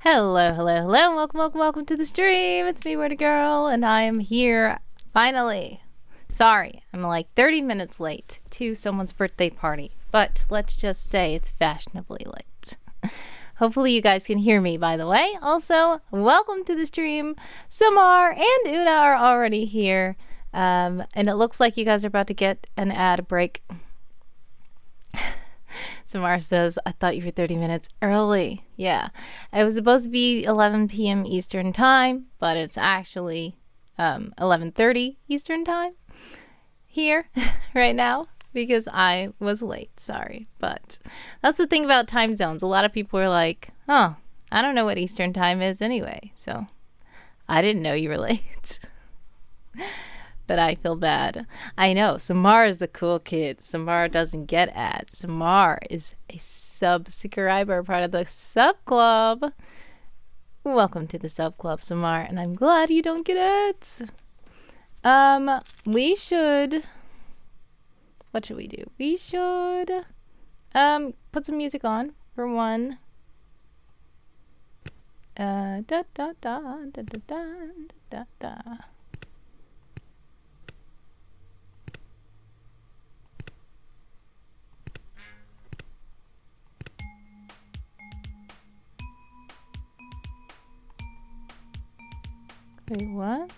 Hello, hello, hello. Welcome to the stream. It's me, Word Girl, and I am here finally. Sorry, I'm like 30 minutes late to someone's birthday party, but let's just say it's fashionably late. Hopefully you guys can hear me, by the way. Also, welcome to the stream. Samar and Una are already here, and it looks like you guys are about to get an ad break. Samar says, I thought you were 30 minutes early. Yeah, it was supposed to be 11 p.m. Eastern time, but it's actually 11:30 Eastern time here right now because I was late. Sorry, but that's the thing about time zones. A lot of people are like, oh, I don't know what Eastern time is anyway, so I didn't know you were late. But I feel bad. I know, Samar is the cool kid. Samar doesn't get ads. Samar is a subscriber, part of the sub club. Welcome to the sub club, Samar, and I'm glad you don't get ads. We should... What should we do? We should put some music on for one. Da da da da da da da da. Wait, what?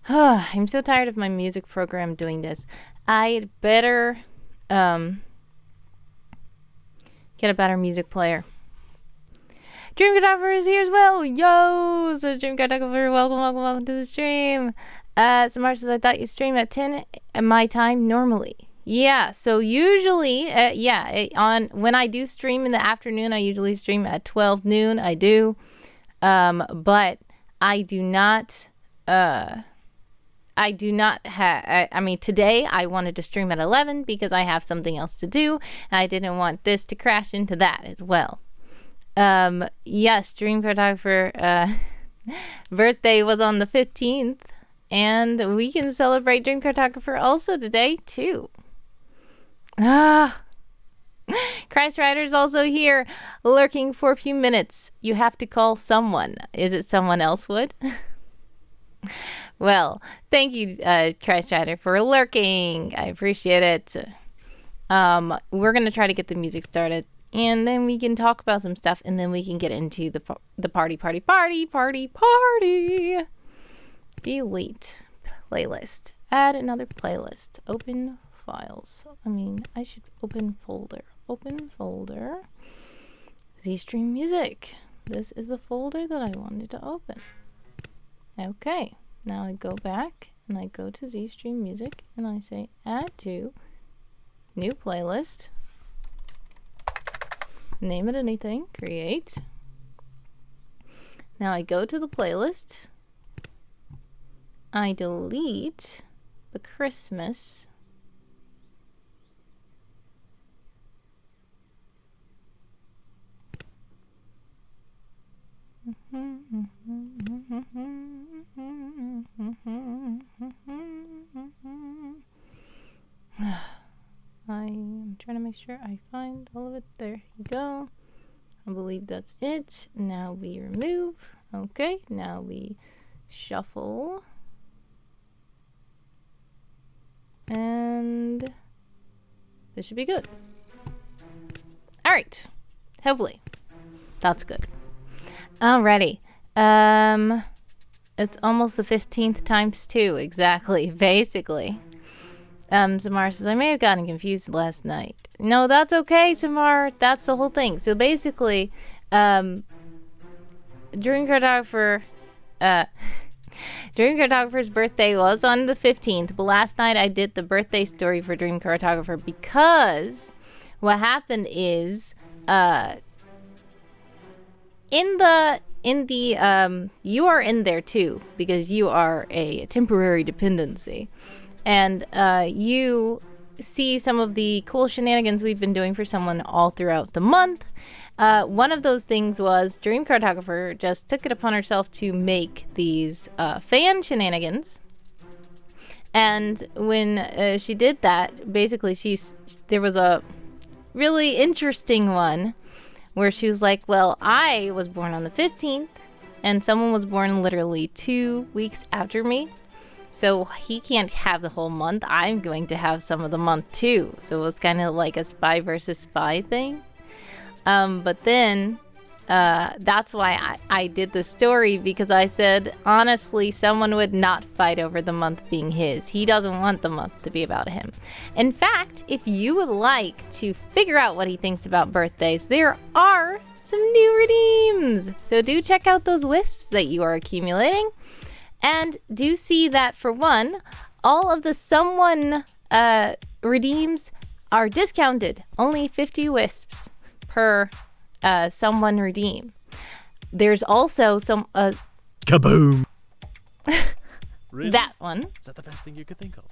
I'm so tired of my music program doing this. I'd better get a better music player. Dream Photographer is here as well. Yo! So Dream Photographer, welcome to the stream. Samar says, I thought you stream at 10 at my time normally. Yeah, so usually, when I do stream in the afternoon, I usually stream at 12 noon. I do. But I do not have, today I wanted to stream at 11 because I have something else to do. And I didn't want this to crash into that as well. Yes, Dream Photographer, birthday was on the 15th. And we can celebrate Dream Photographer also today, too. Christ Rider's also here, lurking for a few minutes. You have to call someone. Is it Someone Elsewood? Well, thank you, Christ Rider, for lurking. I appreciate it. We're gonna try to get the music started, and then we can talk about some stuff, and then we can get into the party. Delete playlist. Add another playlist. Open files. I should open folder. Zstream music. This is the folder that I wanted to open. Okay, now I go back and I go to Zstream music and I say add to new playlist. Name it anything. Create. Now I go to the playlist. I delete the Christmas. I'm trying to make sure I find all of it. There you go. I believe that's it. Now we remove. Okay, now we shuffle. And this should be good. All right. Hopefully. That's good. Alrighty. It's almost the 15th times 2, exactly, basically. Samar says, I may have gotten confused last night. No, that's okay, Samar. That's the whole thing. So basically, Dream Photographer's birthday was on the 15th, but last night I did the birthday story for Dream Photographer because what happened is, you are in there too because you are a temporary dependency, and you see some of the cool shenanigans we've been doing for someone all throughout the month. One of those things was Dream Cartographer just took it upon herself to make these fan shenanigans, And when she did that, basically there was a really interesting one where she was like, well, I was born on the 15th and someone was born literally 2 weeks after me. So he can't have the whole month. I'm going to have some of the month too. So it was kind of like a spy versus spy thing. But then that's why I did the story, because I said, honestly, someone would not fight over the month being his. He doesn't want the month to be about him. In fact, if you would like to figure out what he thinks about birthdays, there are some new redeems. So do check out those wisps that you are accumulating. And do see that, for one, all of the Someone redeems are discounted. Only 50 wisps per Someone redeem. There's also some kaboom. Really? That one. Is that the best thing you could think of?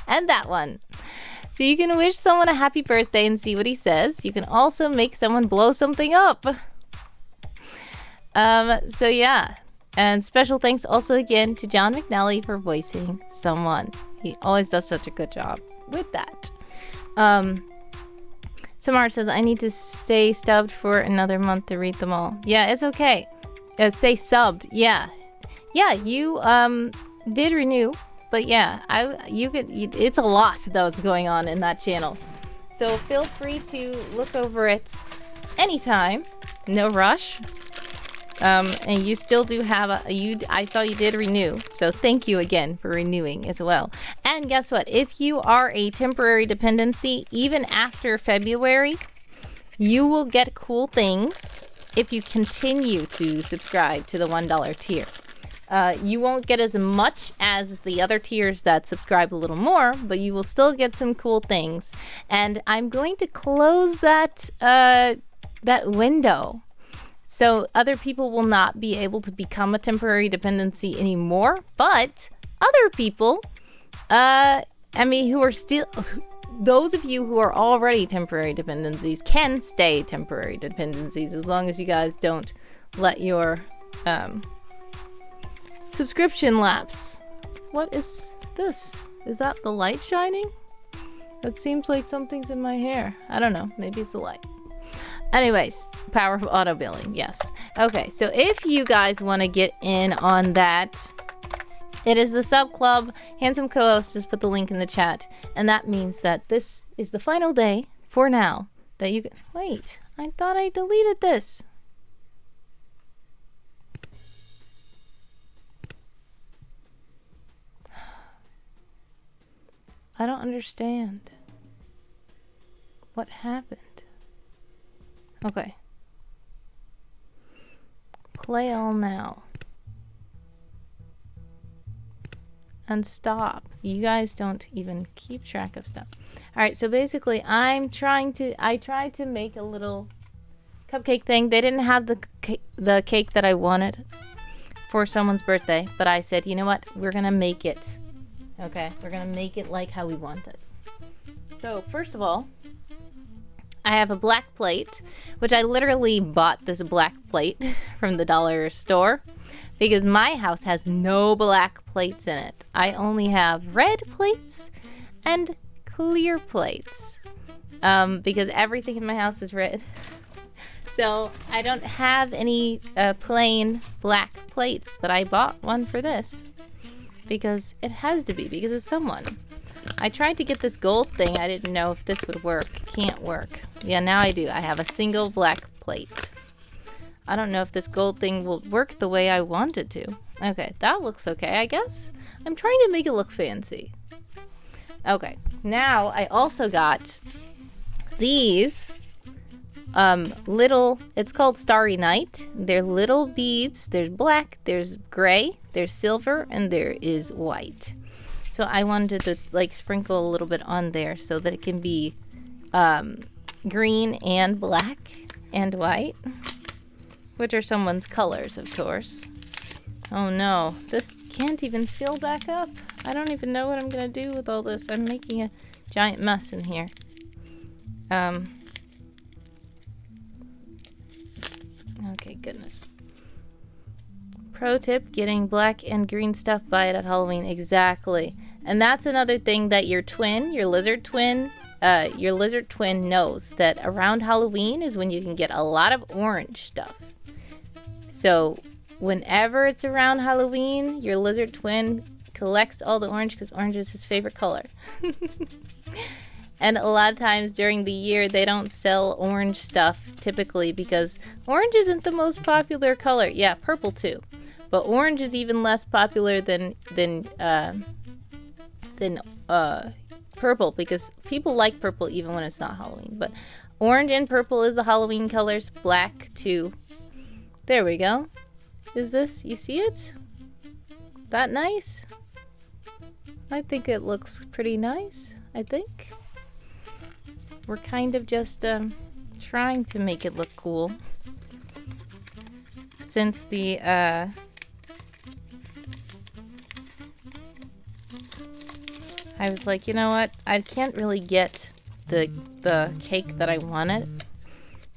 And that one. So you can wish someone a happy birthday and see what he says. You can also make someone blow something up. So yeah. And special thanks also again to John McNally for voicing Someone. He always does such a good job with that. Samar says, I need to stay stubbed for another month to read them all. Yeah, it's okay. Say subbed. Yeah. Yeah, you did renew. But yeah, it's a lot that's going on in that channel. So feel free to look over it anytime. No rush. And you still do have I saw you did renew, so thank you again for renewing as well. And guess what? If you are a temporary dependency, even after February, you will get cool things if you continue to subscribe to the $1 tier. You won't get as much as the other tiers that subscribe a little more, but you will still get some cool things. And I'm going to close that window. So other people will not be able to become a temporary dependency anymore, but other people, who are still, those of you who are already temporary dependencies can stay temporary dependencies as long as you guys don't let your subscription lapse. What is this? Is that the light shining? It seems like something's in my hair. I don't know. Maybe it's the light. Anyways, power of auto billing, yes. Okay, so if you guys want to get in on that, it is the sub club. Handsome co-host just put the link in the chat, and that means that this is the final day for now that you can. Wait, I thought I deleted this. I don't understand. What happened? Okay. Play all now. And stop. You guys don't even keep track of stuff. Alright, so basically I tried to make a little cupcake thing. They didn't have the cake that I wanted for someone's birthday, but I said, you know what? We're gonna make it. Okay? We're gonna make it like how we want it. So, first of all, I have a black plate, which I literally bought this black plate from the dollar store because my house has no black plates in it. I only have red plates and clear plates because everything in my house is red. So I don't have any plain black plates, but I bought one for this because it has to be, because it's Someone. I tried to get this gold thing. I didn't know if this would work. Can't work. Yeah, now I do. I have a single black plate. I don't know if this gold thing will work the way I want it to. Okay, that looks okay, I guess. I'm trying to make it look fancy. Okay, now I also got these little, it's called Starry Night. They're little beads. There's black, there's gray, there's silver, and there is white. So I wanted to like sprinkle a little bit on there so that it can be green and black and white, which are someone's colors, of course. Oh no, this can't even seal back up. I don't even know what I'm gonna do with all this. I'm making a giant mess in here. Okay, goodness. Pro tip, getting black and green stuff by it at Halloween. Exactly. And that's another thing that your lizard twin knows, that around Halloween is when you can get a lot of orange stuff. So whenever it's around Halloween, your lizard twin collects all the orange because orange is his favorite color. And a lot of times during the year, they don't sell orange stuff typically because orange isn't the most popular color. Yeah, purple too. But orange is even less popular than purple, because people like purple even when it's not Halloween. But orange and purple is the Halloween colors. Black too. There we go. Is this, you see it? That nice? I think it looks pretty nice, I think. We're kind of just trying to make it look cool. Since the I was like, you know what? I can't really get the cake that I wanted.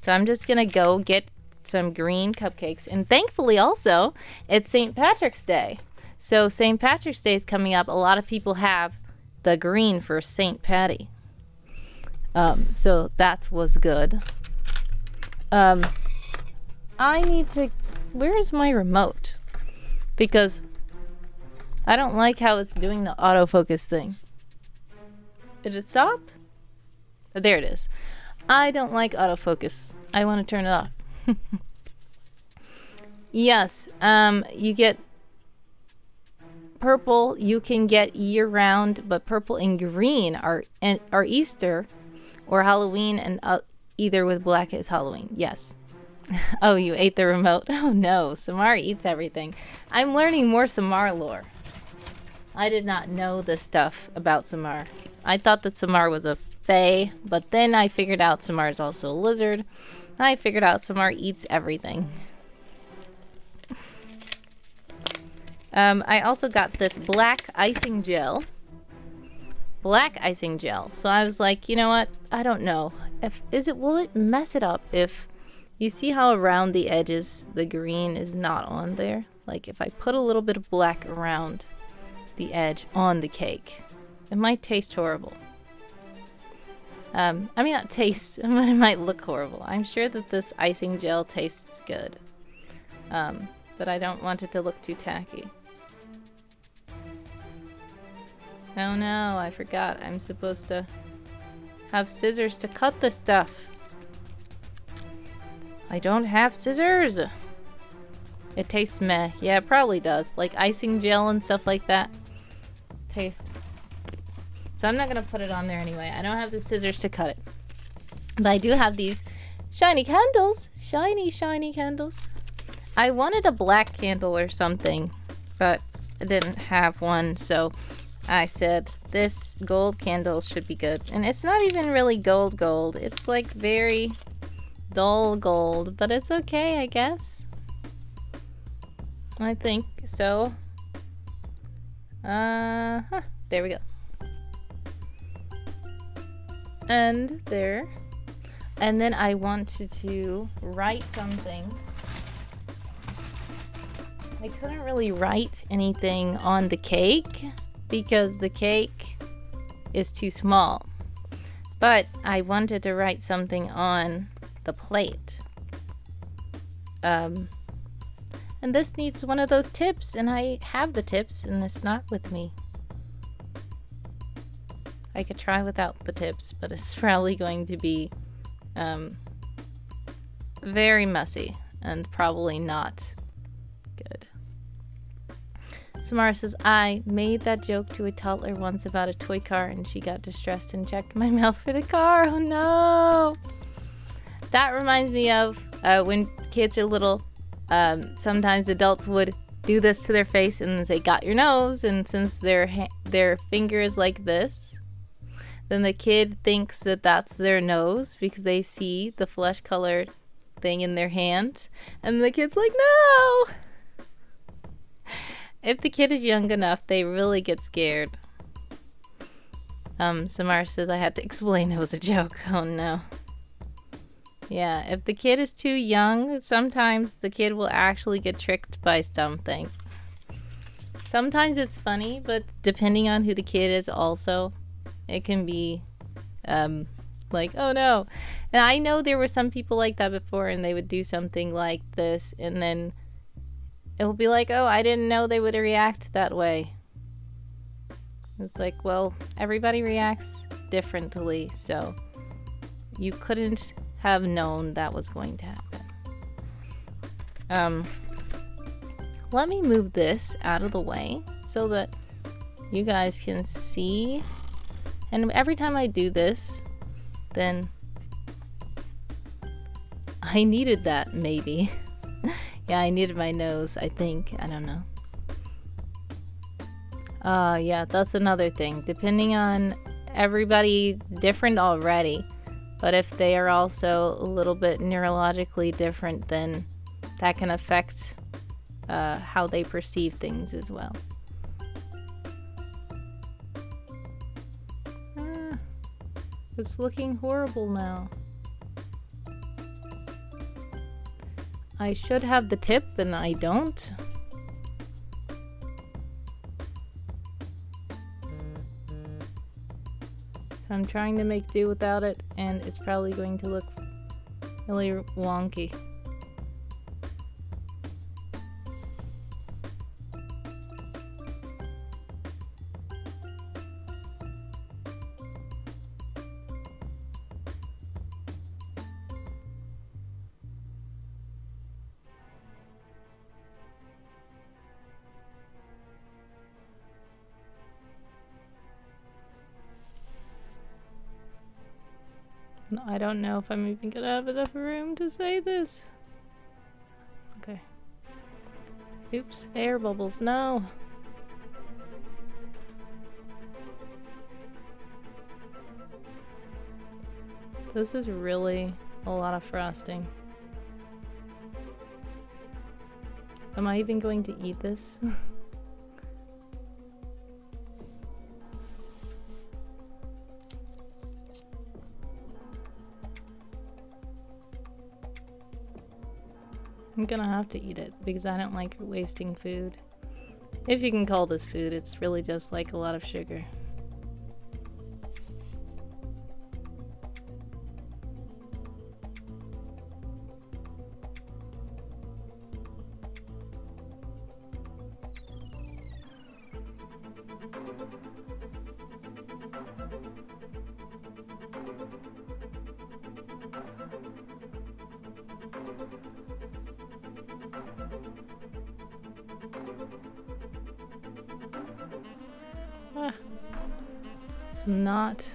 So I'm just gonna go get some green cupcakes. And thankfully also, it's St. Patrick's Day. So St. Patrick's Day is coming up. A lot of people have the green for St. Patty. So that was good. I need to... Where is my remote? Because I don't like how it's doing the autofocus thing. Did it stop? There it is. I don't like autofocus. I want to turn it off. Yes, you get purple. You can get year-round, but purple and green are Easter or Halloween, and either with black is Halloween. Yes. Oh, you ate the remote? Oh no, Samar eats everything. I'm learning more Samar lore. I did not know this stuff about Samar. I thought that Samar was a fae, but then I figured out Samar is also a lizard. I figured out Samar eats everything. I also got this black icing gel. Black icing gel. So I was like, you know what? I don't know. Will it mess it up if you see how around the edges the green is not on there? Like if I put a little bit of black around the edge on the cake, it might taste horrible. I mean, not taste, but it might look horrible. I'm sure that this icing gel tastes good. But I don't want it to look too tacky. Oh no, I forgot. I'm supposed to have scissors to cut this stuff. I don't have scissors. It tastes meh. Yeah, it probably does. Like icing gel and stuff like that. Taste. So I'm not going to put it on there anyway. I don't have the scissors to cut it. But I do have these shiny candles. Shiny, shiny candles. I wanted a black candle or something, but I didn't have one. So I said this gold candle should be good. And it's not even really gold. It's like very dull gold, but it's okay, I guess. I think so. There we go. And there. And then I wanted to write something. I couldn't really write anything on the cake because the cake is too small. But I wanted to write something on the plate. And this needs one of those tips, and I have the tips, and it's not with me. I could try without the tips, but it's probably going to be very messy and probably not good. Samara says, I made that joke to a toddler once about a toy car, and she got distressed and checked my mouth for the car. Oh no! That reminds me of when kids are little, sometimes adults would do this to their face and say, got your nose, and since their finger is like this, then the kid thinks that that's their nose because they see the flesh-colored thing in their hand, and the kid's like, no! If the kid is young enough, they really get scared. Samara says I had to explain it was a joke. Oh no. Yeah, if the kid is too young, sometimes the kid will actually get tricked by something. Sometimes it's funny, but depending on who the kid is also, it can be like, oh no. And I know there were some people like that before, and they would do something like this, and then it will be like, oh, I didn't know they would react that way. It's like, well, everybody reacts differently, so you couldn't have known that was going to happen. Let me move this out of the way so that you guys can see. And every time I do this, then I needed that, maybe. Yeah, I needed my nose, I think. I don't know. Yeah, that's another thing. Depending on everybody, different already. But if they are also a little bit neurologically different, then that can affect how they perceive things as well. It's looking horrible now. I should have the tip, and I don't. So I'm trying to make do without it, and it's probably going to look really wonky. I don't know if I'm even gonna have enough room to say this. Okay. Oops, air bubbles, no. This is really a lot of frosting. Am I even going to eat this? I'm gonna have to eat it because I don't like wasting food. If you can call this food, it's really just like a lot of sugar. It's not.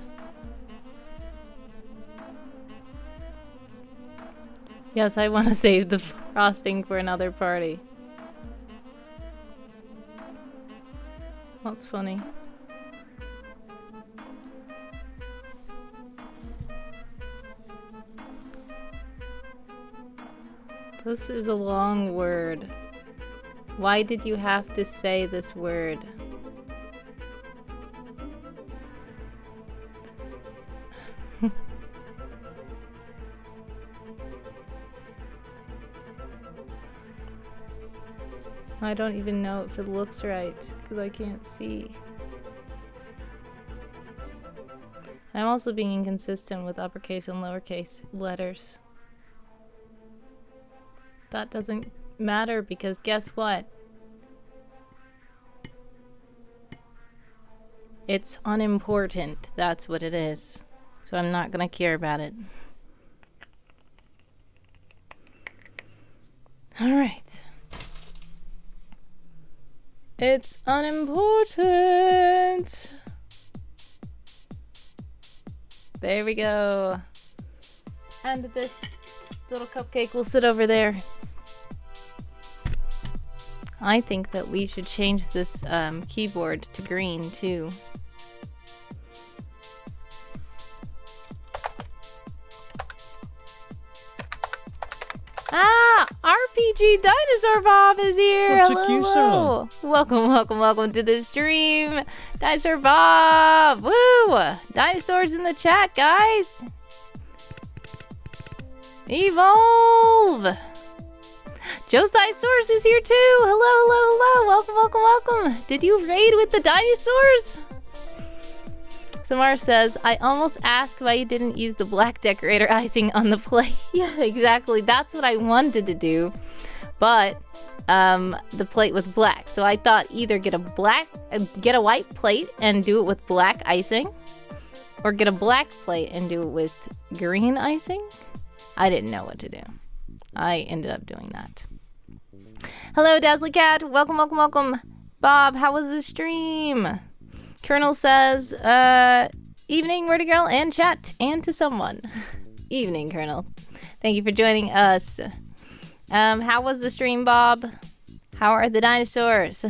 Yes, I want to save the frosting for another party. That's funny. This is a long word. Why did you have to say this word? I don't even know if it looks right because I can't see. I'm also being inconsistent with uppercase and lowercase letters. That doesn't matter because guess what? It's unimportant. That's what it is. So I'm not gonna care about it. Alright. It's unimportant. There we go. And this little cupcake will sit over there. I think that we should change this keyboard to green too. Ah, RPG Dinosaur Bob is here. What took you so long? Welcome to the stream, Dinosaur Bob. Woo! Dinosaurs in the chat, guys. Evolve! Josisaurus is here too! Hello! Welcome! Did you raid with the dinosaurs? Samar says, I almost asked why you didn't use the black decorator icing on the plate. Yeah, exactly. That's what I wanted to do. But the plate was black. So I thought either get a white plate and do it with black icing, or get a black plate and do it with green icing. I didn't know what to do. I ended up doing that. Hello, Dazzly Cat. Welcome. Bob, how was the stream? Colonel says, evening, Wordy Girl, and chat, and to someone. Evening, Colonel. Thank you for joining us. How was the stream, Bob? How are the dinosaurs?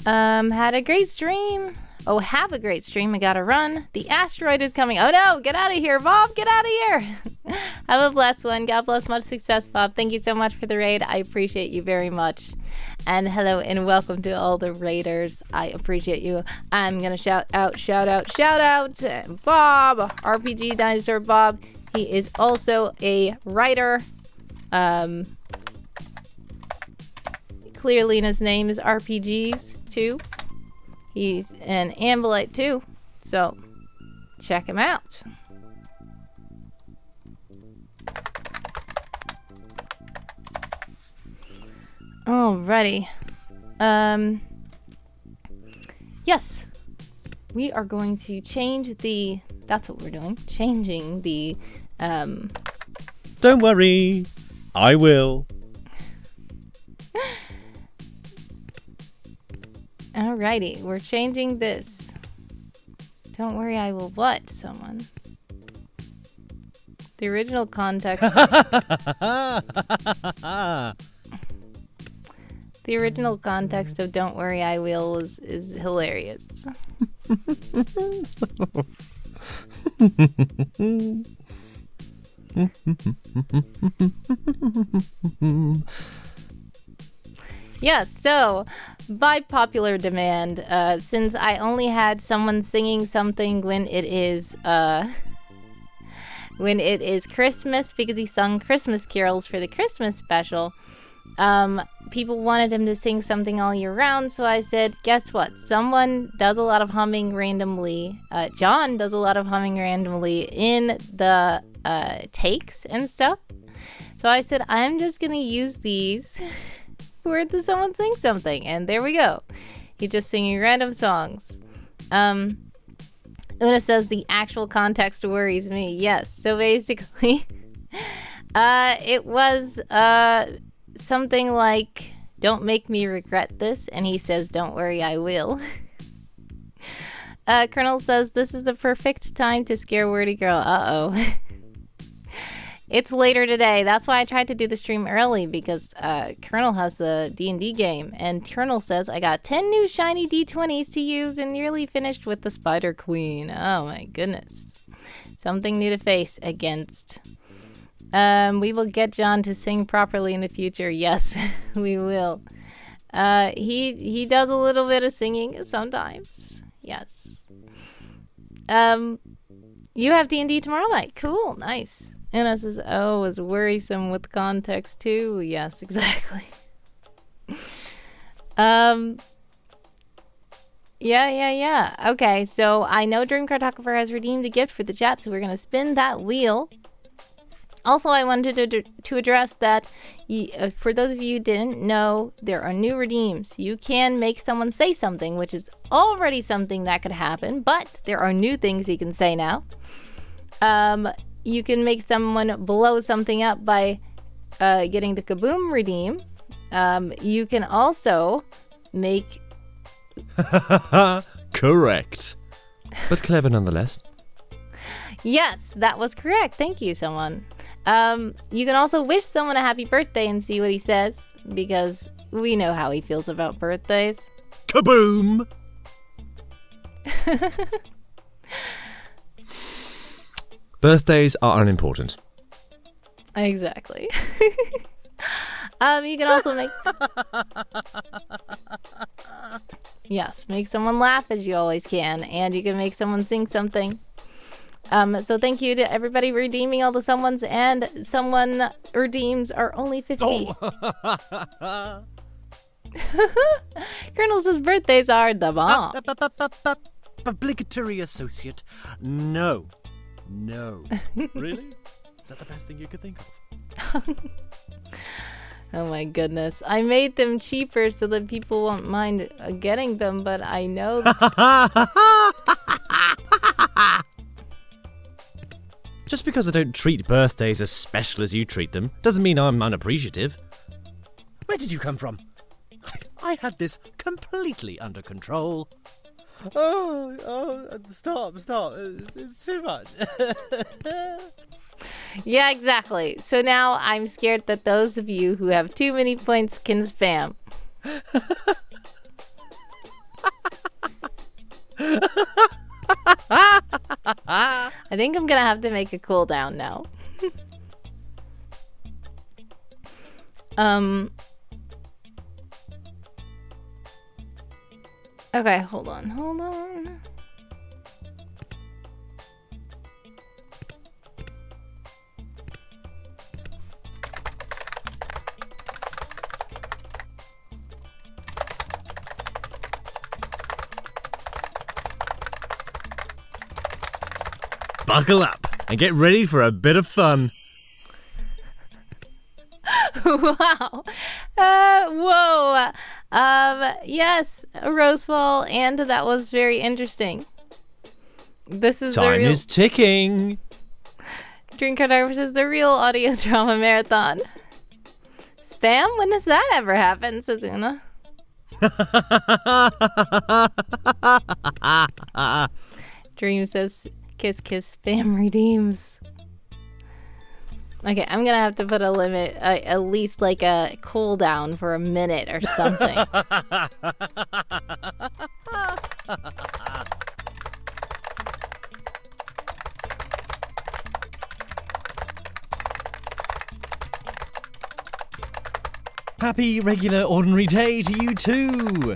Had a great stream. Oh, have a great stream. I gotta run. The asteroid is coming. Oh no, get out of here, Bob. Get out of here. Have a blessed one. God bless. Much success, Bob. Thank you so much for the raid. I appreciate you very much. And hello and welcome to all the raiders. I appreciate you. I'm gonna shout out Bob, RPG Dinosaur Bob. He is also a writer. Clearly his name is RPGs too. He's an Ambolite too, so check him out. Alrighty. Yes. We are going to change the... That's what we're doing. Changing the... Don't worry. I will. Alrighty. We're changing this. Don't worry, I will what, someone? The original context... The original context of Don't Worry, I Will is hilarious. Yes, so by popular demand, since I only had someone singing something when it is Christmas, because he sung Christmas carols for the Christmas special, people wanted him to sing something all year round, so I said, guess what? Someone does a lot of humming randomly. John does a lot of humming randomly in the takes and stuff. So I said, I'm just gonna use these for someone sing something, and there we go. He's just singing random songs. Una says the actual context worries me. Yes, so basically, it was something like, don't make me regret this, and he says, don't worry, I will. Colonel says, this is the perfect time to scare Wordy Girl. Uh-oh. It's later today. That's why I tried to do the stream early, because Colonel has the D&D game, and Colonel says, I got 10 new shiny D20s to use and nearly finished with the Spider Queen. Oh my goodness. Something new to face against. We will get John to sing properly in the future. Yes, we will. He does a little bit of singing sometimes. Yes. You have D&D tomorrow night. Cool, nice. Anna says, oh, is worrisome with context too. Yes, exactly. Yeah. Okay, so I know Dream Cartographer has redeemed a gift for the chat, so we're gonna spin that wheel. Also, I wanted to address that for those of you who didn't know, there are new redeems. You can make someone say something, which is already something that could happen, but there are new things you can say now. You can make someone blow something up by getting the Kaboom redeem. You can also make... Correct. But clever nonetheless. Yes, that was correct. Thank you, someone. You can also wish someone a happy birthday and see what he says, because we know how he feels about birthdays. Kaboom! Birthdays are unimportant. Exactly. You can also make... Yes, make someone laugh as you always can, and you can make someone sing something. So thank you to everybody redeeming all the someones, and someone redeems are only 50. Oh. Colonel says birthdays are the bomb. Obligatory associate. No. Really? Is that the best thing you could think of? Oh my goodness. I made them cheaper so that people won't mind getting them, but I know... Just because I don't treat birthdays as special as you treat them doesn't mean I'm unappreciative. Where did you come from? I had this completely under control. Oh, stop. It's too much. Yeah, exactly. So now I'm scared that those of you who have too many points can spam. I think I'm gonna have to make a cooldown now. Okay, hold on. Buckle up and get ready for a bit of fun. Wow. Whoa. Yes, Rosefall, and that was very interesting. This is Time is ticking. Dream Card says the real audio drama marathon. Spam? When does that ever happen, says Una? Dream says kiss spam redeems. Okay, I'm gonna have to put a limit, at least like a cooldown for a minute or something. Happy regular ordinary day to you too.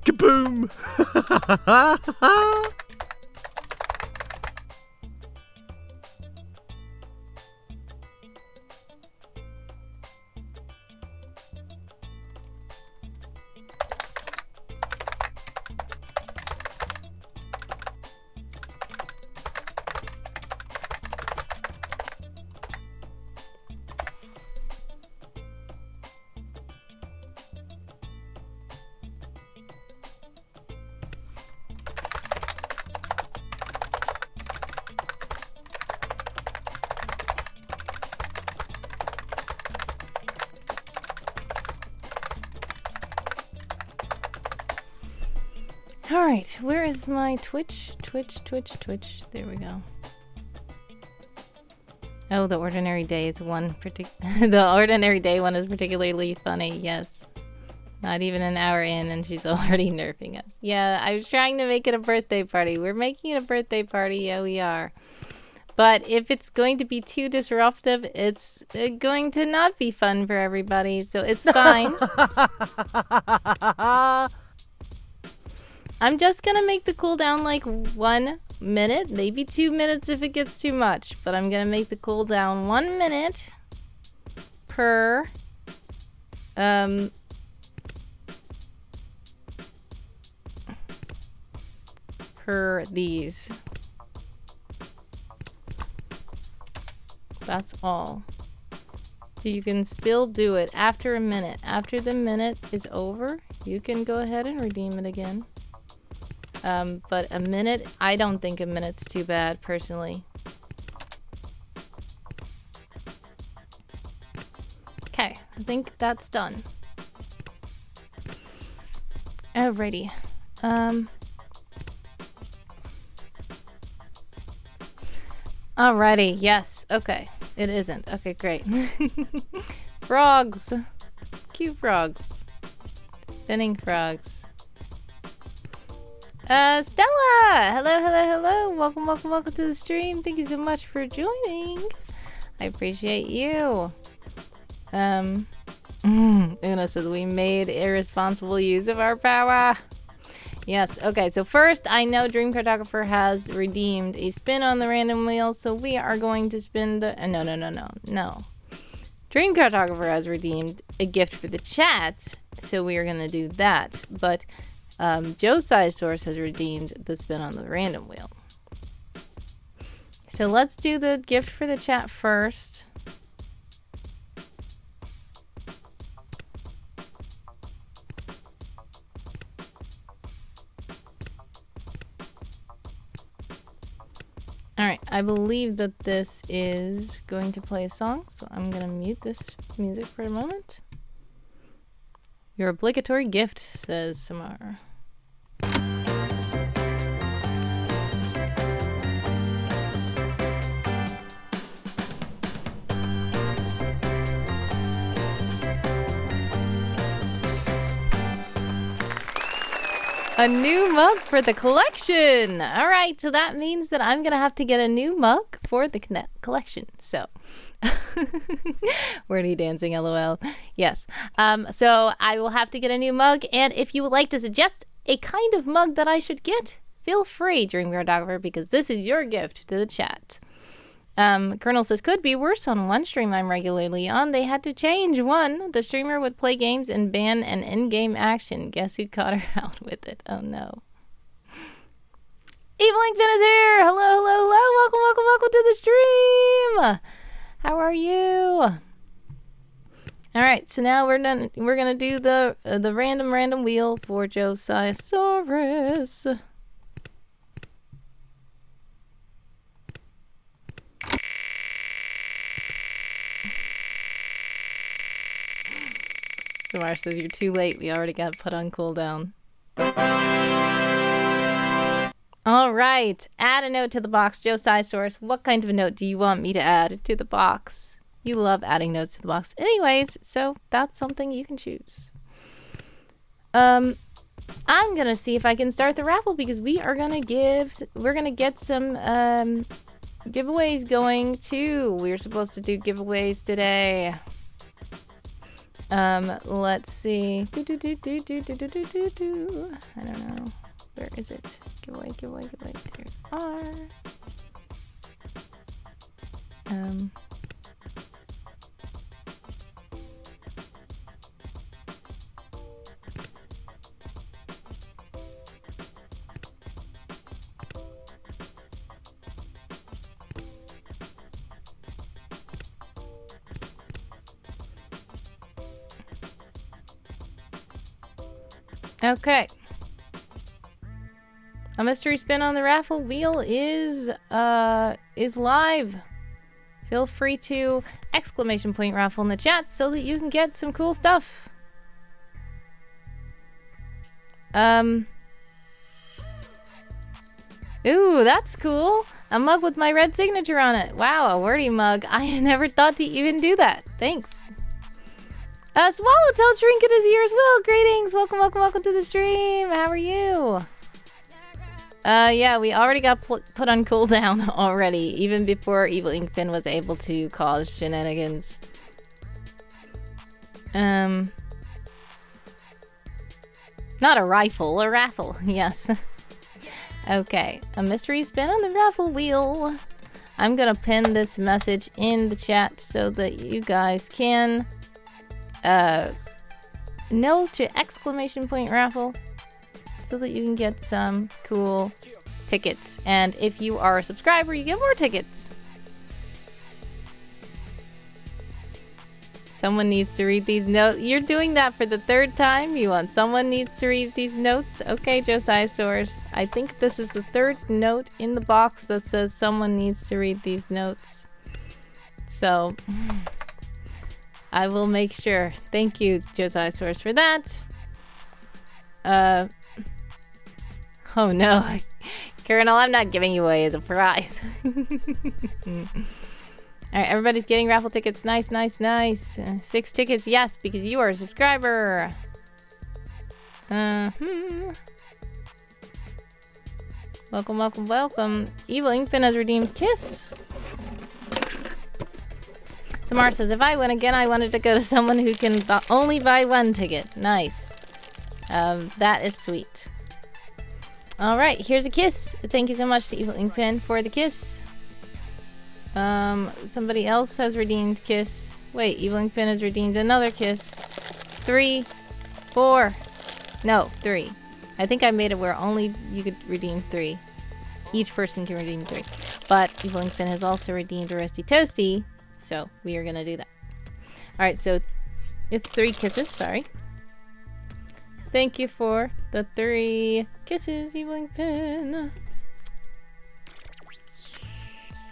Kaboom! All right, where is my Twitch? There we go. Oh, the ordinary day is the ordinary day one is particularly funny. Yes, not even an hour in, and she's already nerfing us. Yeah, I was trying to make it a birthday party. We're making it a birthday party. Yeah, we are. But if it's going to be too disruptive, it's going to not be fun for everybody. So it's fine. I'm just gonna make the cooldown like 1 minute, maybe 2 minutes if it gets too much. But I'm gonna make the cooldown 1 minute per these. That's all. So you can still do it after a minute. After the minute is over, you can go ahead and redeem it again. But a minute, I don't think a minute's too bad, personally. Okay, I think that's done. Alrighty. Alrighty, yes, okay. It isn't. Okay, great. Frogs. Cute frogs. Spinning frogs. Stella! Hello. Welcome to the stream. Thank you so much for joining. I appreciate you. Una says we made irresponsible use of our power. Yes. Okay. So first, I know Dream Cartographer has redeemed a spin on the random wheel, so we are going to spin the. No. Dream Cartographer has redeemed a gift for the chat, so we are going to do that. But Josiah's Source has redeemed the spin on the random wheel. So let's do the gift for the chat first. Alright, I believe that this is going to play a song, so I'm going to mute this music for a moment. Your obligatory gift, says Samar. A new mug for the collection. All right, so that means that I'm gonna have to get a new mug for the collection. So, wordy dancing, lol. Yes. So I will have to get a new mug, and if you would like to suggest a kind of mug that I should get, feel free, Dream Cartographer, because this is your gift to the chat. Colonel says, could be worse. On one stream I'm regularly on, they had to change one. The streamer would play games and ban an in-game action. Guess who caught her out with it? Oh no. Evil Ink Fin is here! Hello! Welcome to the stream! How are you? Alright, so now we're done. We're gonna do the random wheel for Josiahsaurus. Samar says, you're too late. We already got put on cooldown. All right. Add a note to the box. Josiahsaurus, what kind of a note do you want me to add to the box? You love adding notes to the box. Anyways, so that's something you can choose. I'm going to see if I can start the raffle because we're going to get some giveaways going too. We're supposed to do giveaways today. Let's see. I don't know. Where is it? Giveaway. There you are. Okay. A mystery spin on the raffle wheel is live. Feel free to exclamation point raffle in the chat so that you can get some cool stuff. Ooh, that's cool. A mug with my red signature on it. Wow, a wordy mug. I never thought to even do that. Thanks. Swallowtail Trinket is here as well. Greetings. Welcome to the stream. How are you? Yeah, we already got put on cooldown already, even before Evil Ink Fin was able to cause shenanigans. Not a rifle, a raffle. Yes. Okay, a mystery spin on the raffle wheel. I'm gonna pin this message in the chat so that you guys can no to exclamation point raffle so that you can get some cool tickets. And if you are a subscriber, you get more tickets. Someone needs to read these notes. You're doing that for the third time? You want someone needs to read these notes? Okay, Josiahsaurus. I think this is the third note in the box that says someone needs to read these notes. So I will make sure. Thank you, Josiahsaurus, for that. Oh no. Colonel, I'm not giving you away as a prize. Alright, everybody's getting raffle tickets. Nice. 6 tickets, yes, because you are a subscriber. Welcome. Evil Ink Fin has redeemed Kiss. Samar says, if I win again, I wanted to go to someone who can only buy 1 ticket. Nice. That is sweet. All right, here's a kiss. Thank you so much to Evil Inkpen for the kiss. Somebody else has redeemed kiss. Wait, Evil Inkpen has redeemed another kiss. 3, 4. No, 3. I think I made it where only you could redeem 3. Each person can redeem 3. But Evil Inkpen has also redeemed a Rusty Toasty, so we are gonna do that. Alright, so it's 3 kisses, sorry. Thank you for the 3 kisses, Evil Inkpen.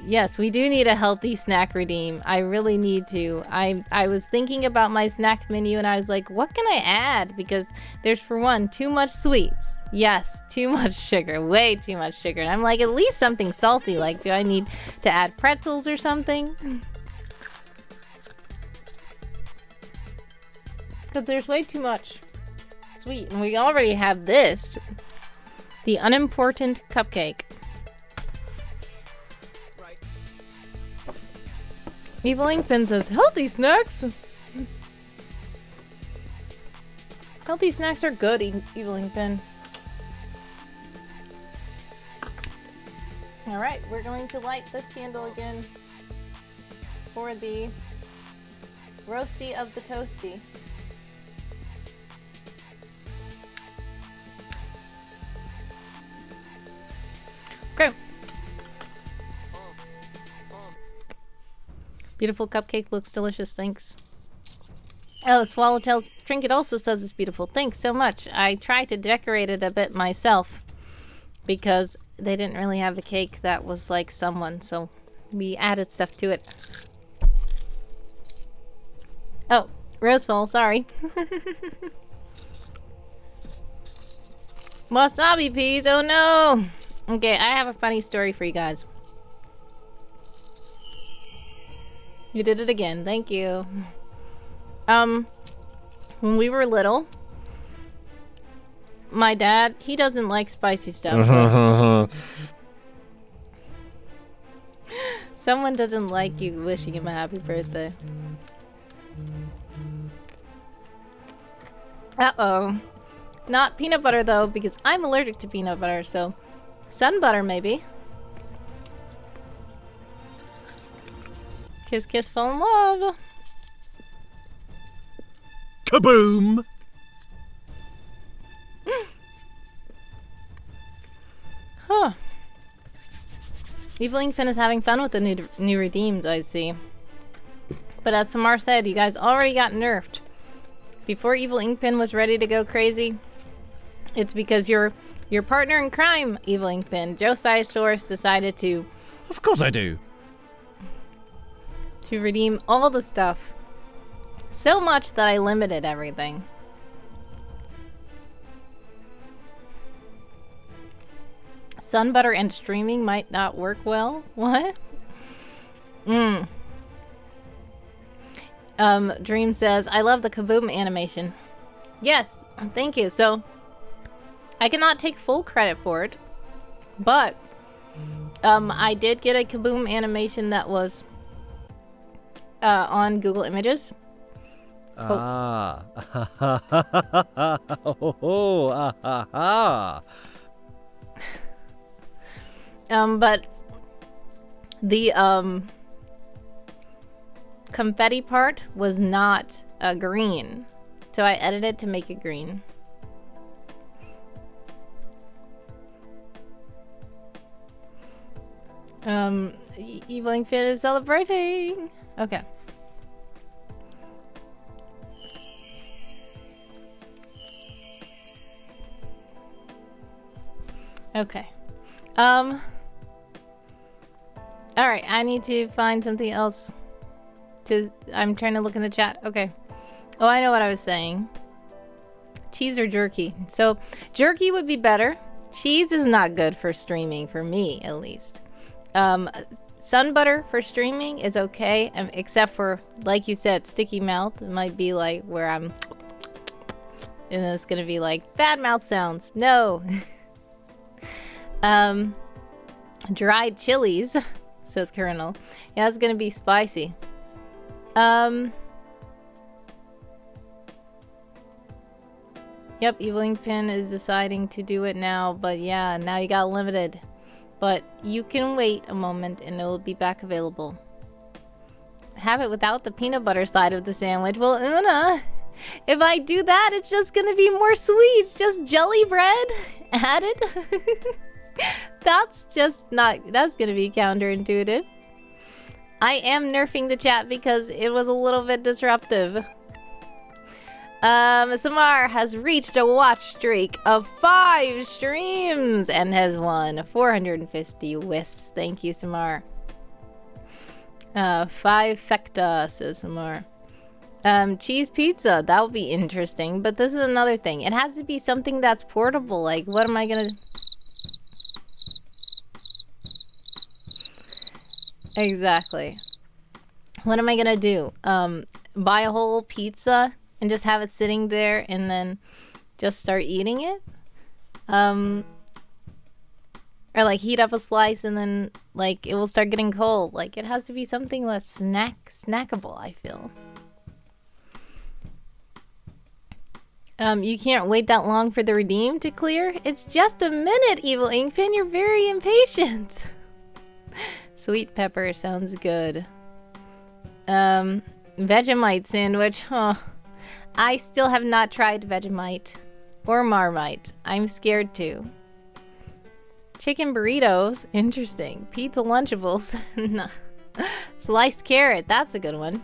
Yes, we do need a healthy snack redeem. I really need to. I was thinking about my snack menu and I was like, what can I add? Because there's, for one, too much sweets. Yes, too much sugar. Way too much sugar. And I'm like, at least something salty. Like, do I need to add pretzels or something? Because there's way too much sweet. And we already have this. The unimportant cupcake. Evil Inkpen says, healthy snacks! Healthy snacks are good, Evil Inkpen. Alright, we're going to light this candle again for the roasty of the toasty. Okay. Beautiful cupcake, looks delicious, thanks. Oh, Swallowtail Trinket also says it's beautiful. Thanks so much. I tried to decorate it a bit myself because they didn't really have a cake that was like someone, so we added stuff to it. Oh, Rosefall, sorry. Wasabi peas, oh no! Okay, I have a funny story for you guys. You did it again, thank you. When we were little, my dad, he doesn't like spicy stuff. Someone doesn't like you wishing him a happy birthday. Uh-oh. Not peanut butter though, because I'm allergic to peanut butter, so sun butter maybe. Kiss, kiss, fall in love. Kaboom! Huh. Evil Inkpen is having fun with the new redeems, I see. But as Samar said, you guys already got nerfed. Before Evil Inkpen was ready to go crazy, it's because your partner in crime, Evil Inkpen, Josiasaurus, decided to... Of course I do. To redeem all the stuff. So much that I limited everything. Sun butter and streaming might not work well. What? Dream says, I love the Kaboom animation. Yes, thank you. So, I cannot take full credit for it, but I did get a Kaboom animation that was on Google Images. Ah. But the confetti part was not green, so I edited to make it green. Evil Inkpen is celebrating. Okay. Okay. Alright, I need to find something else. I'm trying to look in the chat. Okay. Oh, I know what I was saying. Cheese or jerky. So, jerky would be better. Cheese is not good for streaming, for me at least. Sun butter for streaming is okay, except for, like you said, sticky mouth. It might be like where I'm... And then it's gonna be like, bad mouth sounds. No! Dried chilies, says Colonel. Yeah, it's gonna be spicy. Yep, Evil Inkpin is deciding to do it now, but yeah, now you got limited. But you can wait a moment and it will be back available. Have it without the peanut butter side of the sandwich. Well, Una, if I do that, it's just gonna be more sweet. Just jelly bread added. That's gonna be counterintuitive. I am nerfing the chat because it was a little bit disruptive. Samar has reached a watch streak of 5 streams and has won 450 wisps. Thank you, Samar. 5 fecta, says Samar. Cheese pizza, that would be interesting, but this is another thing. It has to be something that's portable. Like, what am I gonna... Exactly. What am I gonna do? Buy a whole pizza and just have it sitting there and then just start eating it? Or like heat up a slice and then like it will start getting cold. Like it has to be something that's snackable, I feel. You can't wait that long for the redeem to clear? It's just a minute, Evil Inkpin. You're very impatient. Sweet pepper sounds good. Vegemite sandwich, huh? I still have not tried Vegemite or Marmite. I'm scared to. Chicken burritos, interesting. Pizza Lunchables, sliced carrot, that's a good one.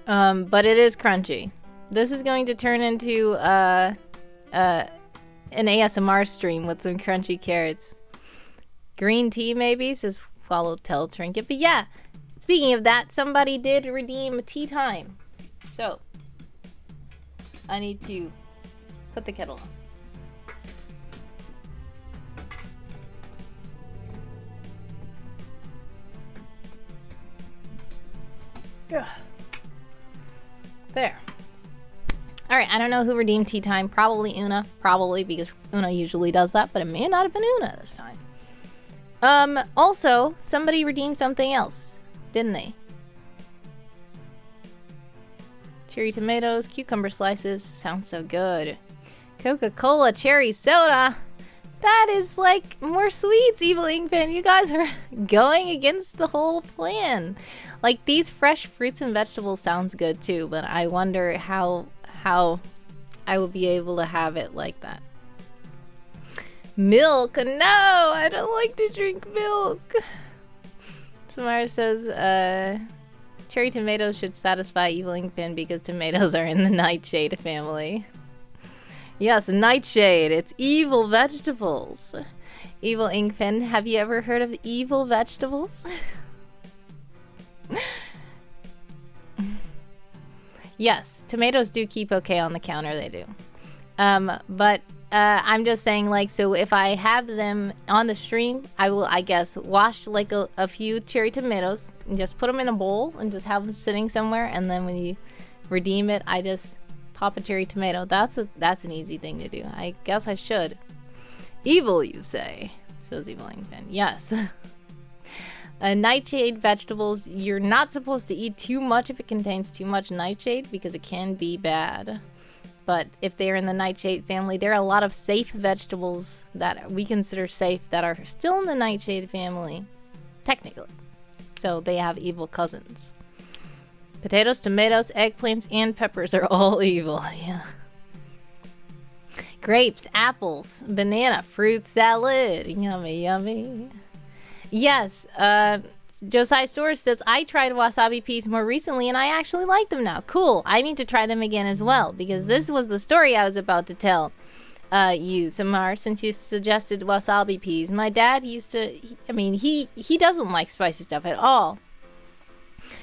But it is crunchy. This is going to turn into an ASMR stream with some crunchy carrots. Green tea maybe, says Follow Tell Trinket. But yeah, speaking of that, somebody did redeem tea time. So, I need to put the kettle on. Yeah. There. Alright, I don't know who redeemed tea time. Probably Una. Probably, because Una usually does that, but it may not have been Una this time. Also, somebody redeemed something else, didn't they? Cherry tomatoes, cucumber slices, sounds so good. Coca-Cola cherry soda. That is like more sweets, Evil Inkpin. You guys are going against the whole plan. Like these fresh fruits and vegetables sounds good too, but I wonder how I will be able to have it like that. Milk? No, I don't like to drink milk. Samara says, cherry tomatoes should satisfy Evil Inkpin because tomatoes are in the nightshade family. Yes, nightshade. It's evil vegetables. Evil Inkpin, have you ever heard of evil vegetables? Yes, tomatoes do keep okay on the counter, they do. But I'm just saying, like, so if I have them on the stream, I will, I guess, wash like a few cherry tomatoes and just put them in a bowl and just have them sitting somewhere. And then when you redeem it, I just pop a cherry tomato. That's an easy thing to do. I guess I should. Evil, you say, says Evil Inkpin. Yes. Nightshade vegetables, you're not supposed to eat too much if it contains too much nightshade because it can be bad. But if they're in the nightshade family, there are a lot of safe vegetables that we consider safe that are still in the nightshade family, technically. So they have evil cousins. Potatoes, tomatoes, eggplants, and peppers are all evil. Yeah. Grapes, apples, banana, fruit salad. Yummy, yummy. Yes, Josiah Source says, I tried wasabi peas more recently and I actually like them now. Cool. I need to try them again as well because this was the story I was about to tell you, Samar, since you suggested wasabi peas. My dad used to, he doesn't like spicy stuff at all.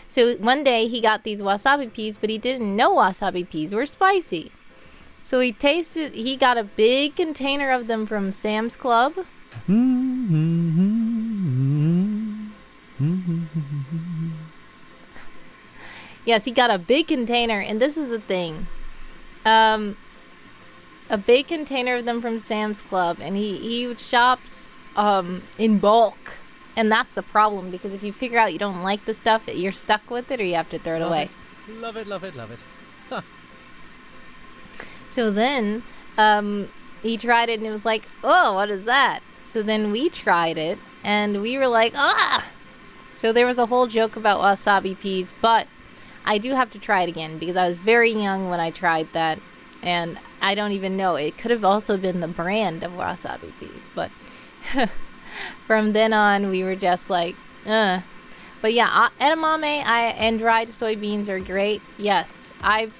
So one day he got these wasabi peas, but he didn't know wasabi peas were spicy. So he got a big container of them from Sam's Club. Yes, he got a big container, and this is the thing. A big container of them from Sam's Club, and he shops in bulk. And that's the problem, because if you figure out you don't like the stuff, you're stuck with it, or you have to throw it away. Love it, love it, love it. Huh. So then he tried it and it was like, oh, what is that? So then we tried it and we were like, ah! So there was a whole joke about wasabi peas, but I do have to try it again because I was very young when I tried that, and I don't even know. It could have also been the brand of wasabi peas, but from then on we were just like, But yeah, edamame and dried soybeans are great. Yes, I've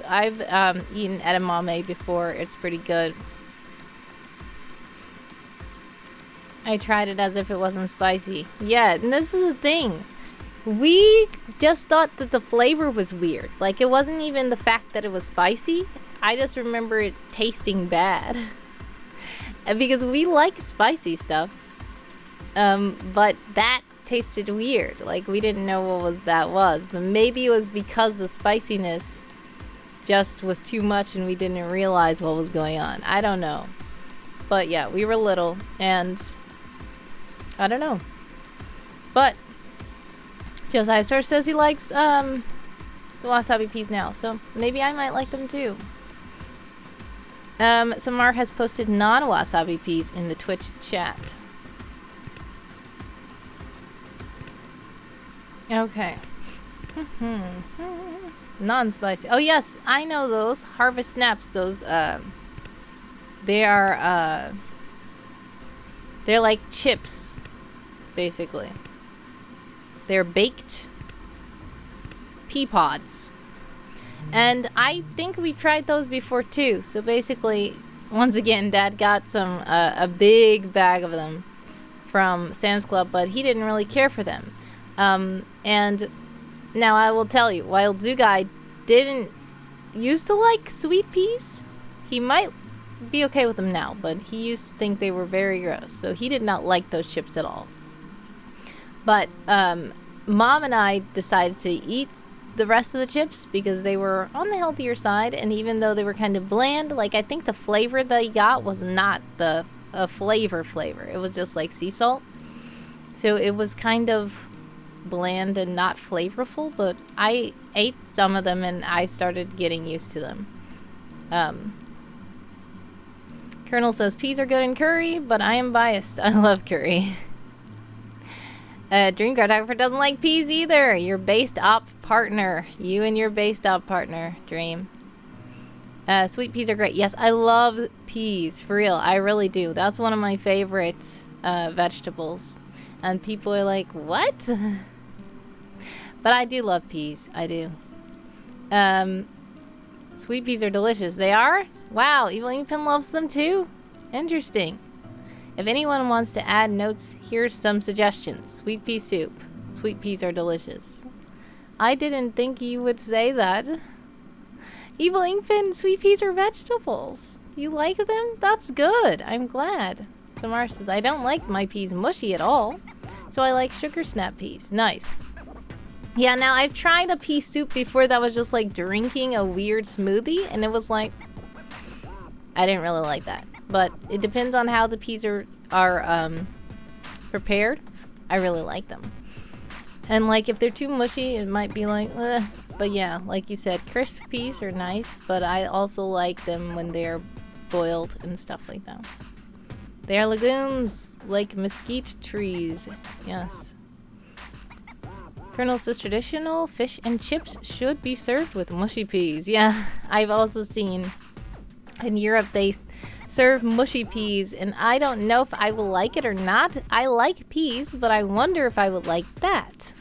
eaten edamame before. It's pretty good. I tried it as if it wasn't spicy. Yeah, and this is the thing. We just thought that the flavor was weird. Like, it wasn't even the fact that it was spicy. I just remember it tasting bad. Because we like spicy stuff. But that tasted weird. Like, we didn't know what that was. But maybe it was because the spiciness just was too much and we didn't realize what was going on. I don't know. But yeah, we were little and I don't know. But Josiah Star says he likes the wasabi peas now, so maybe I might like them too. Samar has posted non-wasabi peas in the Twitch chat. Okay. Non-spicy. Oh yes, I know those. Harvest Snaps. Those they're like chips, basically. They're baked pea pods. And I think we tried those before too. So basically, once again, Dad got some a big bag of them from Sam's Club, but he didn't really care for them. And now I will tell you, while Zoo Guy didn't used to like sweet peas, he might be okay with them now, but he used to think they were very gross. So he did not like those chips at all. But Mom and I decided to eat the rest of the chips because they were on the healthier side, and even though they were kind of bland, like I think the flavor they got was not the flavor. It was just like sea salt. So it was kind of bland and not flavorful, but I ate some of them and I started getting used to them. Colonel says peas are good in curry, but I am biased. I love curry. Dream Cartographer doesn't like peas either. Your based op partner. You and your based op partner, Dream. Sweet peas are great. Yes, I love peas. For real, I really do. That's one of my favorite vegetables. And people are like, what? But I do love peas. I do. Sweet peas are delicious. They are? Wow, Evil Inkpin loves them too? Interesting. If anyone wants to add notes, here's some suggestions. Sweet pea soup. Sweet peas are delicious. I didn't think you would say that. Evil Inkpin, sweet peas are vegetables. You like them? That's good. I'm glad. Samar says, I don't like my peas mushy at all. So I like sugar snap peas. Nice. Yeah, now I've tried a pea soup before that was just like drinking a weird smoothie. And it was like, I didn't really like that. But it depends on how the peas are prepared. I really like them. And like if they're too mushy, it might be like, ugh. But yeah, like you said, crisp peas are nice. But I also like them when they're boiled and stuff like that. They are legumes, like mesquite trees. Yes. Colonel says traditional fish and chips should be served with mushy peas. Yeah, I've also seen in Europe they serve mushy peas, and I don't know if I will like it or not. I like peas, but I wonder if I would like that.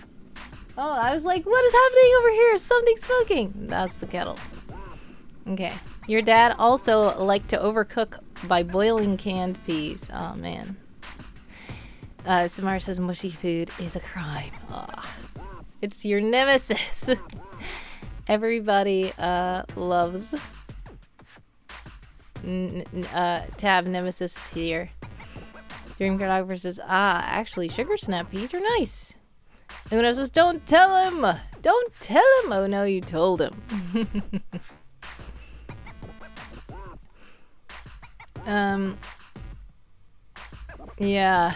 Oh, I was like, what is happening over here? Something smoking. That's the kettle. Okay. Your dad also liked to overcook by boiling canned peas. Oh, man. Samara says mushy food is a crime. Oh, it's your nemesis. Everybody loves to have nemesis here. Dream Cartographer says, actually, sugar snap peas are nice. Uno says, don't tell him. Don't tell him. Oh, no, you told him. Yeah,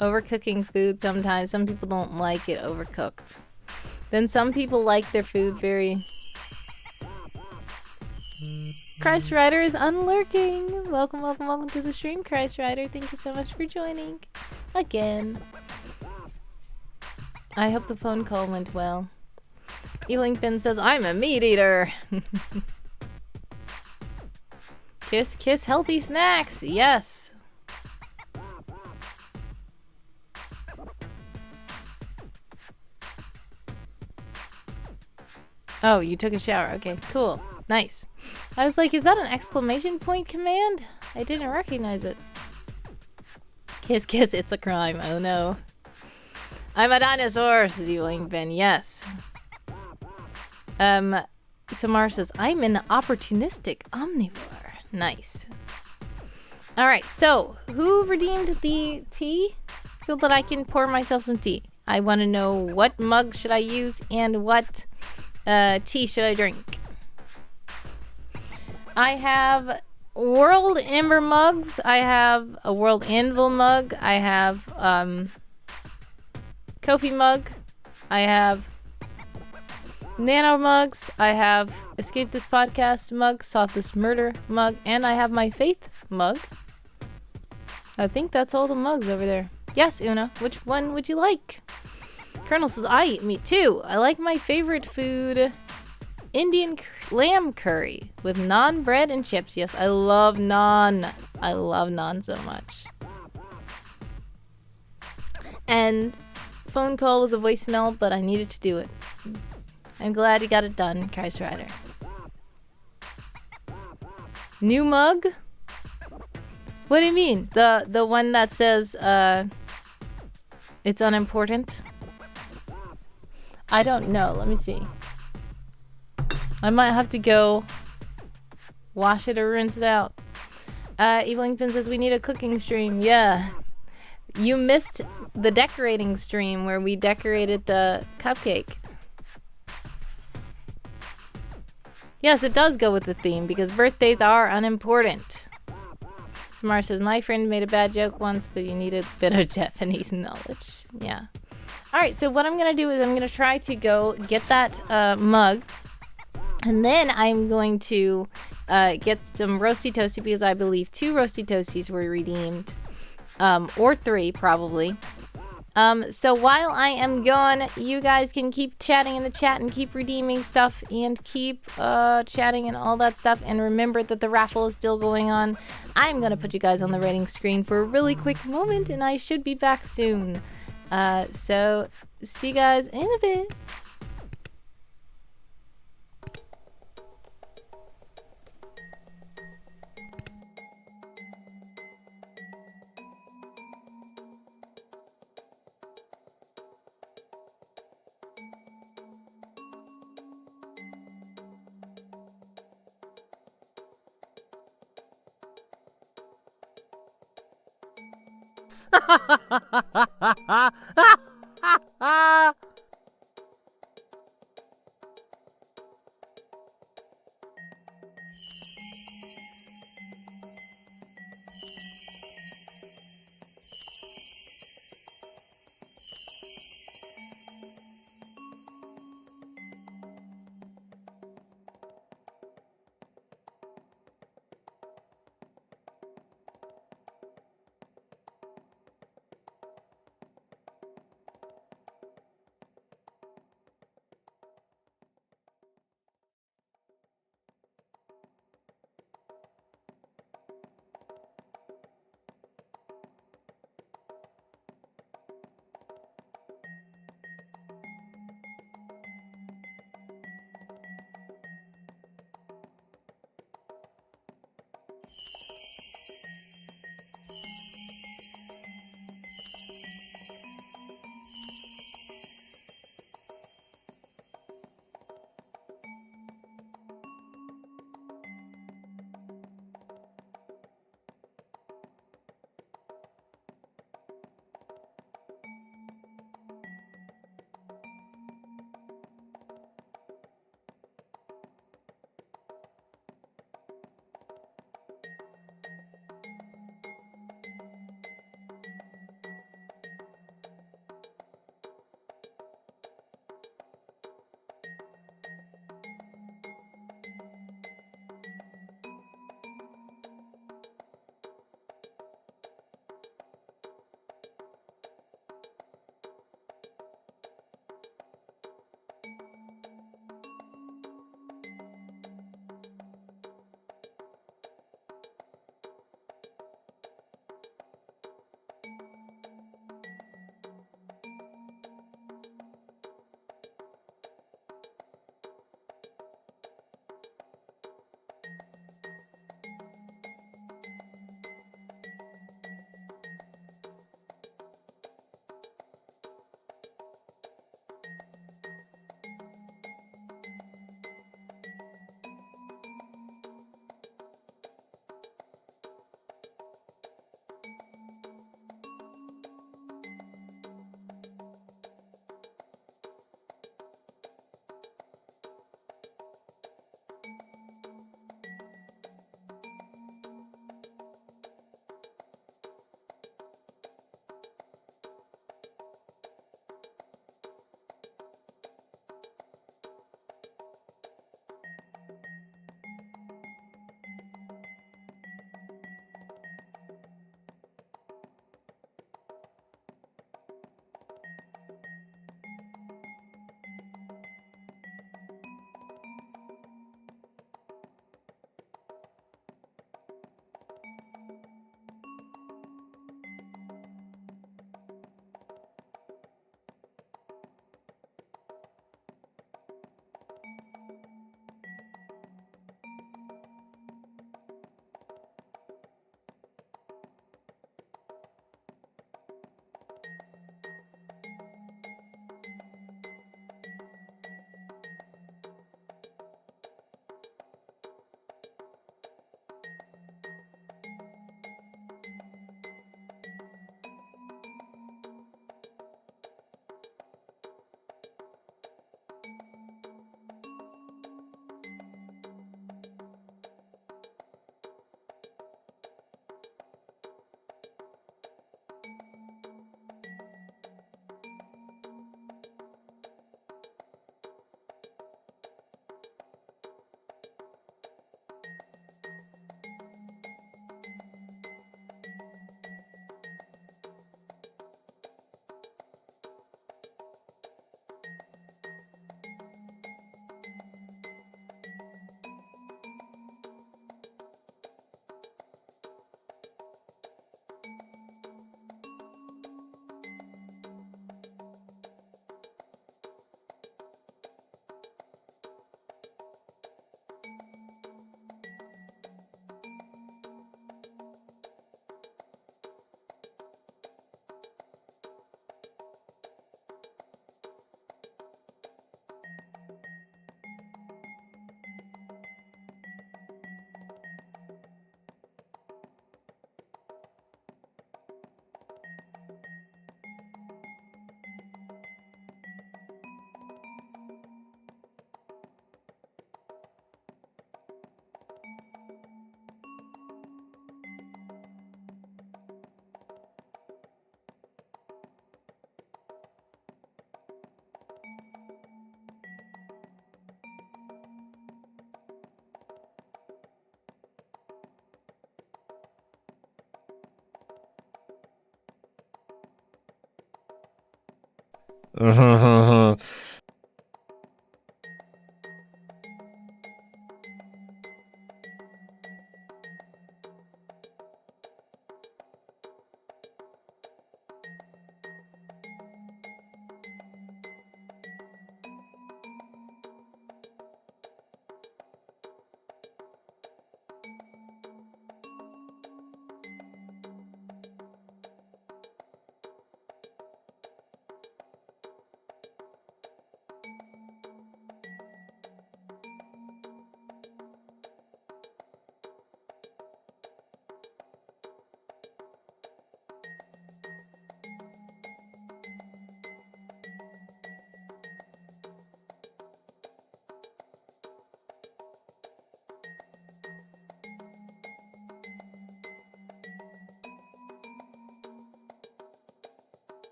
overcooking food sometimes. Some people don't like it overcooked. Then some people like their food very Christ Rider is unlurking. Welcome, welcome, welcome to the stream, Christ Rider. Thank you so much for joining. Again. I hope the phone call went well. Evelington says, I'm a meat eater. Kiss, kiss, healthy snacks. Yes. Oh, you took a shower. Okay, cool. Nice. I was like, is that an exclamation point command? I didn't recognize it. Kiss, kiss, it's a crime. Oh no. I'm a dinosaur, says Evelington. Yes. Samar says, I'm an opportunistic omnivore. Nice. Alright, so who redeemed the tea so that I can pour myself some tea? I want to know what mug should I use and what tea should I drink. I have World Ember mugs. I have a World Anvil mug. I have Kofi mug. I have Nano mugs. I have Escape This Podcast mug, Solve This Murder mug, and I have my Faith mug. I think that's all the mugs over there. Yes, Una, which one would you like? Colonel says, I eat meat too. I like my favorite food, Indian lamb curry with naan bread and chips. Yes, I love naan. I love naan so much. And phone call was a voicemail, but I needed to do it. I'm glad you got it done, Christ Rider. New mug? What do you mean? The one that says it's unimportant? I don't know. Let me see. I might have to go wash it or rinse it out. Evelington says we need a cooking stream. Yeah. You missed the decorating stream where we decorated the cupcake. Yes, it does go with the theme because birthdays are unimportant. Samar says, my friend made a bad joke once, but you need a bit of Japanese knowledge. Yeah. Alright, so what I'm going to do is I'm going to try to go get that mug. And then I'm going to get some Roasty Toasty because I believe 2 Roasty Toasties were redeemed. Or 3, probably. So while I am gone, you guys can keep chatting in the chat and keep redeeming stuff and keep chatting and all that stuff. And remember that the raffle is still going on. I'm going to put you guys on the rating screen for a really quick moment and I should be back soon. So see you guys in a bit.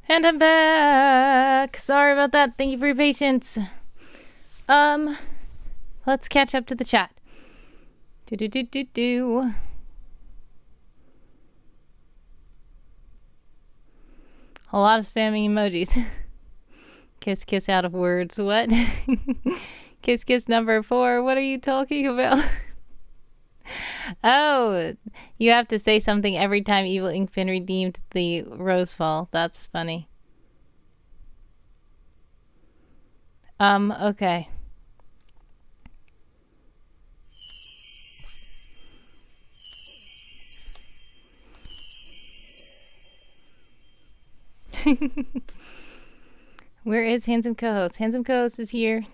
And I'm back. Sorry about that. Thank you for your patience. Let's catch up to the chat. Do. A lot of spamming emojis. Kiss, kiss out of words. What? Kiss, kiss number 4. What are you talking about? Oh, you have to say something every time Evil Inkpin redeemed the Rosefall. That's funny. Okay. Where is Handsome Co-host? Handsome Co-host is here.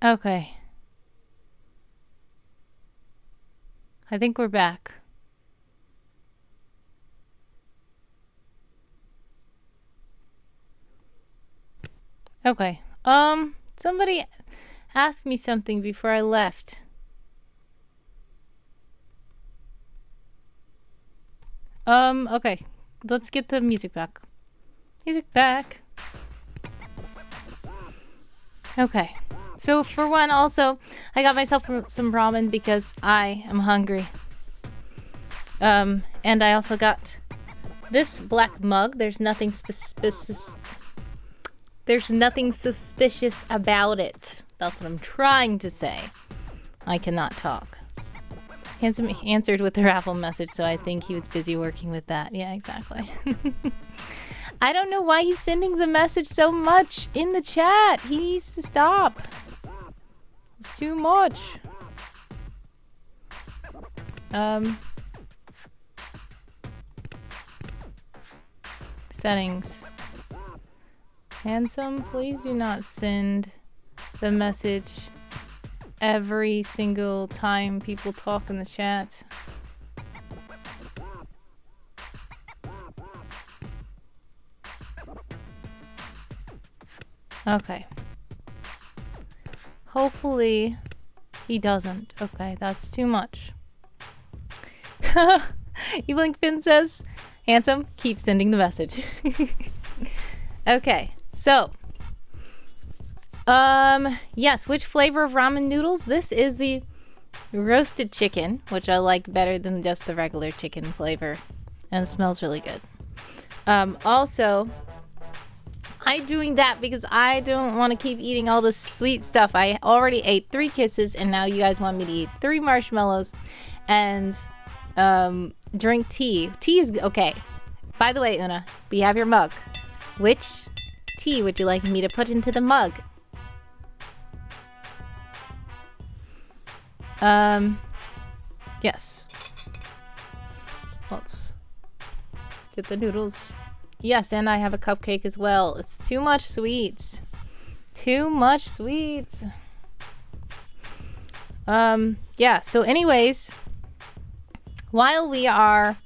Okay. I think we're back. Okay. Somebody asked me something before I left. Okay. Let's get the music back. Music back. Okay. So for one, also, I got myself some ramen because I am hungry. And I also got this black mug. There's nothing suspicious about it. That's what I'm trying to say. I cannot talk. Handsome answered with the raffle message, so I think he was busy working with that. Yeah, exactly. I don't know why he's sending the message so much in the chat. He needs to stop. It's too much. Settings. Handsome, please do not send the message every single time people talk in the chat. Okay. Hopefully he doesn't. Okay, that's too much. Blinkfin says, Handsome, keep sending the message. Okay, so yes, which flavor of ramen noodles? This is the roasted chicken, which I like better than just the regular chicken flavor, and it smells really good. Also, I'm doing that because I don't want to keep eating all this sweet stuff. I already ate 3 kisses, and now you guys want me to eat 3 marshmallows and drink tea. Tea is okay. By the way, Una, we have your mug. Which tea would you like me to put into the mug? Yes. Let's get the noodles. Yes, and I have a cupcake as well. It's too much sweets. Too much sweets. Yeah, so anyways, while we are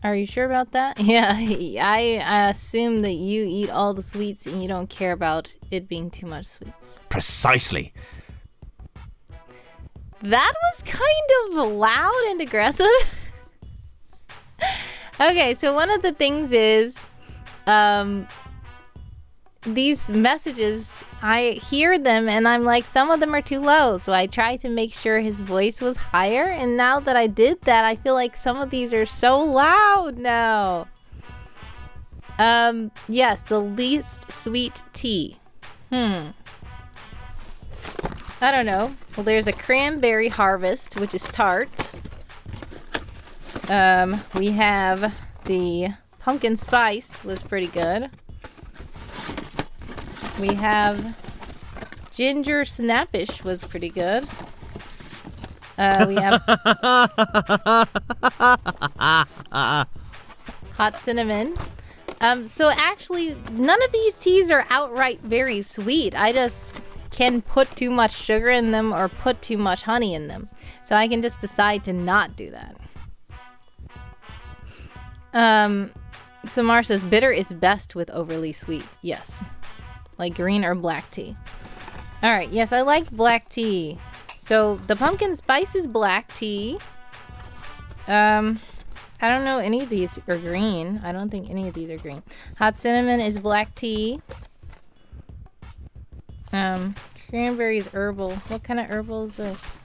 you sure about that? Yeah, I assume that you eat all the sweets and you don't care about it being too much sweets. Precisely. That was kind of loud and aggressive. Okay, so one of the things is, these messages, I hear them and I'm like, some of them are too low. So I tried to make sure his voice was higher. And now that I did that, I feel like some of these are so loud now. Yes, the least sweet tea. I don't know. Well, there's a cranberry harvest, which is tart. We have the pumpkin spice, was pretty good. We have ginger snappish, was pretty good. We have hot cinnamon. So actually, none of these teas are outright very sweet. I just can put too much sugar in them or put too much honey in them. So I can just decide to not do that. Samar says bitter is best with overly sweet. Yes. Like green or black tea. Alright, yes, I like black tea. So the pumpkin spice is black tea. I don't know any of these are green. I don't think any of these are green. Hot cinnamon is black tea. Cranberry is herbal. What kind of herbal is this?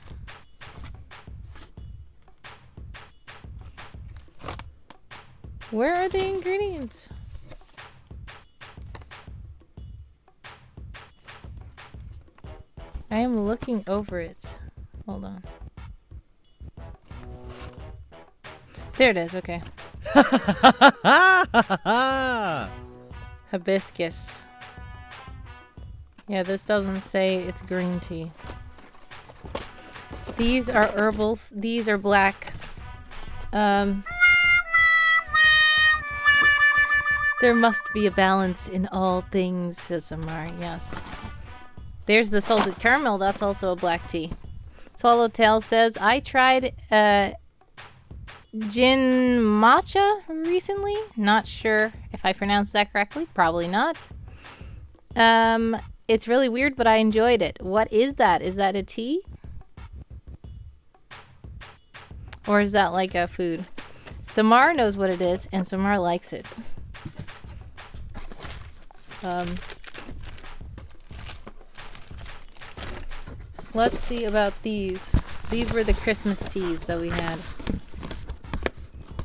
Where are the ingredients? I am looking over it. Hold on. There it is, okay. Hibiscus. Yeah, this doesn't say it's green tea. These are herbals. These are black. There must be a balance in all things, says Samar. Yes. There's the salted caramel. That's also a black tea. Swallowtail says, I tried gin matcha recently. Not sure if I pronounced that correctly. Probably not. It's really weird, but I enjoyed it. What is that? Is that a tea? Or is that like a food? Samar knows what it is, and Samar likes it. Let's see about these. These were the Christmas teas that we had.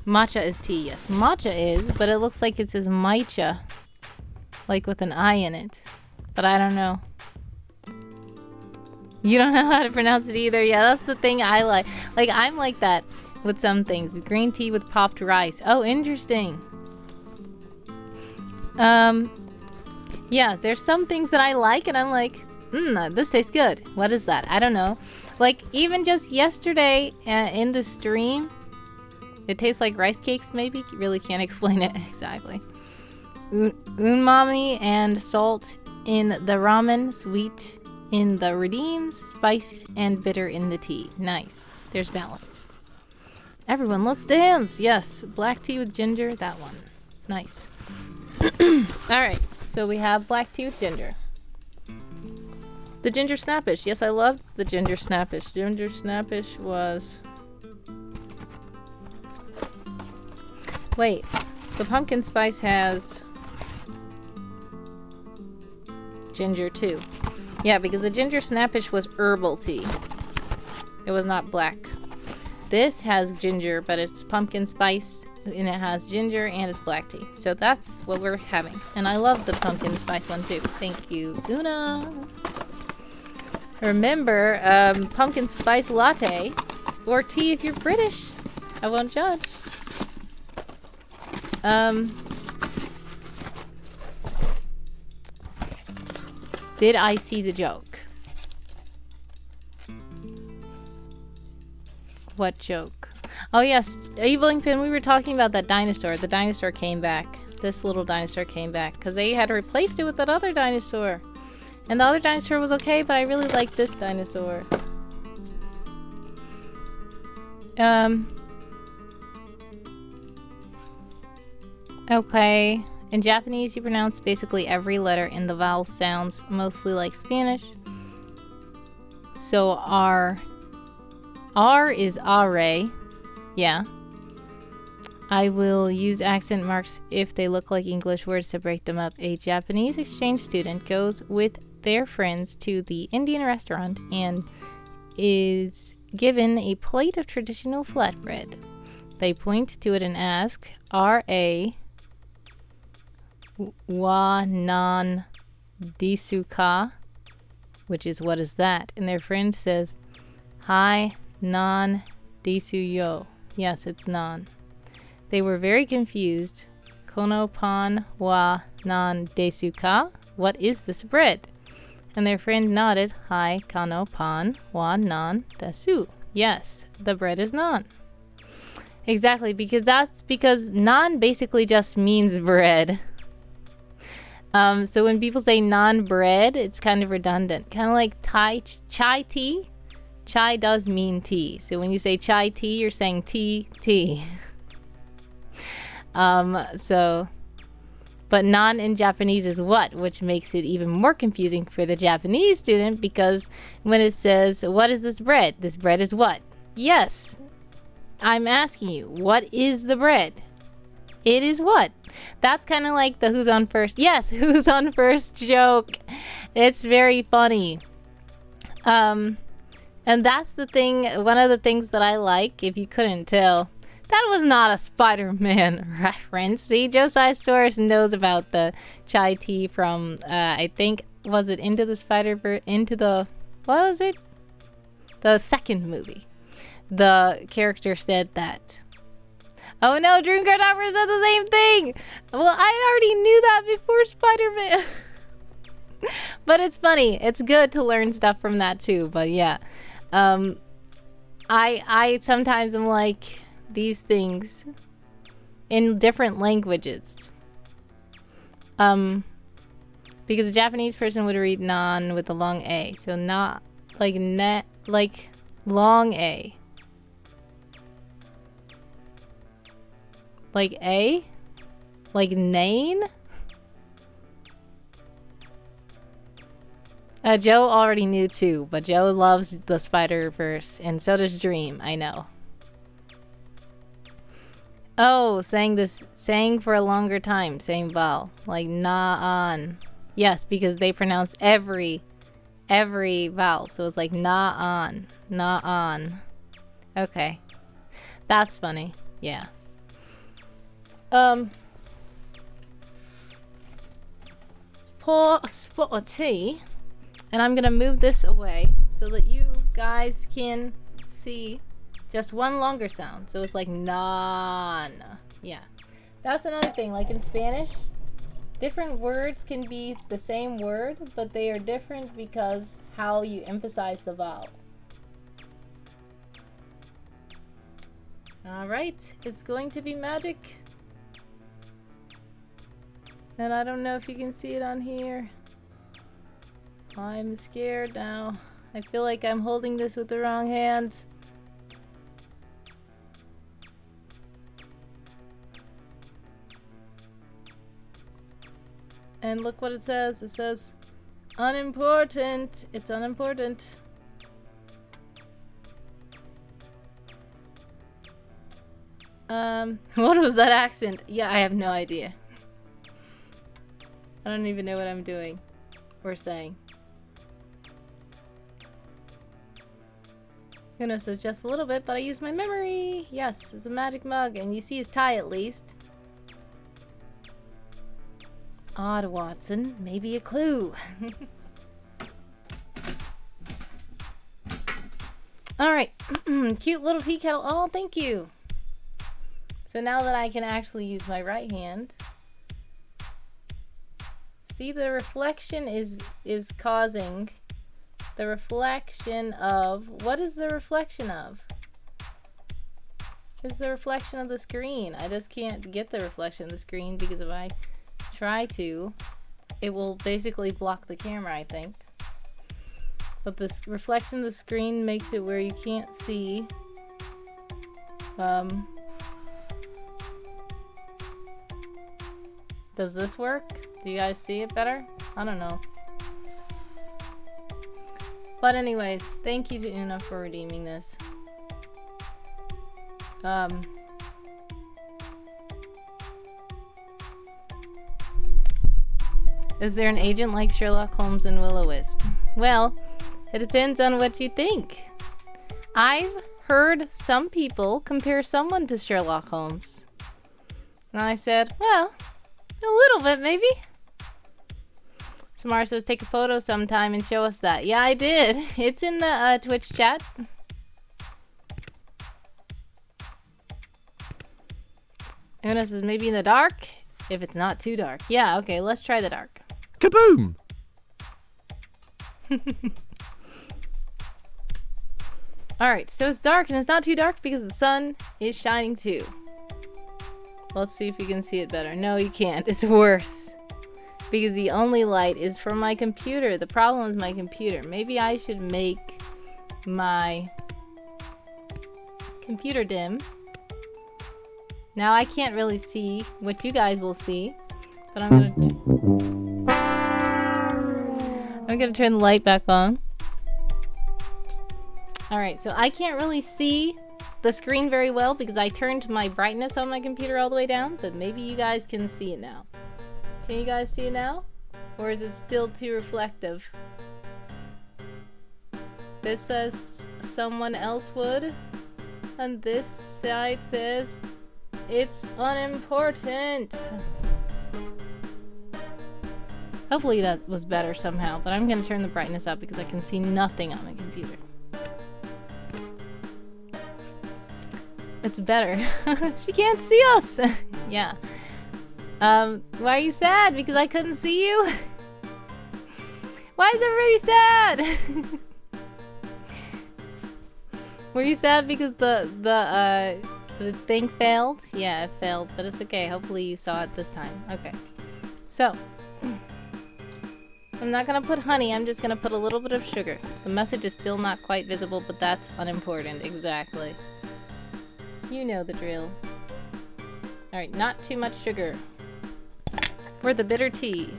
Matcha is tea, yes. Matcha is, but it looks like it says matcha. Like with an I in it. But I don't know. You don't know how to pronounce it either? Yeah, that's the thing I like. Like, I'm like that with some things. Green tea with popped rice. Oh, interesting. Yeah, there's some things that I like and I'm like, this tastes good. What is that? I don't know. Like, even just yesterday in the stream, it tastes like rice cakes, maybe. Really can't explain it exactly. Umami and salt in the ramen, sweet in the redeems, spice and bitter in the tea. Nice. There's balance. Everyone, let's dance. Yes, black tea with ginger, that one. Nice. Alright, so we have black tea with ginger. The ginger snappish. Yes, I love the ginger snappish. Ginger snappish was... Wait, the pumpkin spice has... ginger too. Yeah, because the ginger snappish was herbal tea. It was not black. This has ginger, but it's pumpkin spice, and it has ginger, and it's black tea. So that's what we're having. And I love the pumpkin spice one too. Thank you, Una. Remember, pumpkin spice latte, or tea if you're British. I won't judge. Did I see the joke? What joke? Oh yes, Eveling Pin, we were talking about that dinosaur. The dinosaur came back. This little dinosaur came back because they had replaced it with that other dinosaur. And the other dinosaur was okay, but I really like this dinosaur. Okay. In Japanese, you pronounce basically every letter in the vowel sounds mostly like Spanish. So R is are. Yeah. I will use accent marks if they look like English words to break them up. A Japanese exchange student goes with their friends to the Indian restaurant and is given a plate of traditional flatbread. They point to it and ask, R.A. wa nan desu ka? Which is, what is that? And their friend says, Hi nan desu yo. Yes, it's nan. They were very confused. Kono pan wa nan desu ka? What is this bread? And their friend nodded. Hi kano pan wa nan desu. Yes, the bread is nan. Exactly, because naan basically just means bread. So when people say non-bread, it's kind of redundant. Kind of like chai tea. Chai does mean tea. So when you say chai tea, you're saying tea. But non in Japanese is what, which makes it even more confusing for the Japanese student, because when it says, what is this bread? This bread is what? Yes, I'm asking you, what is the bread? It is what? That's kind of like the who's on first. Yes, who's on first joke. It's very funny. And that's the thing, one of the things that I like, if you couldn't tell. That was not a Spider-Man reference. See, Josiah Soros knows about the chai tea from, I think, was it Into the Spider-Verse? What was it? The second movie. The character said that. Oh no, Dream Cartographer said the same thing! Well, I already knew that before Spider-Man. But it's funny. It's good to learn stuff from that too, but yeah. I sometimes am like, these things in different languages. Because a Japanese person would read non with a long A. So not like net, like long A. Like A? Like Nain? Joe already knew too, but Joe loves the Spider-Verse, and so does Dream, I know. Oh, saying for a longer time, same vowel. Like na-on. Yes, because they pronounce every vowel, so it's like na-on, na-on. Okay. That's funny, yeah. Let's pour a spot of tea. And I'm gonna move this away so that you guys can see just one longer sound. So it's like non. Yeah. That's another thing. Like in Spanish, different words can be the same word, but they are different because how you emphasize the vowel. Alright, it's going to be magic. And I don't know if you can see it on here. I'm scared now. I feel like I'm holding this with the wrong hand. And look what it says. It says, unimportant. It's unimportant. What was that accent? Yeah, I have no idea. I don't even know what I'm doing or saying. Uno says just a little bit, but I use my memory. Yes, it's a magic mug, and you see his tie at least. Odd, Watson. Maybe a clue. Alright. Cute little tea kettle. Oh, thank you. So now that I can actually use my right hand. See, the reflection is causing the reflection of... What is the reflection of? It's the reflection of the screen. I just can't get the reflection of the screen because if I try to, it will basically block the camera, I think. But this reflection of the screen makes it where you can't see. Does this work? Do you guys see it better? I don't know. But anyways, thank you to Una for redeeming this. Is there an agent like Sherlock Holmes and Will-O-Wisp? Well, it depends on what you think. I've heard some people compare someone to Sherlock Holmes. And I said, well, a little bit maybe. Samara says, take a photo sometime and show us that. Yeah, I did. It's in the Twitch chat. Una says, maybe in the dark? If it's not too dark. Yeah, okay, let's try the dark. Kaboom! Alright, so it's dark and it's not too dark because the sun is shining too. Let's see if you can see it better. No, you can't. It's worse. Because the only light is from my computer. The problem is my computer. Maybe I should make my computer dim. Now I can't really see what you guys will see, but I'm gonna turn the light back on. Alright, so I can't really see the screen very well because I turned my brightness on my computer all the way down, but maybe you guys can see it now. Can you guys see it now? Or is it still too reflective? This says Someone Elsewood, and this side says it's unimportant. Hopefully that was better somehow, but I'm gonna turn the brightness up because I can see nothing on my computer. It's better. She can't see us! Yeah. Why are you sad? Because I couldn't see you? Why is everybody sad? Were you sad because the thing failed? Yeah, it failed, but it's okay. Hopefully you saw it this time. Okay. So, I'm not gonna put honey, I'm just gonna put a little bit of sugar. The message is still not quite visible, but that's unimportant, exactly. You know the drill. Alright, not too much sugar. For the bitter tea.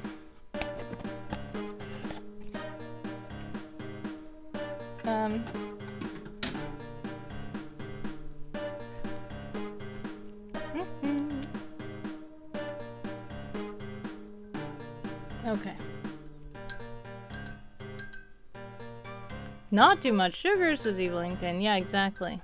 Okay. Not too much sugar, says Evelington. Yeah, exactly.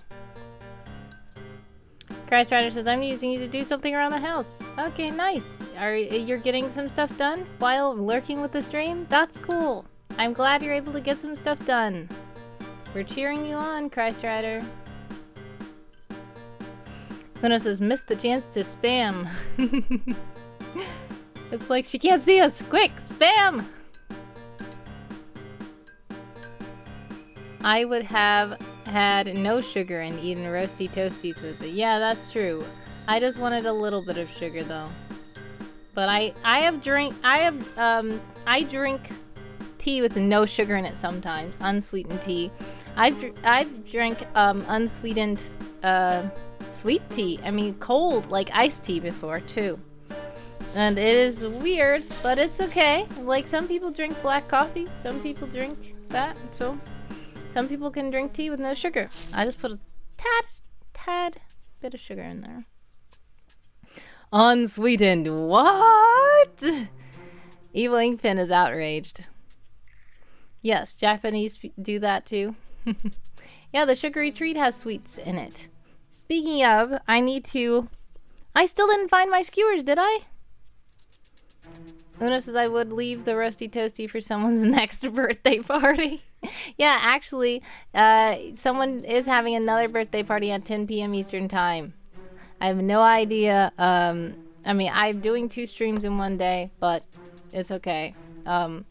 Christ Rider says, I'm using you to do something around the house. Okay, nice. You're getting some stuff done while lurking with the stream? That's cool. I'm glad you're able to get some stuff done. We're cheering you on, Christ Rider. Luna says, missed the chance to spam. It's like she can't see us. Quick, spam! I would have had no sugar and eaten roasty toasties with it. Yeah, that's true. I just wanted a little bit of sugar though. But I drink tea with no sugar in it sometimes. Unsweetened tea. I've drank unsweetened sweet tea. I mean cold, like iced tea before too. And it is weird, but it's okay. Like some people drink black coffee, some people drink that, so some people can drink tea with no sugar. I just put a tad bit of sugar in there. Unsweetened, what? Evil Inkpin is outraged. Yes, Japanese do that too. Yeah, the sugary treat has sweets in it. Speaking of, I still didn't find my skewers, did I? Una says I would leave the roasty toasty for someone's next birthday party. Yeah, actually, someone is having another birthday party at 10 p.m. Eastern Time. I have no idea. I mean, I'm doing 2 streams in one day, but it's okay. I'm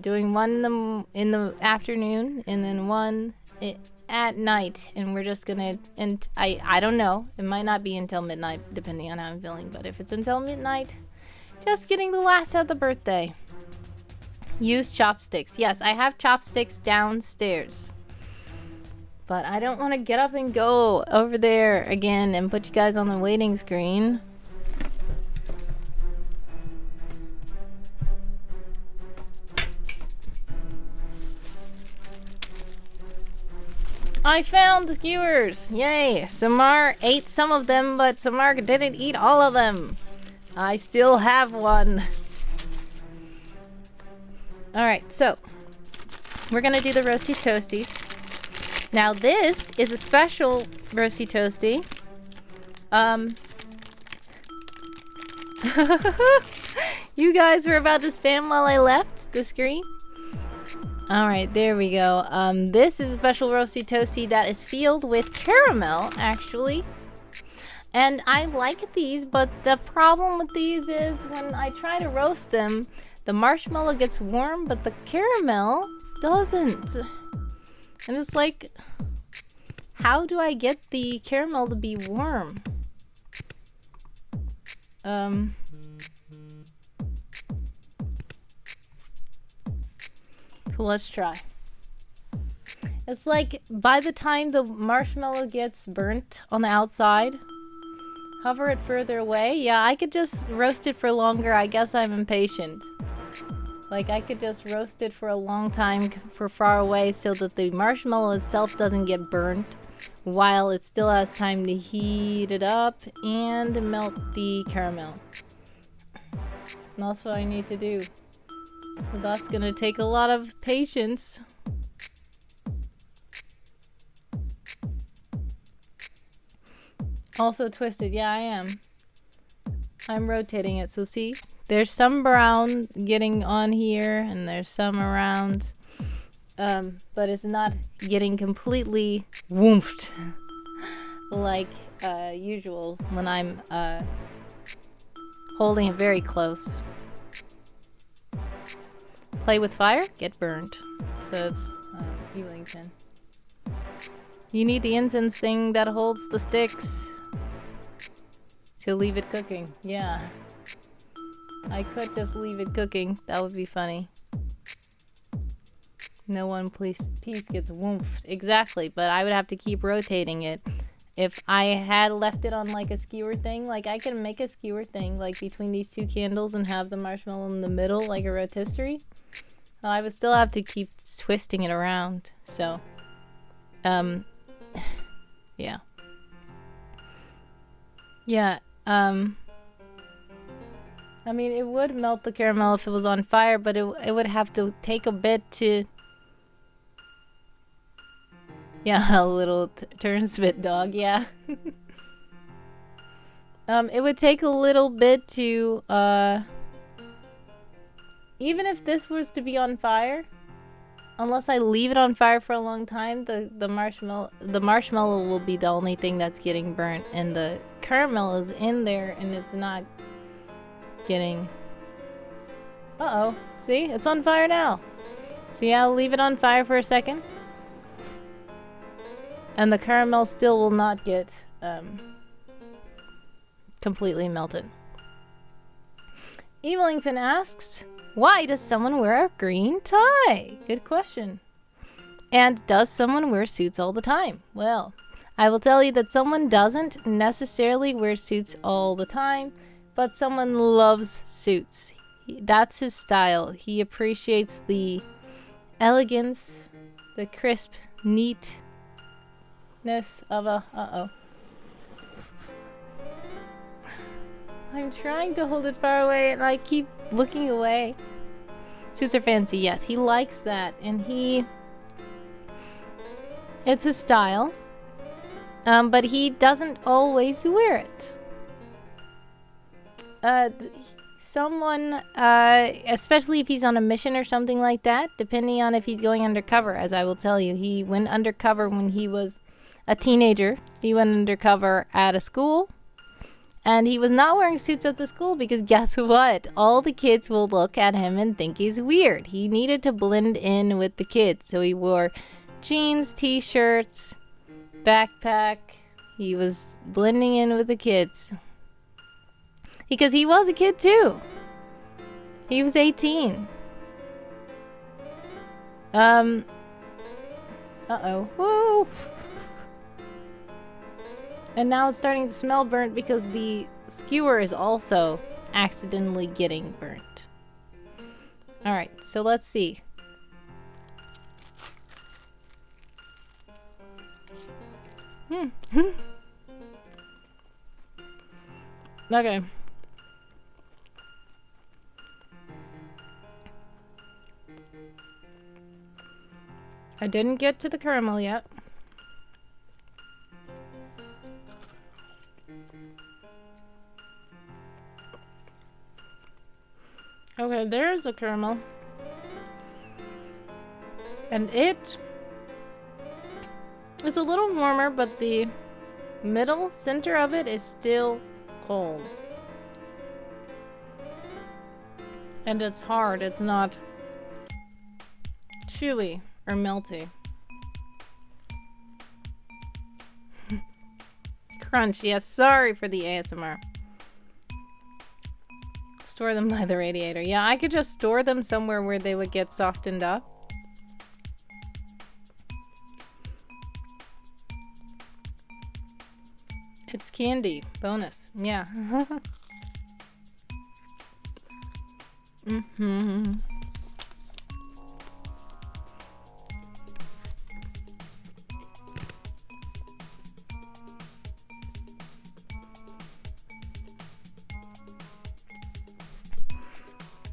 doing one in the afternoon and then one at night, and we're just gonna. And I don't know. It might not be until midnight, depending on how I'm feeling. But if it's until midnight. Just getting the last of the birthday. Use chopsticks. Yes, I have chopsticks downstairs. But I don't want to get up and go over there again and put you guys on the waiting screen. I found the skewers! Yay! Samar ate some of them, but Samar didn't eat all of them. I still have one. Alright, so we're gonna do the roasty toasties. Now this is a special roasty toasty. You guys were about to spam while I left the screen. Alright, there we go. This is a special roasty toasty that is filled with caramel, actually. And I like these, but the problem with these is when I try to roast them, the marshmallow gets warm, but the caramel doesn't. And it's like, how do I get the caramel to be warm? So let's try. It's like, by the time the marshmallow gets burnt on the outside, hover it further away. Yeah, I could just roast it for longer. I guess I'm impatient. Like, I could just roast it for a long time for far away so that the marshmallow itself doesn't get burnt while it still has time to heat it up and melt the caramel. And that's what I need to do. But that's gonna take a lot of patience. Also twisted, yeah, I am. I'm rotating it, so see? There's some brown getting on here, and there's some around. But it's not getting completely woomphed like usual when I'm holding it very close. Play with fire, get burned. So it's healing pin. You need the incense thing that holds the sticks to leave it cooking. Yeah. I could just leave it cooking. That would be funny. No one piece gets woofed. Exactly, but I would have to keep rotating it. If I had left it on like a skewer thing, like I can make a skewer thing like between these two candles and have the marshmallow in the middle like a rotisserie. I would still have to keep twisting it around. So, yeah. Yeah, I mean, it would melt the caramel if it was on fire, but it would have to take a bit to... Yeah, a little turnspit dog, yeah. It would take a little bit to, even if this was to be on fire, unless I leave it on fire for a long time, the marshmallow will be the only thing that's getting burnt, and the caramel is in there, and it's not getting... Uh-oh. See? It's on fire now. See, I'll leave it on fire for a second. And the caramel still will not get completely melted. Evil Inkpin asks, why does someone wear a green tie? Good question. And does someone wear suits all the time? Well, I will tell you that someone doesn't necessarily wear suits all the time, but someone loves suits. That's his style. He appreciates the elegance, the crisp, neatness of a... Uh-oh. I'm trying to hold it far away and I keep looking away. Suits are fancy, yes. He likes that. And it's his style. But he doesn't always wear it. Someone, especially if he's on a mission or something like that, depending on if he's going undercover, as I will tell you. He went undercover when he was a teenager. He went undercover at a school. And he was not wearing suits at the school because guess what? All the kids will look at him and think he's weird. He needed to blend in with the kids. So he wore jeans, t-shirts, backpack. He was blending in with the kids. Because he was a kid too. He was 18. Uh-oh. Woo! And now it's starting to smell burnt because the skewer is also accidentally getting burnt. Alright, so let's see. Okay. I didn't get to the caramel yet. Okay, there's a caramel. And it's a little warmer, but the middle center of it is still cold. And it's hard, it's not chewy or melty. Crunch, yes, sorry for the ASMR. Store them by the radiator. Yeah, I could just store them somewhere where they would get softened up. It's candy. Bonus. Yeah. Mm-hmm.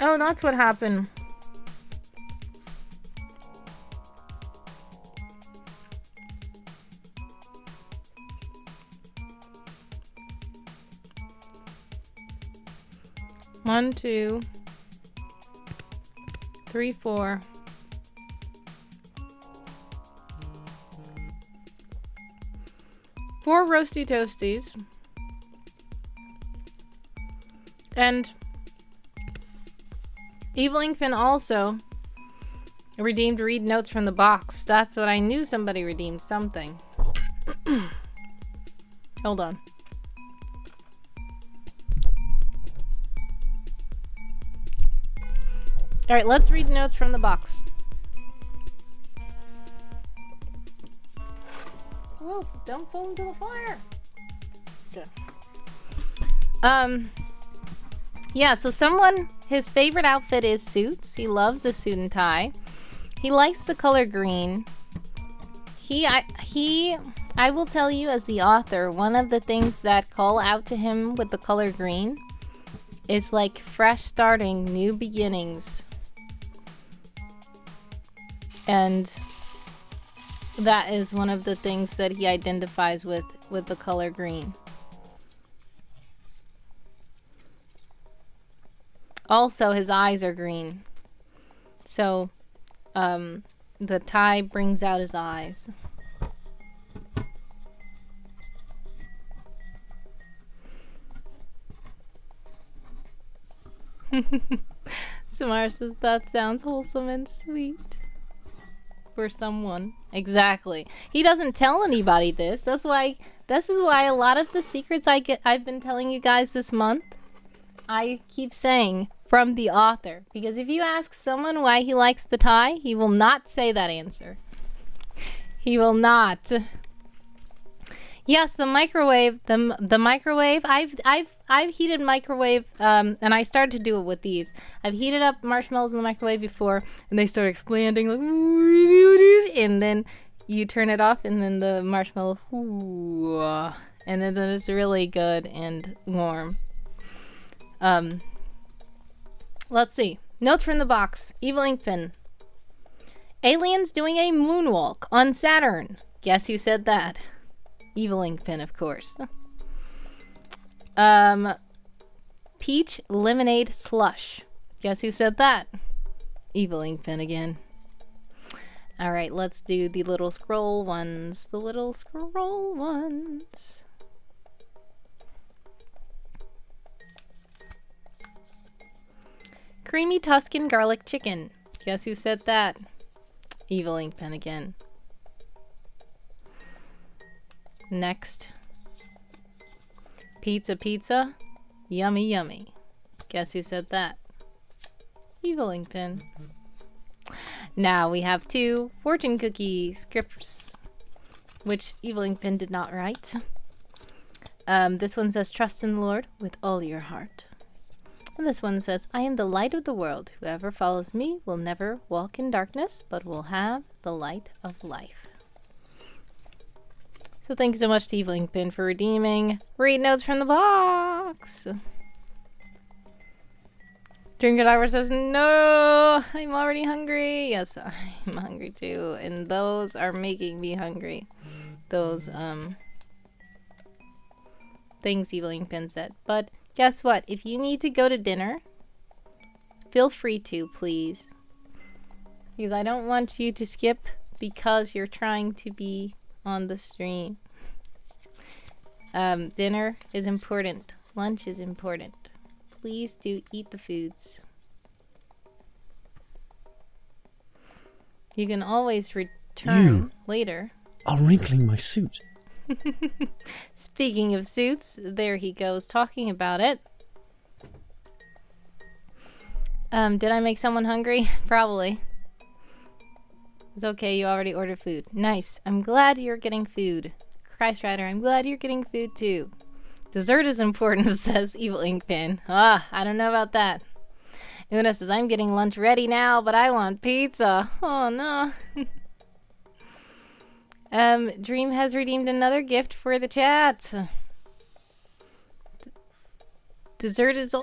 Oh, that's what happened. One, two, three, four. Four roasty toasties. And Evil Inkpin also redeemed read notes from the box. That's what I knew, somebody redeemed something. Hold on. All right, let's read notes from the box. Oh, don't fall into the fire. Okay. Yeah, so his favorite outfit is suits. He loves a suit and tie. He likes the color green. I will tell you as the author, one of the things that call out to him with the color green is like fresh starting, new beginnings. And that is one of the things that he identifies with the color green. Also, his eyes are green. So, the tie brings out his eyes. Samara says that sounds wholesome and sweet. For someone. Exactly. He doesn't tell anybody this. This is why a lot of the secrets I've been telling you guys this month, I keep saying from the author. Because if you ask someone why he likes the tie, he will not say that answer. He will not. Yes, the microwave. The microwave. I've heated microwave, and I started to do it with these. I've heated up marshmallows in the microwave before, and they start expanding, like, and then you turn it off, and then the marshmallow, and then it's really good and warm. Let's see. Notes from the box. Evil ink pen. Aliens doing a moonwalk on Saturn. Guess who said that? Evil ink pen, of course. Peach lemonade slush. Guess who said that? Evil ink pen again. All right, let's do the little scroll ones. The little scroll ones. Creamy Tuscan garlic chicken. Guess who said that? Evil ink pen again. Next. Pizza. Yummy, yummy. Guess who said that? Evil ink pen. Now we have 2 fortune cookie scripts, which Evil ink pen did not write. This one says, trust in the Lord with all your heart. And this one says, I am the light of the world. Whoever follows me will never walk in darkness, but will have the light of life. So thank you so much to Evil ink pen for redeeming. Read notes from the box. Drinker Diver says, no, I'm already hungry. Yes, I'm hungry too. And those are making me hungry. Those, things Evil ink pen said. But guess what? If you need to go to dinner, feel free to, please. Because I don't want you to skip because you're trying to be on the stream. Dinner is important. Lunch is important. Please do eat the foods. You can always return later. Are wrinkling my suit. Speaking of suits, there he goes talking about it. Did I make someone hungry? Probably. It's okay, you already ordered food. Nice. I'm glad you're getting food. Christ Rider, I'm glad you're getting food too. Dessert is important, says Evil ink pen. I don't know about that. Una says, I'm getting lunch ready now, but I want pizza. Oh no. Dream has redeemed another gift for the chat. Dessert is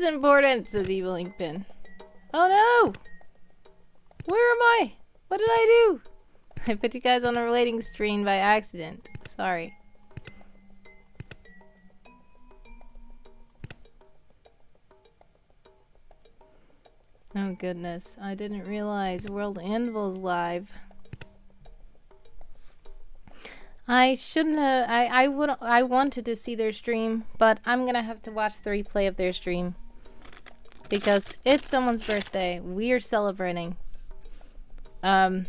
important, says Evil ink pen. Oh no! Where am I? What did I do? I put you guys on a relating stream by accident. Sorry. Oh goodness, I didn't realize World Anvil's live. I shouldn't have. I wanted to see their stream, but I'm gonna have to watch the replay of their stream because it's someone's birthday. We're celebrating. All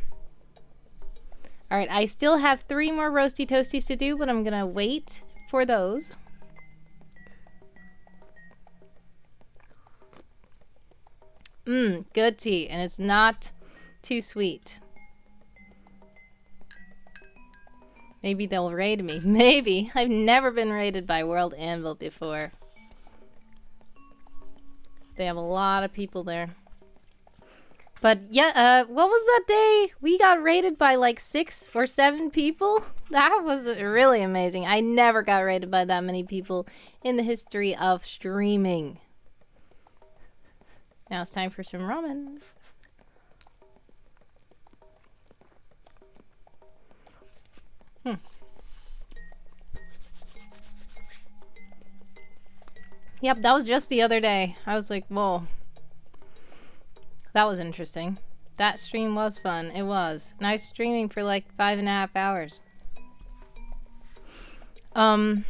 right, I still have 3 more roasty toasties to do, but I'm gonna wait for those. Good tea, and it's not too sweet. Maybe they'll raid me. Maybe. I've never been raided by World Anvil before. They have a lot of people there. But yeah, what was that day? We got raided by like 6 or 7 people? That was really amazing. I never got raided by that many people in the history of streaming. Now it's time for some ramen. Yep, that was just the other day. I was like, whoa. That was interesting. That stream was fun. It was. And I was streaming for like 5.5 hours. I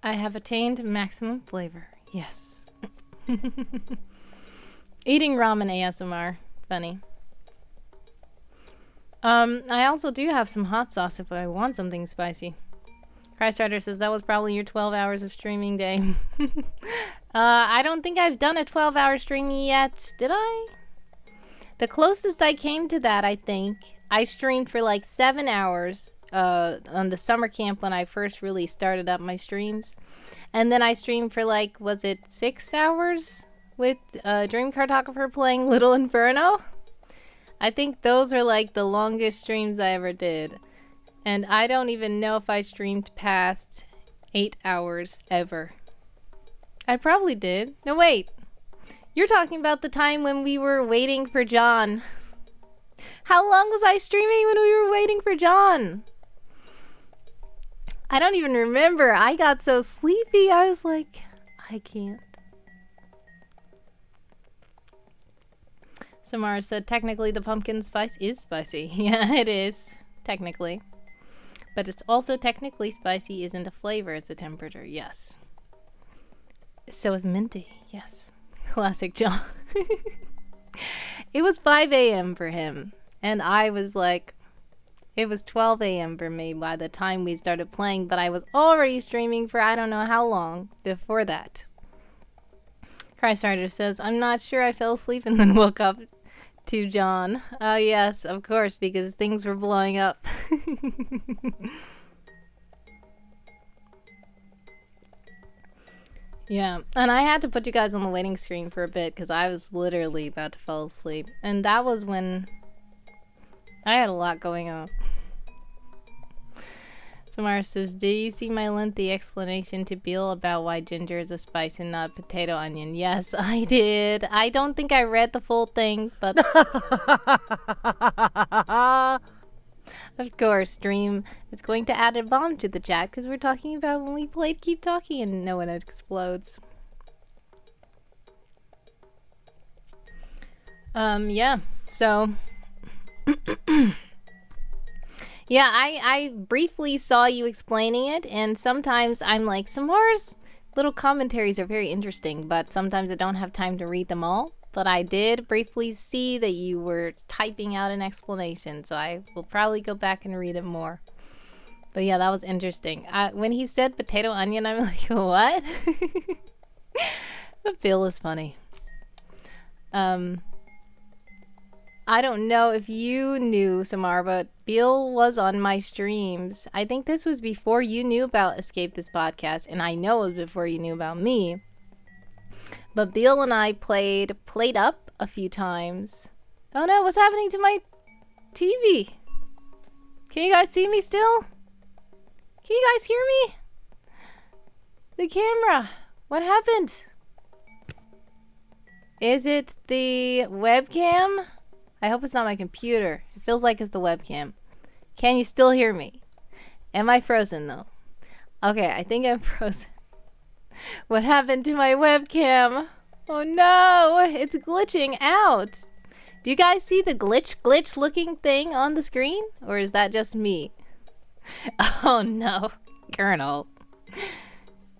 have attained maximum flavor. Yes. Eating ramen ASMR. Funny. I also do have some hot sauce if I want something spicy. Christrider says that was probably your 12 hours of streaming day. I don't think I've done a 12-hour stream yet. Did I? The closest I came to that, I think, I streamed for like 7 hours on the summer camp when I first really started up my streams. And then I streamed for like, was it 6 hours with Dream Cartographer playing Little Inferno? I think those are like the longest streams I ever did. And I don't even know if I streamed past 8 hours ever. I probably did. No, wait. You're talking about the time when we were waiting for John. How long was I streaming when we were waiting for John? I don't even remember. I got so sleepy. I was like, I can't. Samara said, technically the pumpkin spice is spicy. Yeah, it is. Technically. But it's also technically spicy isn't a flavor, it's a temperature. Yes. So is minty. Yes. Classic John. It was 5 a.m. for him. And I was like, it was 12 a.m. for me by the time we started playing. But I was already streaming for I don't know how long before that. Christrider says, I'm not sure I fell asleep and then woke up to John. Oh, yes, of course, because things were blowing up. Yeah, and I had to put you guys on the waiting screen for a bit because I was literally about to fall asleep. And that was when I had a lot going on. Samara says, do you see my lengthy explanation to Beale about why ginger is a spice and not potato onion? Yes, I did. I don't think I read the full thing, but... Of course, Dream is going to add a bomb to the chat because we're talking about when we played Keep Talking and no one explodes. Yeah, so... Yeah, I briefly saw you explaining it, and sometimes I'm like, Samara's little commentaries are very interesting, but sometimes I don't have time to read them all. But I did briefly see that you were typing out an explanation, so I will probably go back and read it more. But yeah, that was interesting. When he said potato onion, I'm like, what? But Bill is funny. I don't know if you knew, Samar, but Bill was on my streams. I think this was before you knew about Escape This Podcast, and I know it was before you knew about me. But Bill and I played up a few times. Oh no, what's happening to my TV? Can you guys see me still? Can you guys hear me? The camera. What happened? Is it the webcam? I hope it's not my computer. It feels like it's the webcam. Can you still hear me? Am I frozen though? Okay, I think I'm frozen. What happened to my webcam? Oh no, it's glitching out. Do you guys see the glitch looking thing on the screen? Or is that just me? Oh no, Colonel.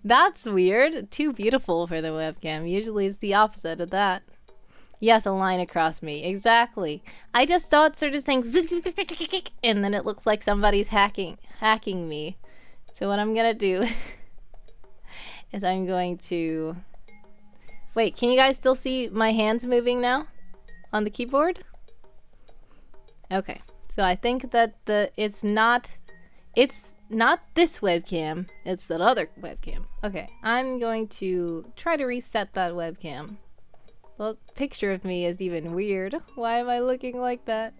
That's weird. Too beautiful for the webcam. Usually it's the opposite of that. Yes, a line across me. Exactly. I just saw it sort of saying and then it looks like somebody's hacking me. So what I'm gonna do is I'm going to Wait, can you guys still see my hands moving now on the keyboard? Okay, so I think that it's not this webcam, it's that other webcam. Okay, I'm going to try to reset that webcam. Well, picture of me is even weird. Why am I looking like that?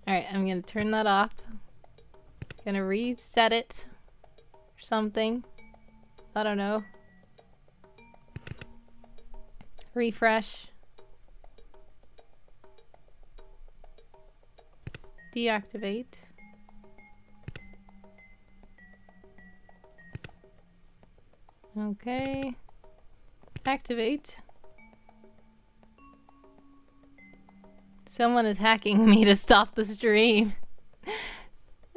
Alright, I'm gonna turn that off. Gonna reset it or something. I don't know. Refresh. Deactivate. Okay. Activate. Someone is hacking me to stop the stream.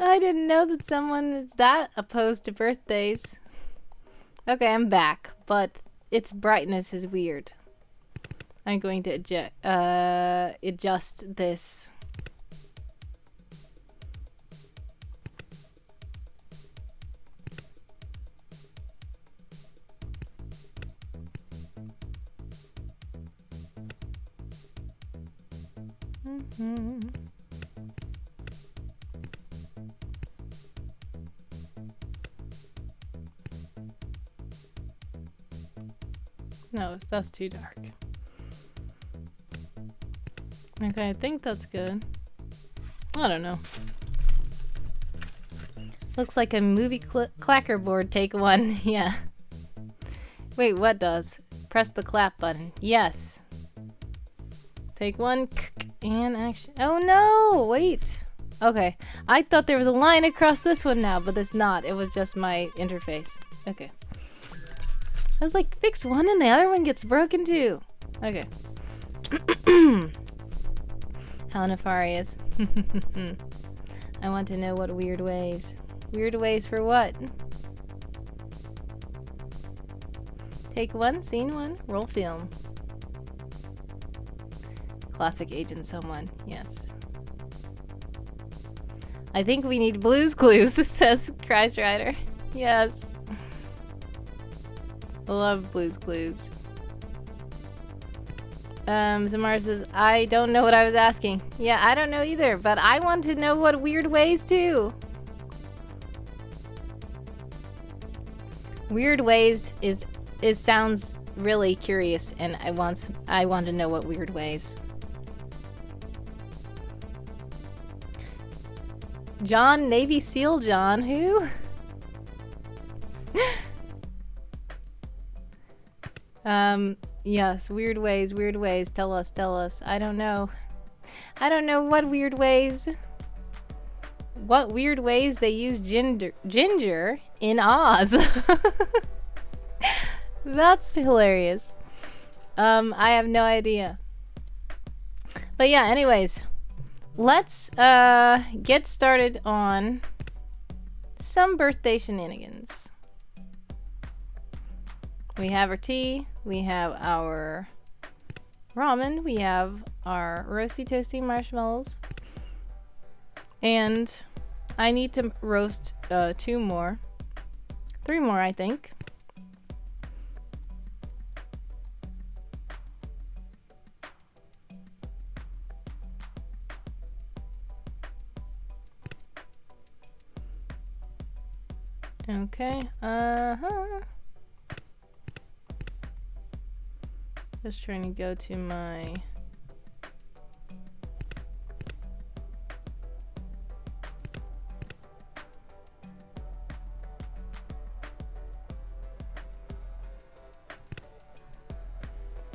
I didn't know that someone is that opposed to birthdays. Okay, I'm back, but its brightness is weird. I'm going to adjust this. No, that's too dark. Okay, I think that's good. I don't know. Looks like a movie clacker board. Take one. Yeah. Wait, what does? Press the clap button. Yes. Take one. And action. Oh no! Wait. Okay. I thought there was a line across this one now, but it's not. It was just my interface. Okay. I was like, fix one and the other one gets broken too. Okay. How nefarious. I want to know what weird ways. Weird ways for what? Take one, scene one, roll film. Classic Agent Someone, yes. I think we need Blue's Clues, says Christ Rider. Yes. I love Blue's Clues. Samara says, I don't know what I was asking. Yeah, I don't know either, but I want to know what weird ways too. Weird ways it sounds really curious, and I want to know what weird ways. John, Navy SEAL John, who? Yes, weird ways, tell us. I don't know what weird ways. What weird ways they use ginger in Oz. That's hilarious. I have no idea. But yeah, anyways, let's get started on some birthday shenanigans. We have our tea, we have our ramen, we have our roasty toasty marshmallows, and I need to roast 3 more, I think. Okay, just trying to go to my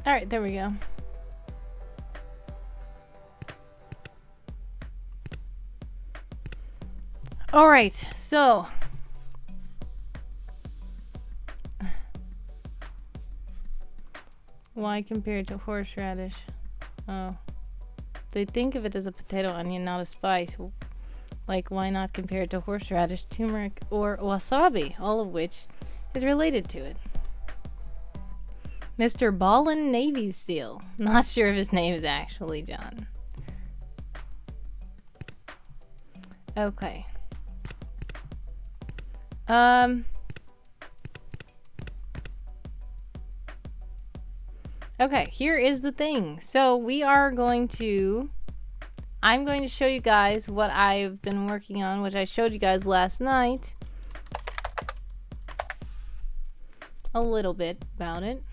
Alright, there we go. Alright, so why compared to horseradish? Oh. They think of it as a potato onion, not a spice. Like, why not compare it to horseradish, turmeric, or wasabi, all of which is related to it? Mr. Ballin Navy SEAL. Not sure if his name is actually John. Okay. Okay, here is the thing. So we are going to... I'm going to show you guys what I've been working on, which I showed you guys last night. A little bit about it.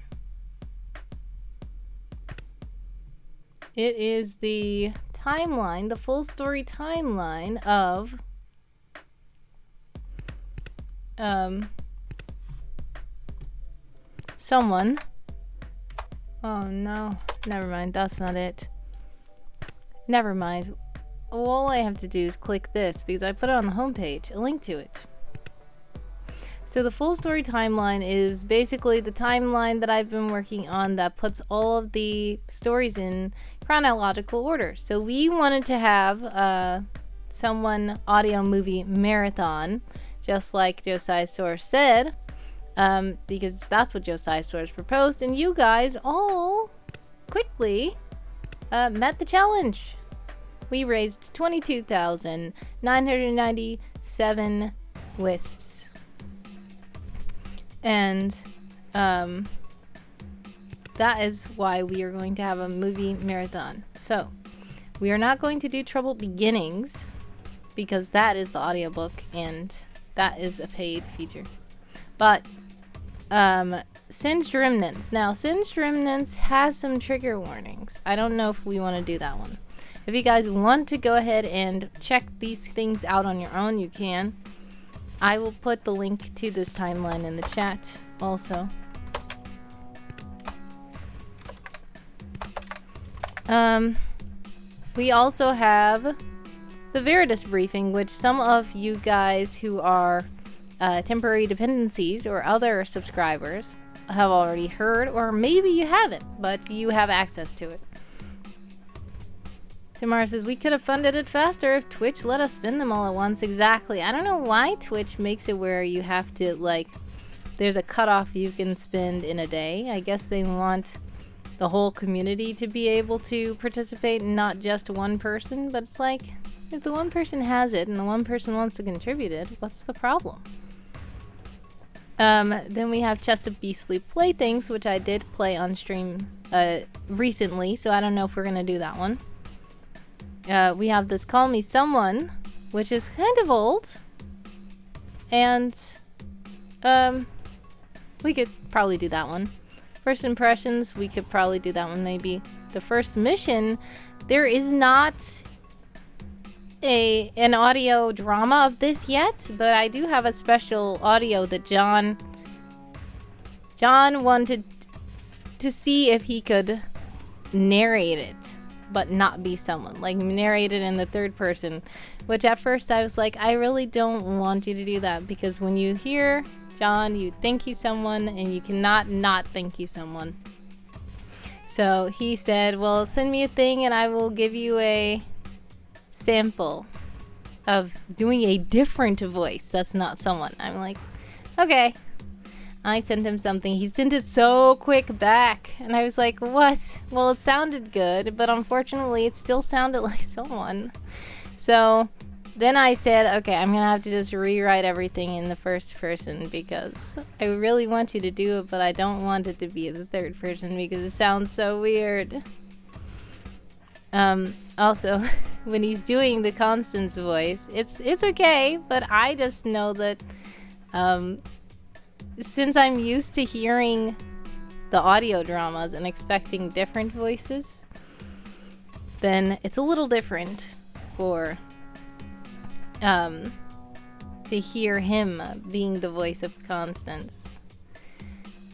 It is the timeline, the full story timeline of Someone. Oh no, never mind, that's not it. Never mind. All I have to do is click this because I put it on the homepage, a link to it. So the full story timeline is basically the timeline that I've been working on that puts all of the stories in chronological order. So we wanted to have Someone audio movie marathon, just like Josiah Source said, because that's what Josiah Source proposed, and you guys all quickly met the challenge. We raised 22,997 wisps. And that is why we are going to have a movie marathon. So we are not going to do Troubled Beginnings because that is the audiobook and that is a paid feature. But Singed Remnants. Now, Singed Remnants has some trigger warnings. I don't know if we want to do that one. If you guys want to go ahead and check these things out on your own, you can. I will put the link to this timeline in the chat also. We also have the Veritas briefing, which some of you guys who are temporary dependencies or other subscribers have already heard, or maybe you haven't, but you have access to it. Tamara says, we could have funded it faster if Twitch let us spin them all at once. Exactly. I don't know why Twitch makes it where you have to, like, there's a cutoff you can spend in a day. I guess they want the whole community to be able to participate and not just one person. But it's like, if the one person has it and the one person wants to contribute it, what's the problem? Then we have Chest of Beastly Playthings, which I did play on stream recently, so I don't know if we're going to do that one. We have this Call Me Someone, which is kind of old. And we could probably do that one. First Impressions, we could probably do that one maybe. The First Mission, there is not an audio drama of this yet, but I do have a special audio that John wanted to see if he could narrate it, but not be someone, like narrate it in the third person, which at first I was like, I really don't want you to do that, because when you hear John, you think he's someone and you cannot not think he's someone. So he said, well, send me a thing and I will give you a sample of doing a different voice that's not someone. I'm like, okay. I sent him something. He sent it so quick back. And I was like, what? Well, it sounded good, but unfortunately it still sounded like someone. So then I said, okay, I'm going to have to just rewrite everything in the first person because I really want you to do it, but I don't want it to be the third person because it sounds so weird. Also, when he's doing the Constance voice, it's okay, but I just know that since I'm used to hearing the audio dramas and expecting different voices, then it's a little different for to hear him being the voice of Constance.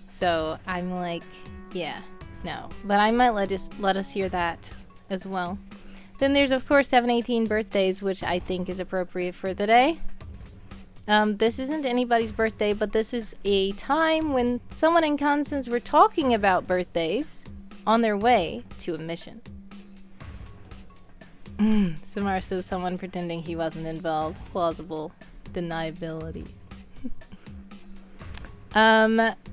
So I'm like, yeah, no. But I might let us hear that as well. Then there's of course 718 birthdays, which I think is appropriate for the day. This isn't anybody's birthday, but this is a time when someone and Constance were talking about birthdays on their way to a mission. Samara says someone pretending he wasn't involved. Plausible deniability.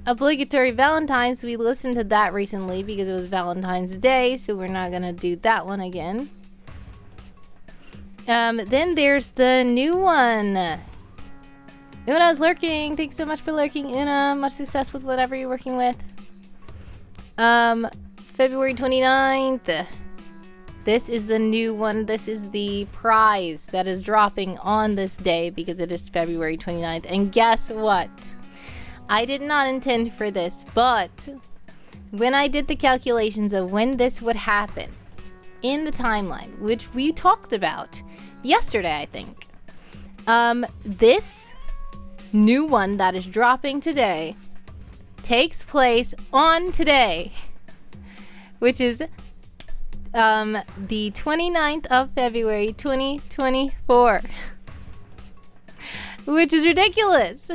Obligatory Valentine's. We listened to that recently because it was Valentine's Day, so we're not gonna do that one again. Then there's the new one. Una's lurking. Thanks so much for lurking, Una. Much success with whatever you're working with. February 29th. This is the new one. This is the prize that is dropping on this day because it is February 29th. And guess what? I did not intend for this, but when I did the calculations of when this would happen in the timeline, which we talked about yesterday, I think, this new one that is dropping today takes place on today, which is the 29th of February 2024, which is ridiculous,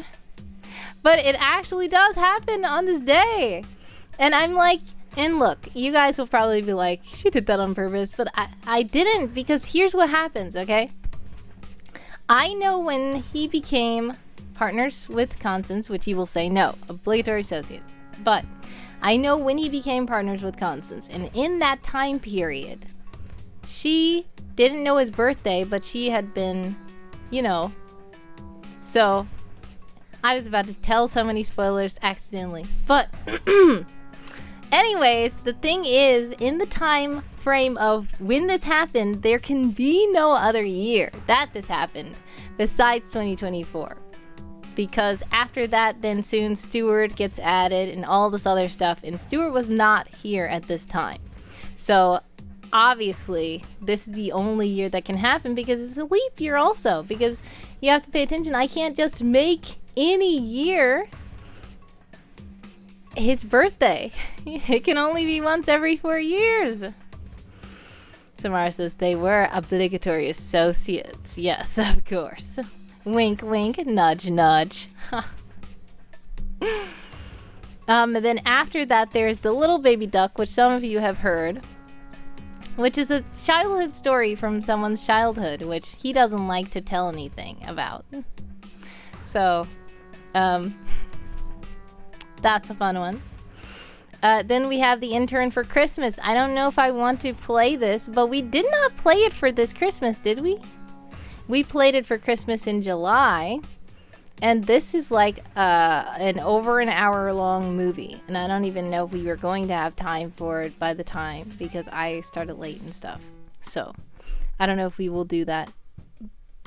but it actually does happen on this day. And I'm like, and look, you guys will probably be like, she did that on purpose, but I didn't, because here's what happens, okay? I know when he became partners with Constance, which he will say no, obligatory associate, but I know when he became partners with Constance, and in that time period, she didn't know his birthday, but she had been, so I was about to tell so many spoilers accidentally, but anyways, the thing is, in the time frame of when this happened, there can be no other year that this happened besides 2024. Because after that, then soon Stuart gets added and all this other stuff, and Stuart was not here at this time. So obviously, this is the only year that can happen because it's a leap year also, because you have to pay attention. I can't just make any year his birthday. It can only be once every 4 years. Samara says they were obligatory associates. Yes, of course. Wink, wink, nudge, nudge. Then after that, there's the little baby duck, which some of you have heard, which is a childhood story from someone's childhood, which he doesn't like to tell anything about. So, that's a fun one. Then we have the intern for Christmas. I don't know if I want to play this, but we did not play it for this Christmas, did we? We played it for Christmas in July, and this is like an over an hour long movie, and I don't even know if we were going to have time for it by the time, because I started late and stuff. So I don't know if we will do that.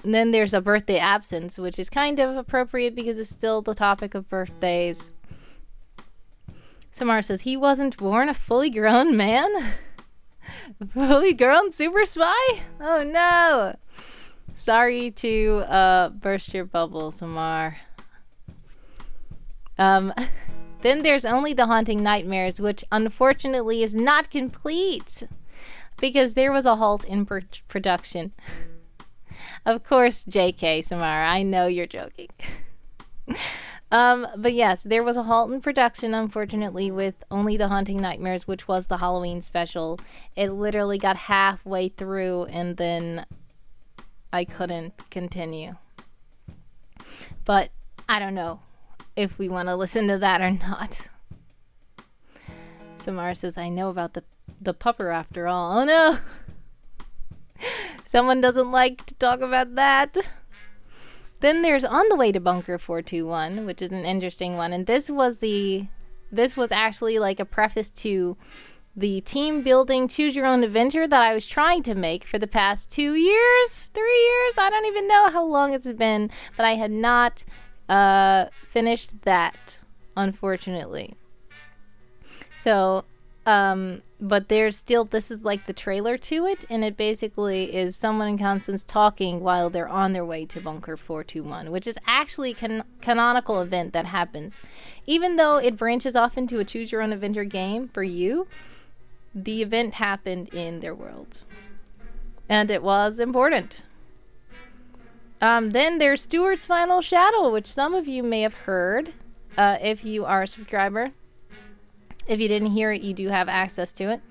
And then there's a birthday absence, which is kind of appropriate because it's still the topic of birthdays. Samara says, he wasn't born a fully grown man? Fully grown super spy? Oh no! Sorry to burst your bubble, Samar. Then there's only the Haunting Nightmares, which unfortunately is not complete because there was a halt in production. Of course, JK, Samara, I know you're joking. But yes, there was a halt in production, unfortunately, with only the Haunting Nightmares, which was the Halloween special. It literally got halfway through and then I couldn't continue. But I don't know if we want to listen to that or not. Samara says, I know about the pupper after all. Oh no! Someone doesn't like to talk about that. Then there's On the Way to Bunker 421, which is an interesting one. And this was actually like a preface to the team building choose your own adventure that I was trying to make for the past 2 years, 3 years. I don't even know how long it's been, but I had not finished that, unfortunately. So, but there's still, this is like the trailer to it, and it basically is someone and Constance talking while they're on their way to Bunker 421, which is actually a canonical event that happens. Even though it branches off into a choose your own adventure game for you, the event happened in their world. And it was important. Then there's Stuart's Final Shadow, which some of you may have heard if you are a subscriber. If you didn't hear it, you do have access to it.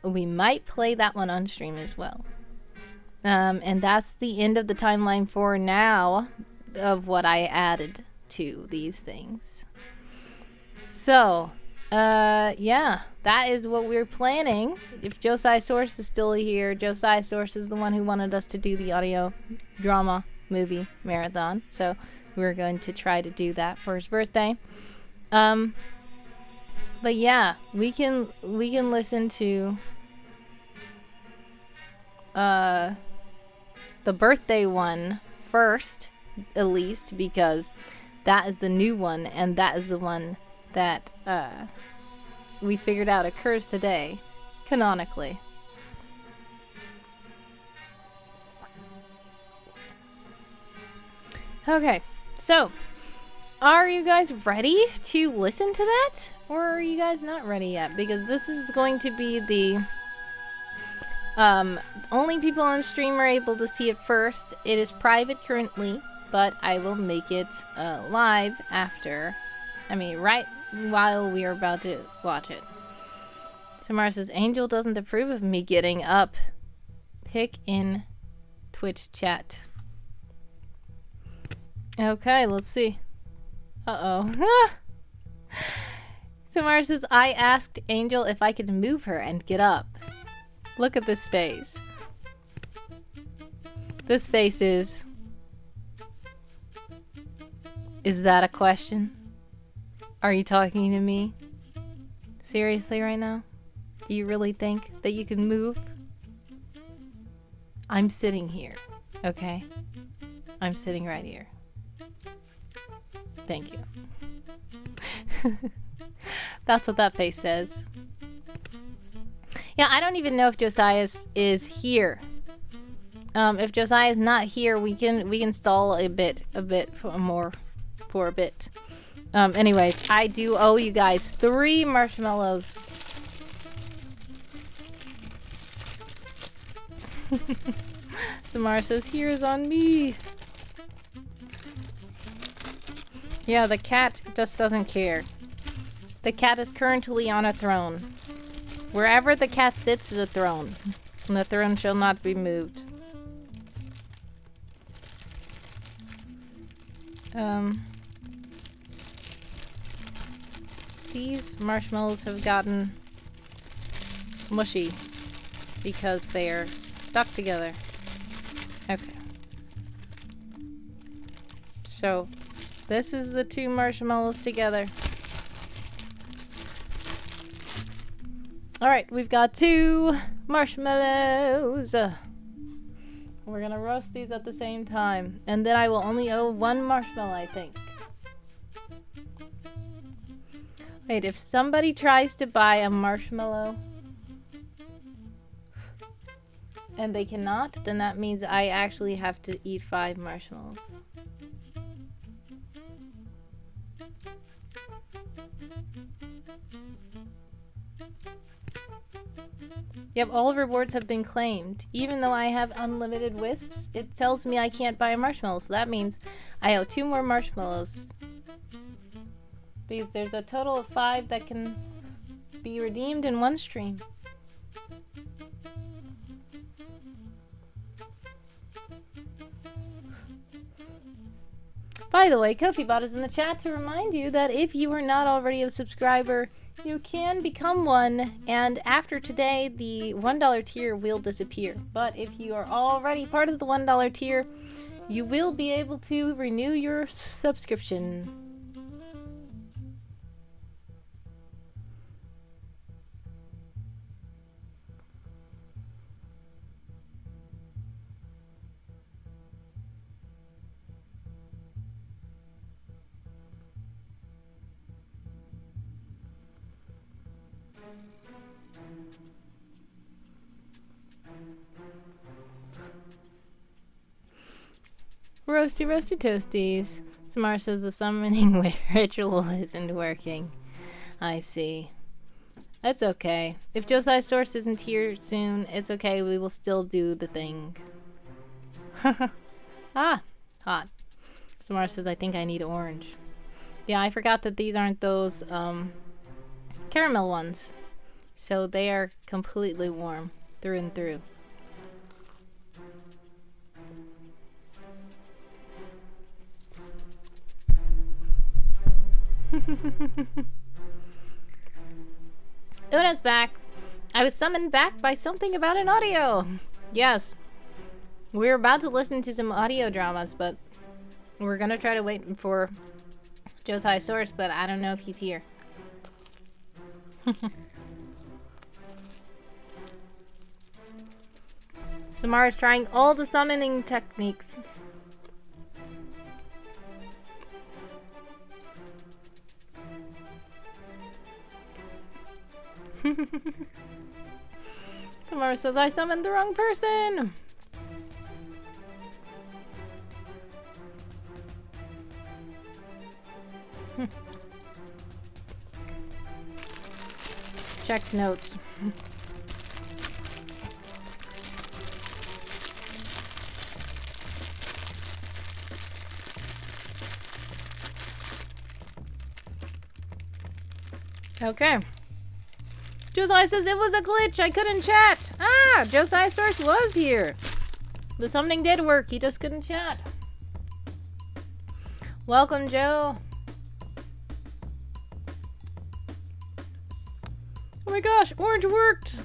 We might play that one on stream as well. And that's the end of the timeline for now of what I added to these things. So, yeah, that is what we're planning. If Josiah Source is still here, Josiah Source is the one who wanted us to do the audio drama movie marathon. So we're going to try to do that for his birthday. But yeah, we can listen to the birthday one first, at least, because that is the new one, and that is the one that we figured out occurs today, canonically. Okay, so are you guys ready to listen to that? Or are you guys not ready yet? Because this is going to be the only people on stream are able to see it first. It is private currently, but I will make it live after. I mean, right while we are about to watch it. Samara says, Angel doesn't approve of me getting up. Pick in Twitch chat. Okay, let's see. Uh-oh. Samara says, I asked Angel if I could move her and get up. Look at this face. This face is... Is that a question? Are you talking to me? Seriously right now? Do you really think that you can move? I'm sitting here, okay? I'm sitting right here. Thank you. That's what that face says. Yeah, I don't even know if Josiah is here. If Josiah is not here, we can stall a bit for a bit. Anyways, I do owe you guys 3 marshmallows. Samara says, "Here's on me." Yeah, the cat just doesn't care. The cat is currently on a throne. Wherever the cat sits is a throne, and the throne shall not be moved. These marshmallows have gotten smushy because they are stuck together. Okay. So, this is the 2 marshmallows together. Alright, we've got 2 marshmallows. We're gonna roast these at the same time. And then I will only owe 1 marshmallow, I think. Wait, if somebody tries to buy a marshmallow and they cannot, then that means I actually have to eat 5 marshmallows. Yep, all of rewards have been claimed. Even though I have unlimited wisps, it tells me I can't buy a marshmallow, so that means I owe 2 more marshmallows. Because there's a total of 5 that can be redeemed in 1 stream. By the way, KofiBot is in the chat to remind you that if you are not already a subscriber, you can become one, and after today, the $1 tier will disappear. But if you are already part of the $1 tier, you will be able to renew your subscription. Roasty, roasty toasties. Samara says the summoning ritual isn't working. I see. That's okay. If Josiah's source isn't here soon, it's okay. We will still do the thing. Ah, hot. Samara says, I think I need orange. Yeah, I forgot that these aren't those caramel ones. So they are completely warm through and through. Una's back. I was summoned back by something about an audio. Yes. We're about to listen to some audio dramas, but we're gonna try to wait for Josiah's source, but I don't know if he's here. Samara's trying all the summoning techniques. Samara says, I summoned the wrong person. Checks notes. Okay. Josiah says it was a glitch. I couldn't chat. Ah, Josiah Source was here. The summoning did work. He just couldn't chat. Welcome, Joe. Oh my gosh, orange worked.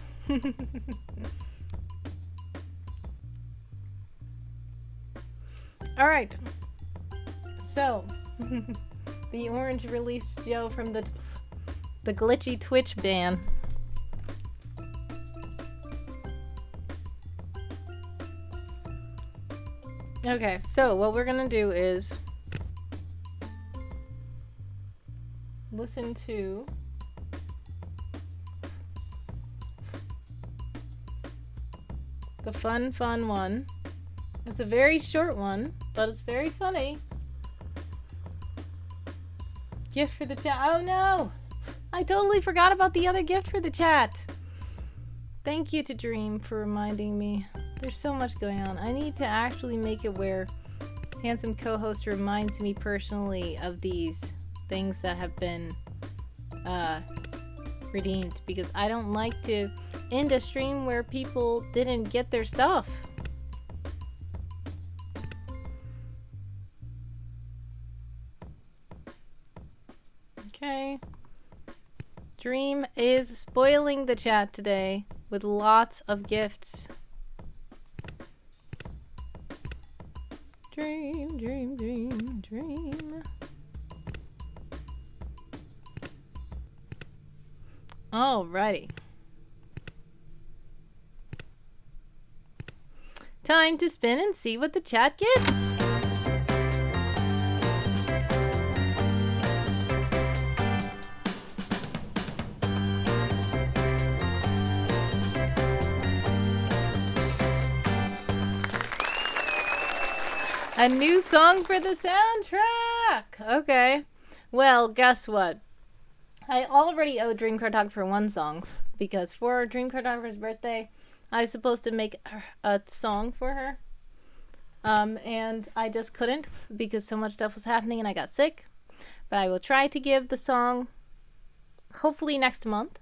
All right. So, the orange released Joe from the glitchy Twitch ban. Okay, so what we're gonna do is listen to the fun one. It's a very short one, but it's very funny. Gift for the chat. Oh no! I totally forgot about the other gift for the chat. Thank you to Dream for reminding me. There's so much going on. I need to actually make it where Handsome Co-host reminds me personally of these things that have been redeemed, because I don't like to end a stream where people didn't get their stuff. Okay. Dream is spoiling the chat today with lots of gifts. Dream, dream, dream, dream. Alrighty. Time to spin and see what the chat gets. A new song for the soundtrack! Okay. Well, guess what? I already owe Dream Cartographer one song, because for Dream Cartographer's birthday, I was supposed to make a song for her. And I just couldn't, because so much stuff was happening and I got sick. But I will try to give the song, hopefully next month.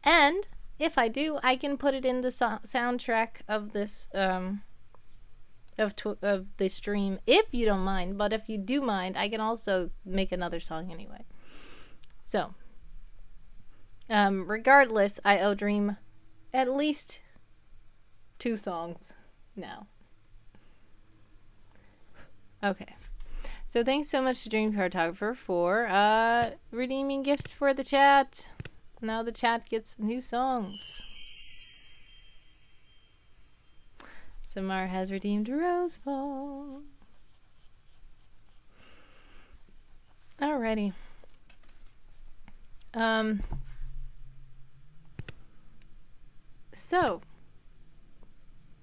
And if I do, I can put it in the soundtrack of this, of the stream, if you don't mind. But if you do mind, I can also make another song anyway. So, regardless, I owe Dream at least 2 songs now. Okay. So thanks so much to Dream Cartographer for redeeming gifts for the chat. Now the chat gets new songs. Samar has redeemed Rosefall. Alrighty. So,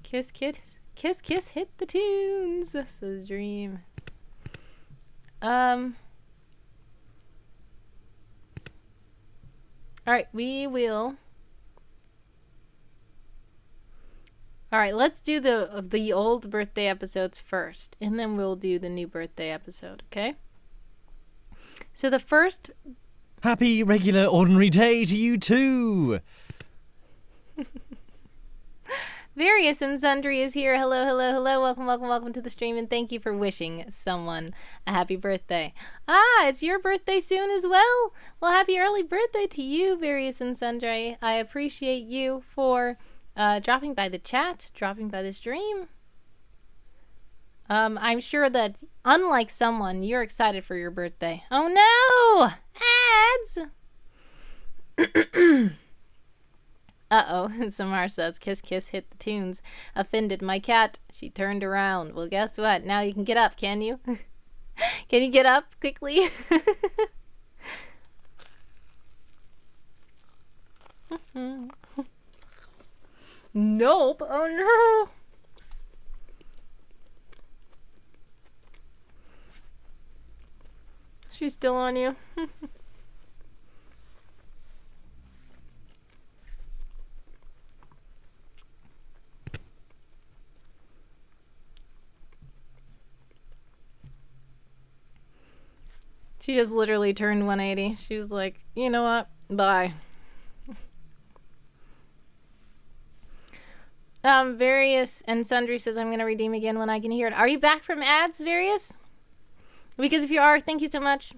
kiss, kiss, kiss, kiss, hit the tunes. This is Dream. Alright, we will. Alright, let's do the old birthday episodes first, and then we'll do the new birthday episode, okay? So the first... Happy regular ordinary day to you too! Various and Sundry is here. Hello, hello, hello. Welcome, welcome, welcome to the stream, and thank you for wishing someone a happy birthday. Ah, it's your birthday soon as well? Well, happy early birthday to you, Various and Sundry. I appreciate you for dropping by the chat, dropping by the stream. I'm sure that, unlike someone, you're excited for your birthday. Oh no! Ads! Uh-oh, Samar says, kiss kiss hit the tunes. Offended my cat. She turned around. Well, guess what? Now you can get up, can you? Can you get up quickly? Nope. Oh no. She's still on you. She just literally turned 180. She was like, you know what? Bye. Various and Sundry says, I'm going to redeem again when I can hear it. Are you back from ads, Various? Because if you are, thank you so much.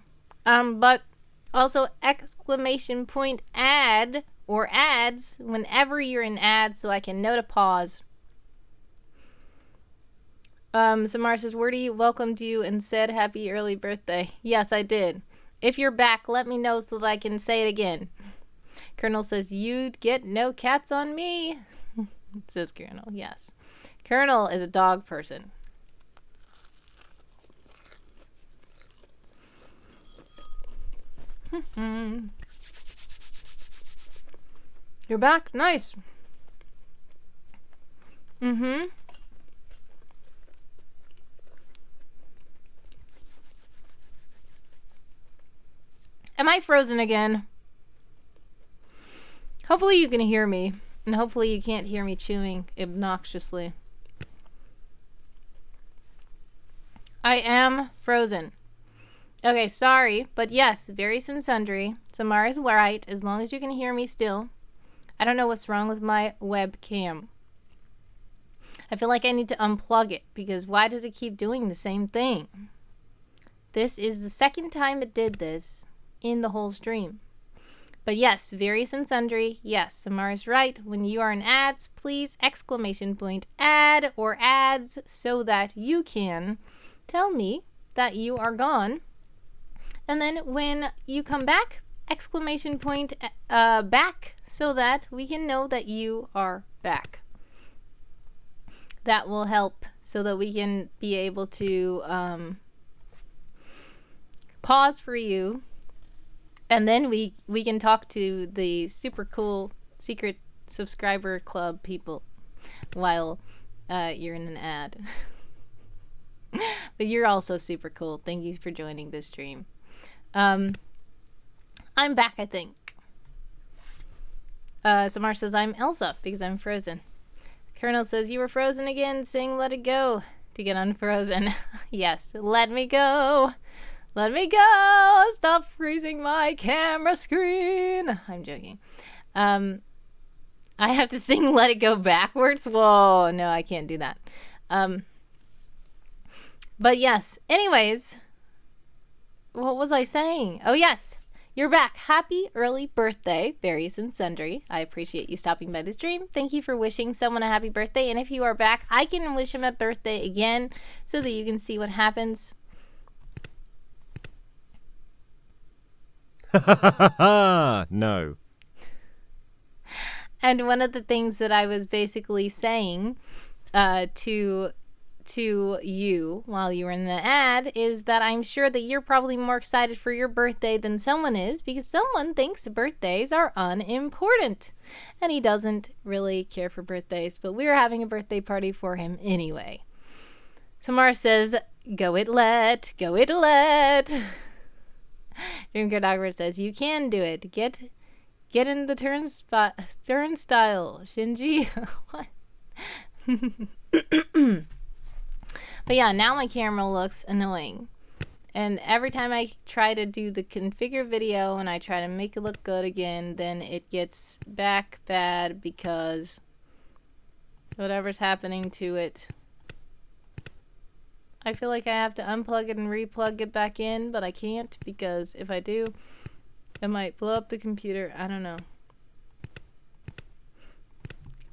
But also exclamation point ad or ads whenever you're in ads so I can know to pause. Samar says, Wordy welcomed you and said happy early birthday. Yes, I did. If you're back, let me know so that I can say it again. Colonel says, you'd get no cats on me. Says Colonel, yes. Colonel is a dog person. You're back? Nice. Mm-hmm. Am I frozen again? Hopefully you can hear me. And hopefully you can't hear me chewing obnoxiously. I am frozen. Okay, sorry. But yes, various and sundry. Samara is right, as long as you can hear me still. I don't know what's wrong with my webcam. I feel like I need to unplug it, because why does it keep doing the same thing? This is the second time it did this in the whole stream. But yes, various and sundry. Yes, Samara's right. When you are in ads, please exclamation point ad or ads so that you can tell me that you are gone. And then when you come back, exclamation point back so that we can know that you are back. That will help so that we can be able to pause for you. And then we can talk to the super cool secret subscriber club people while you're in an ad. But you're also super cool. Thank you for joining this stream. I'm back, I think. Samar says, I'm Elsa because I'm frozen. Colonel says, you were frozen again. Sing Let It Go to get unfrozen. Yes, let me go. Let me go! Stop freezing my camera screen! I'm joking. I have to sing Let It Go backwards? Whoa, no, I can't do that. But yes, anyways, what was I saying? Oh yes, you're back. Happy early birthday, various and sundry. I appreciate you stopping by the stream. Thank you for wishing someone a happy birthday. And if you are back, I can wish him a birthday again so that you can see what happens. No. And one of the things that I was basically saying to you while you were in the ad is that I'm sure that you're probably more excited for your birthday than someone is, because someone thinks birthdays are unimportant and he doesn't really care for birthdays, but we're having a birthday party for him anyway. Samar says, go it let, go it let. Dreamcare says, you can do it. Get in the turnstile, Shinji. What? But yeah, now my camera looks annoying. And every time I try to do the configure video and I try to make it look good again, then it gets back bad because whatever's happening to it. I feel like I have to unplug it and replug it back in, but I can't because if I do, it might blow up the computer. I don't know.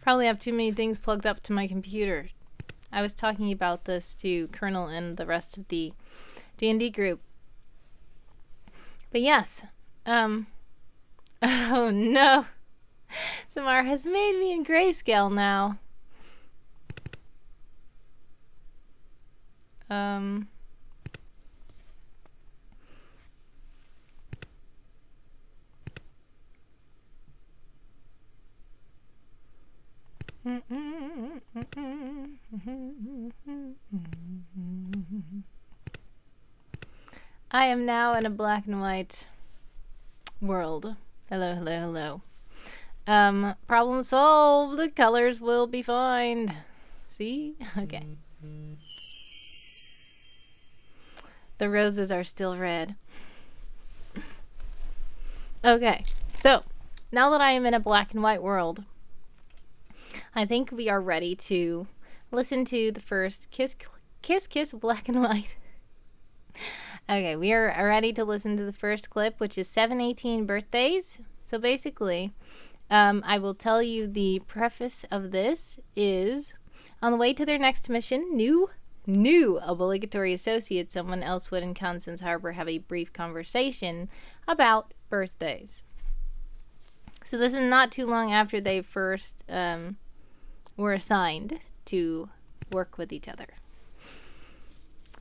Probably have too many things plugged up to my computer. I was talking about this to Colonel and the rest of the D&D group. But yes, Oh no. Samara has made me in grayscale now. I am now in a black and white world. Hello, hello, hello. Problem solved. The colors will be fine. See? Okay. The roses are still red. Okay, so now that I am in a black and white world, I think we are ready to listen to the first Kiss Kiss Black and White. Okay, we are ready to listen to the first clip, which is 718 Birthdays. So basically, I will tell you the preface of this is, on the way to their next mission, new obligatory associates Someone Elsewood and Constance Harbor have a brief conversation about birthdays. So this is not too long after they first were assigned to work with each other.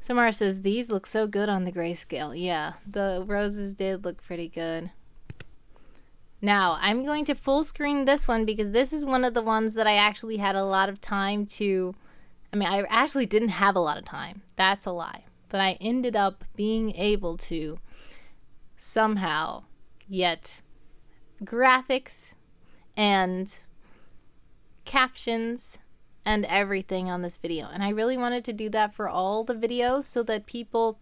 Samara says, these look so good on the grayscale. Yeah, the roses did look pretty good. Now, I'm going to full screen this one because this is one of the ones that I actually had a lot of time to... I actually didn't have a lot of time. That's a lie. But I ended up being able to somehow get graphics and captions and everything on this video. And I really wanted to do that for all the videos so that people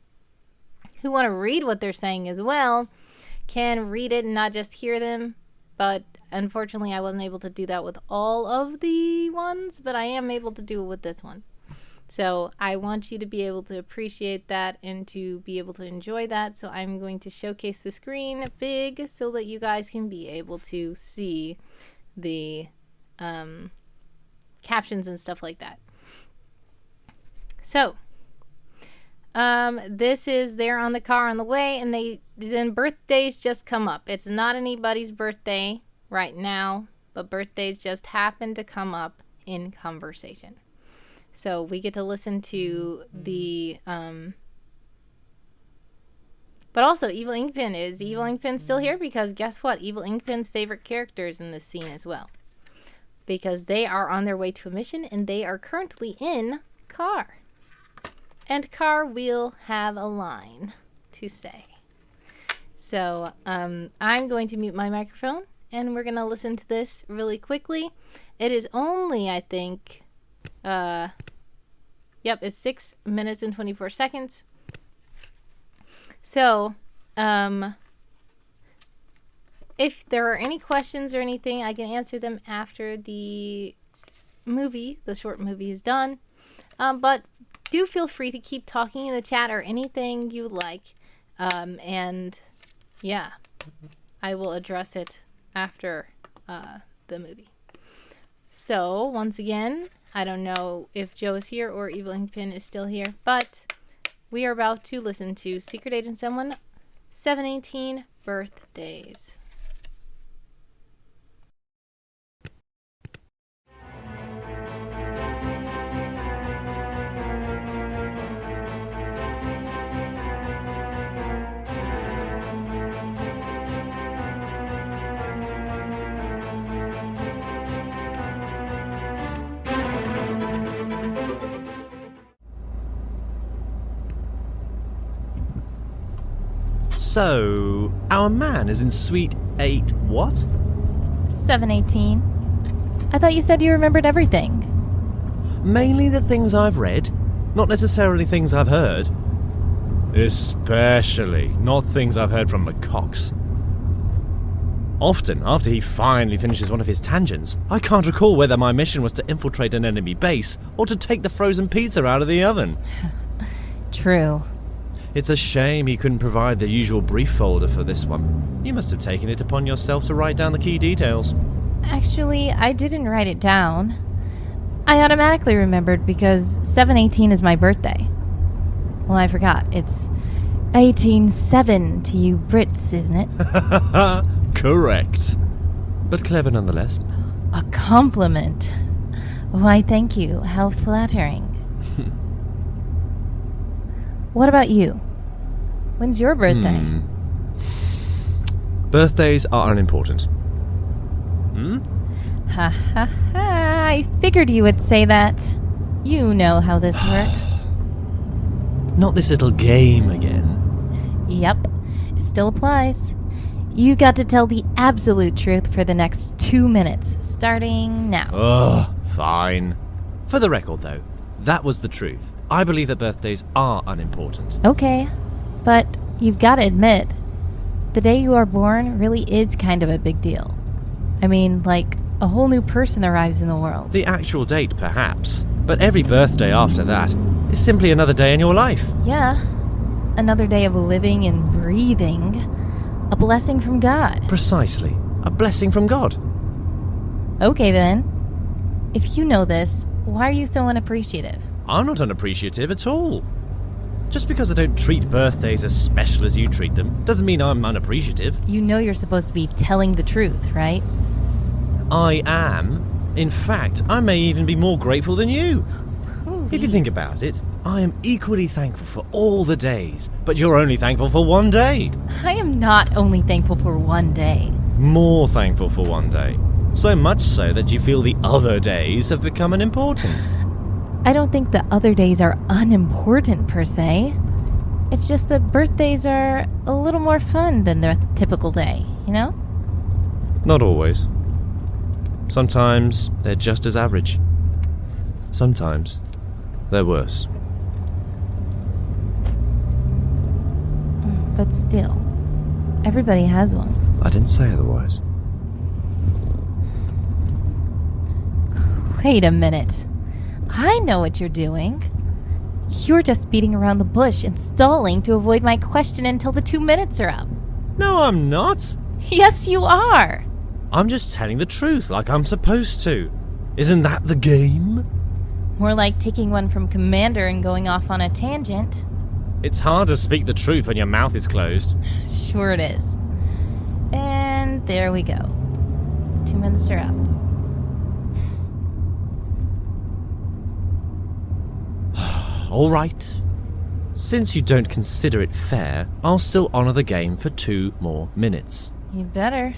who want to read what they're saying as well can read it and not just hear them. But unfortunately, I wasn't able to do that with all of the ones, but I am able to do it with this one. So I want you to be able to appreciate that and to be able to enjoy that. So I'm going to showcase the screen big so that you guys can be able to see the captions and stuff like that. So this is they're on the car on the way, and then birthdays just come up. It's not anybody's birthday right now, but birthdays just happen to come up in conversation. So we get to listen to the but also Evil Inkpin. Is Evil Inkpin still here? Because guess what? Evil Inkpin's favorite characters in this scene as well. Because they are on their way to a mission and they are currently in Car. And Car will have a line to say. So I'm going to mute my microphone and we're going to listen to this really quickly. It is only, I think, it's 6 minutes and 24 seconds. So, if there are any questions or anything, I can answer them after the short movie is done. But do feel free to keep talking in the chat or anything you like. And yeah, I will address it after the movie. So once again, I don't know if Joe is here or Evil Inkpin is still here, but we are about to listen to Secret Agent Someone 718 Birthdays. So, our man is in Suite 8 what? 718. I thought you said you remembered everything. Mainly the things I've read, not necessarily things I've heard. Especially not things I've heard from McCox. Often, after he finally finishes one of his tangents, I can't recall whether my mission was to infiltrate an enemy base or to take the frozen pizza out of the oven. True. It's a shame he couldn't provide the usual brief folder for this one. You must have taken it upon yourself to write down the key details. Actually, I didn't write it down. I automatically remembered because 718 is my birthday. Well, I forgot. It's 187 to you Brits, isn't it? Correct. But clever nonetheless. A compliment. Why, thank you. How flattering. What about you? When's your birthday? Birthdays are unimportant. Ha ha ha. I figured you would say that. You know how this works. Not this little game again. Yep, it still applies. You got to tell the absolute truth for the next 2 minutes, starting now. Ugh, fine. For the record, though, that was the truth. I believe that birthdays are unimportant. Okay, but you've got to admit, the day you are born really is kind of a big deal. I mean, like, a whole new person arrives in the world. The actual date, perhaps. But every birthday after that is simply another day in your life. Yeah, another day of living and breathing. A blessing from God. Precisely. A blessing from God. Okay then. If you know this, why are you so unappreciative? I'm not unappreciative at all. Just because I don't treat birthdays as special as you treat them doesn't mean I'm unappreciative. You know you're supposed to be telling the truth, right? I am. In fact, I may even be more grateful than you. If you think about it, I am equally thankful for all the days, but you're only thankful for one day. I am not only thankful for one day. More thankful for one day. So much so that you feel the other days have become unimportant. I don't think the other days are unimportant per se. It's just that birthdays are a little more fun than the typical day, you know? Not always. Sometimes they're just as average. Sometimes they're worse. But still, everybody has one. I didn't say otherwise. Wait a minute. I know what you're doing. You're just beating around the bush and stalling to avoid my question until the 2 minutes are up. No, I'm not. Yes, you are. I'm just telling the truth like I'm supposed to. Isn't that the game? More like taking one from Commander and going off on a tangent. It's hard to speak the truth when your mouth is closed. Sure it is. And there we go. 2 minutes are up. All right. Since you don't consider it fair, I'll still honor the game for 2 more minutes. You better.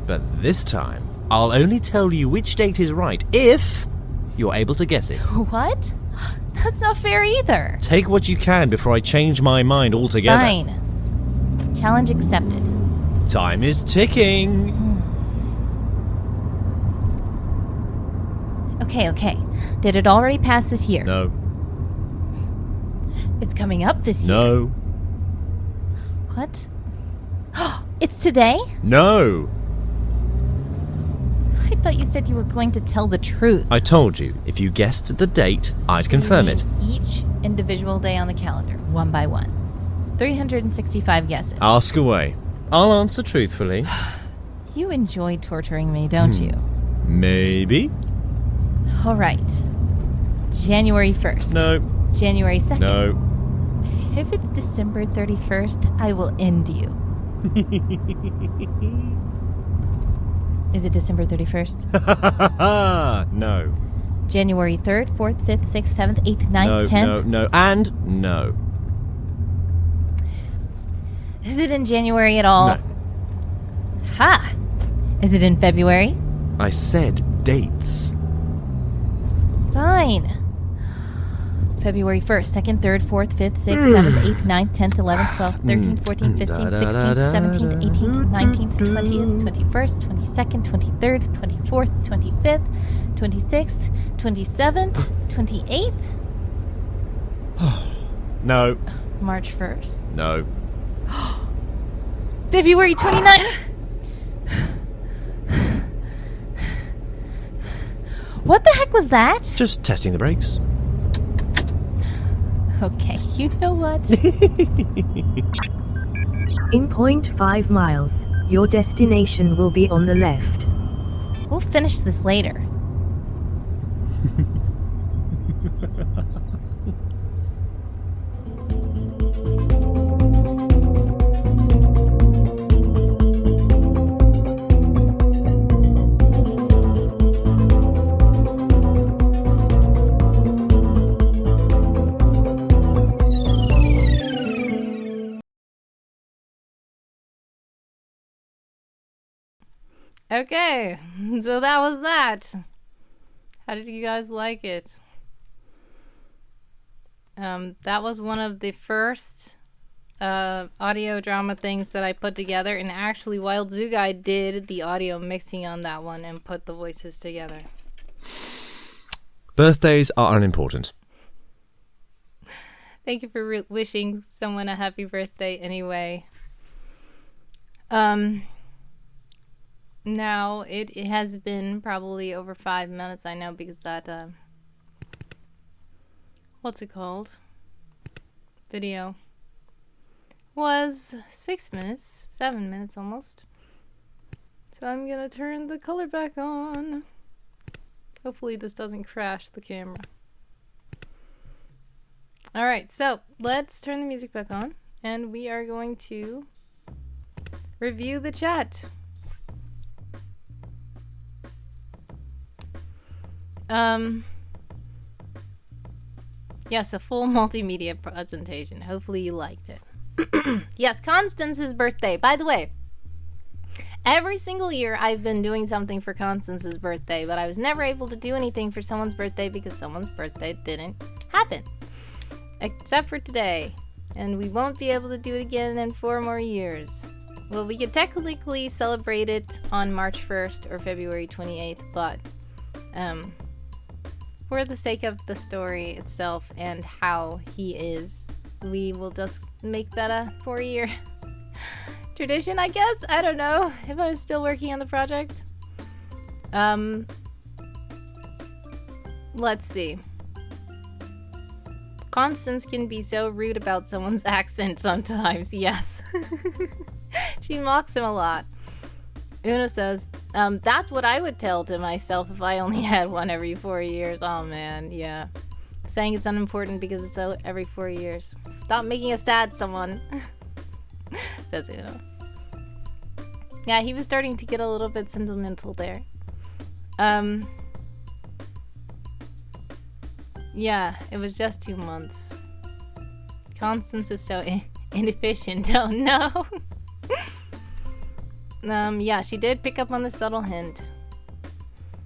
But this time, I'll only tell you which date is right if you're able to guess it. What? That's not fair either. Take what you can before I change my mind altogether. Fine. Challenge accepted. Time is ticking. Okay. Did it already pass this year? No. It's coming up this year. No. What? It's today? No. I thought you said you were going to tell the truth. I told you, if you guessed the date, I'd confirm it. Each individual day on the calendar, one by one. 365 guesses. Ask away. I'll answer truthfully. You enjoy torturing me, don't you? Maybe. All right. January 1st. No. January 2nd. No. If it's December 31st, I will end you. Is it December 31st? No. January 3rd, 4th, 5th, 6th, 7th, 8th, 9th, 10th? No, and no. Is it in January at all? No. Ha! Is it in February? I said dates. Fine. February 1st, 2nd, 3rd, 4th, 5th, 6th, 7th, 8th, 9th, 10th, 11th, 12th, 13th, 14th, 15th, 16th, 17th, 18th, 19th, 20th, 21st, 22nd, 23rd, 24th, 25th, 26th, 27th, 28th? No. March 1st. No. February 29th? What the heck was that? Just testing the brakes. Okay, you know what? In 0.5 miles, your destination will be on the left. We'll finish this later. Okay, so that was that. How did you guys like it? That was one of the first audio drama things that I put together, and actually Wild Zoo Guy did the audio mixing on that one and put the voices together. Birthdays are unimportant. Thank you for wishing someone a happy birthday anyway. Now it has been probably over 5 minutes, I know, because that what's it called? Video was 6 minutes, 7 minutes almost. So I'm gonna turn the color back on. Hopefully this doesn't crash the camera. Alright, so let's turn the music back on and we are going to review the chat. Yes, a full multimedia presentation. Hopefully you liked it. Yes, Constance's birthday. By the way, every single year I've been doing something for Constance's birthday, but I was never able to do anything for someone's birthday because someone's birthday didn't happen. Except for today. And we won't be able to do it again in 4 more years. Well, we could technically celebrate it on March 1st or February 28th, but for the sake of the story itself and how he is, we will just make that a 4-year tradition, I guess. I don't know if I was still working on the project. Let's see. Constance can be so rude about someone's accent sometimes, yes. She mocks him a lot. Una says, that's what I would tell to myself if I only had one every 4 years. Oh man, yeah. Saying it's unimportant because it's so every 4 years. Stop making us sad, someone. Says Una. Yeah, he was starting to get a little bit sentimental there. Yeah, it was just 2 months. Constance is so inefficient. Oh no. Yeah, she did pick up on the subtle hint.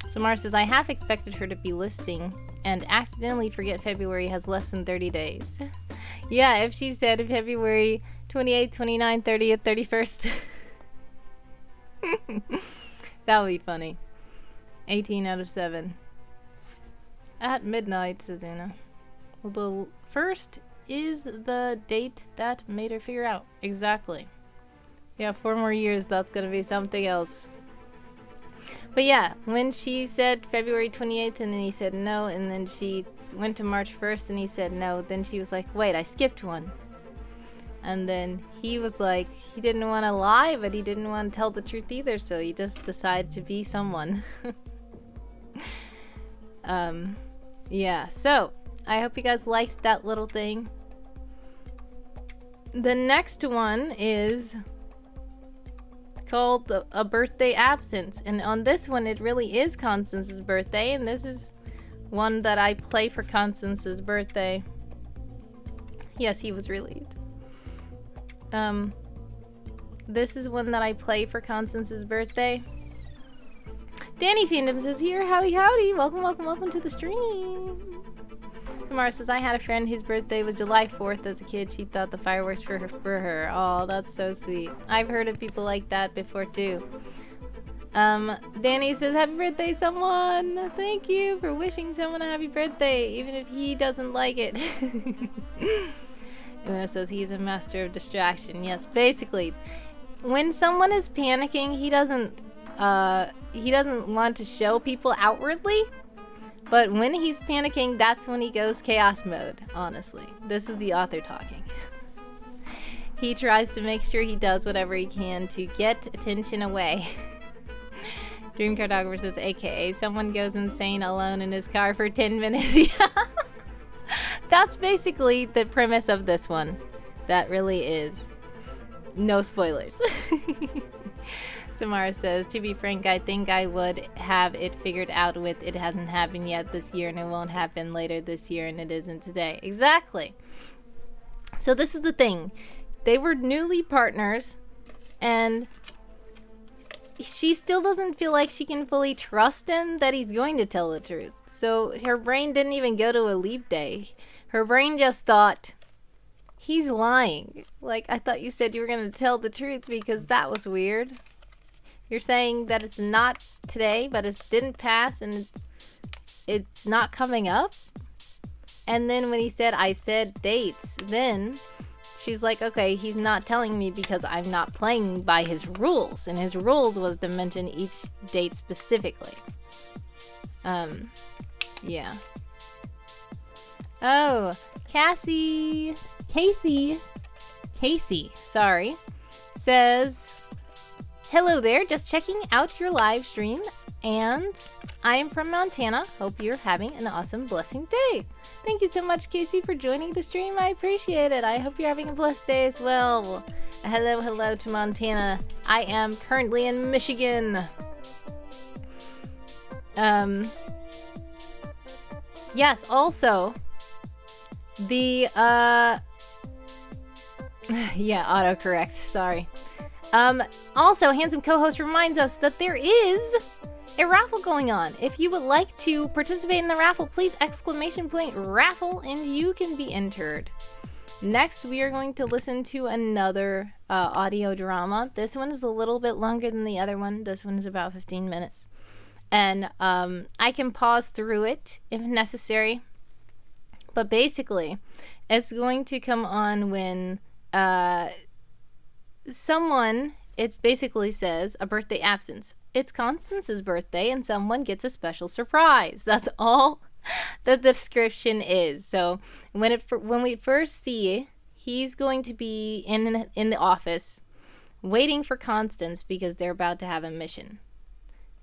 Samara says, I half expected her to be listing and accidentally forget February has less than 30 days. Yeah, if she said February 28th, 29th, 30th, 31st. That would be funny. 18 out of 7. At midnight, says Una. The first is the date that made her figure out. Exactly. Yeah, 4 more years, that's gonna be something else. But yeah, when she said February 28th and then he said no, and then she went to March 1st and he said no, then she was like, wait, I skipped one. And then he was like, he didn't want to lie, but he didn't want to tell the truth either, so he just decided to be someone. Yeah, so I hope you guys liked that little thing. The next one is called A Birthday Absence, and on this one it really is Constance's birthday, and this is one that I play for Constance's birthday. Yes, he was relieved. This is one that I play for Constance's birthday. Danny Fandoms is here. Howdy howdy. Welcome to the stream. Tamara says, I had a friend whose birthday was July 4th as a kid. She thought the fireworks were for her. Oh, that's so sweet. I've heard of people like that before too. Danny says, happy birthday, someone. Thank you for wishing someone a happy birthday, even if he doesn't like it. Una says, he's a master of distraction. Yes, basically, when someone is panicking, he doesn't want to show people outwardly. But when he's panicking, that's when he goes chaos mode, honestly. This is the author talking. He tries to make sure he does whatever he can to get attention away. Dream Cartographer says, aka someone goes insane alone in his car for 10 minutes. Yeah. That's basically the premise of this one. That really is. No spoilers. Samara says, to be frank, I think I would have it figured out with it hasn't happened yet this year and it won't happen later this year and it isn't today. Exactly. So this is the thing. They were newly partners and she still doesn't feel like she can fully trust him that he's going to tell the truth. So her brain didn't even go to a leap day. Her brain just thought, he's lying. Like, I thought you said you were going to tell the truth because that was weird. You're saying that it's not today, but it didn't pass and it's not coming up? And then when he said, I said dates, then she's like, okay, he's not telling me because I'm not playing by his rules. And his rules was to mention each date specifically. Yeah. Oh, Casey, sorry, says, hello there, just checking out your live stream, and I am from Montana. Hope you're having an awesome, blessing day. Thank you so much, Casey, for joining the stream. I appreciate it. I hope you're having a blessed day as well. Hello to Montana. I am currently in Michigan. Yes, also, the, yeah, autocorrect, sorry. Also, Handsome Co-host reminds us that there is a raffle going on. If you would like to participate in the raffle, please !raffle and you can be entered. Next, we are going to listen to another audio drama. This one is a little bit longer than the other one. This one is about 15 minutes. And I can pause through it if necessary. But basically, it's going to come on when someone, it basically says, a birthday absence. It's Constance's birthday and someone gets a special surprise. That's all the description is. So when we first see, he's going to be in the office waiting for Constance because they're about to have a mission.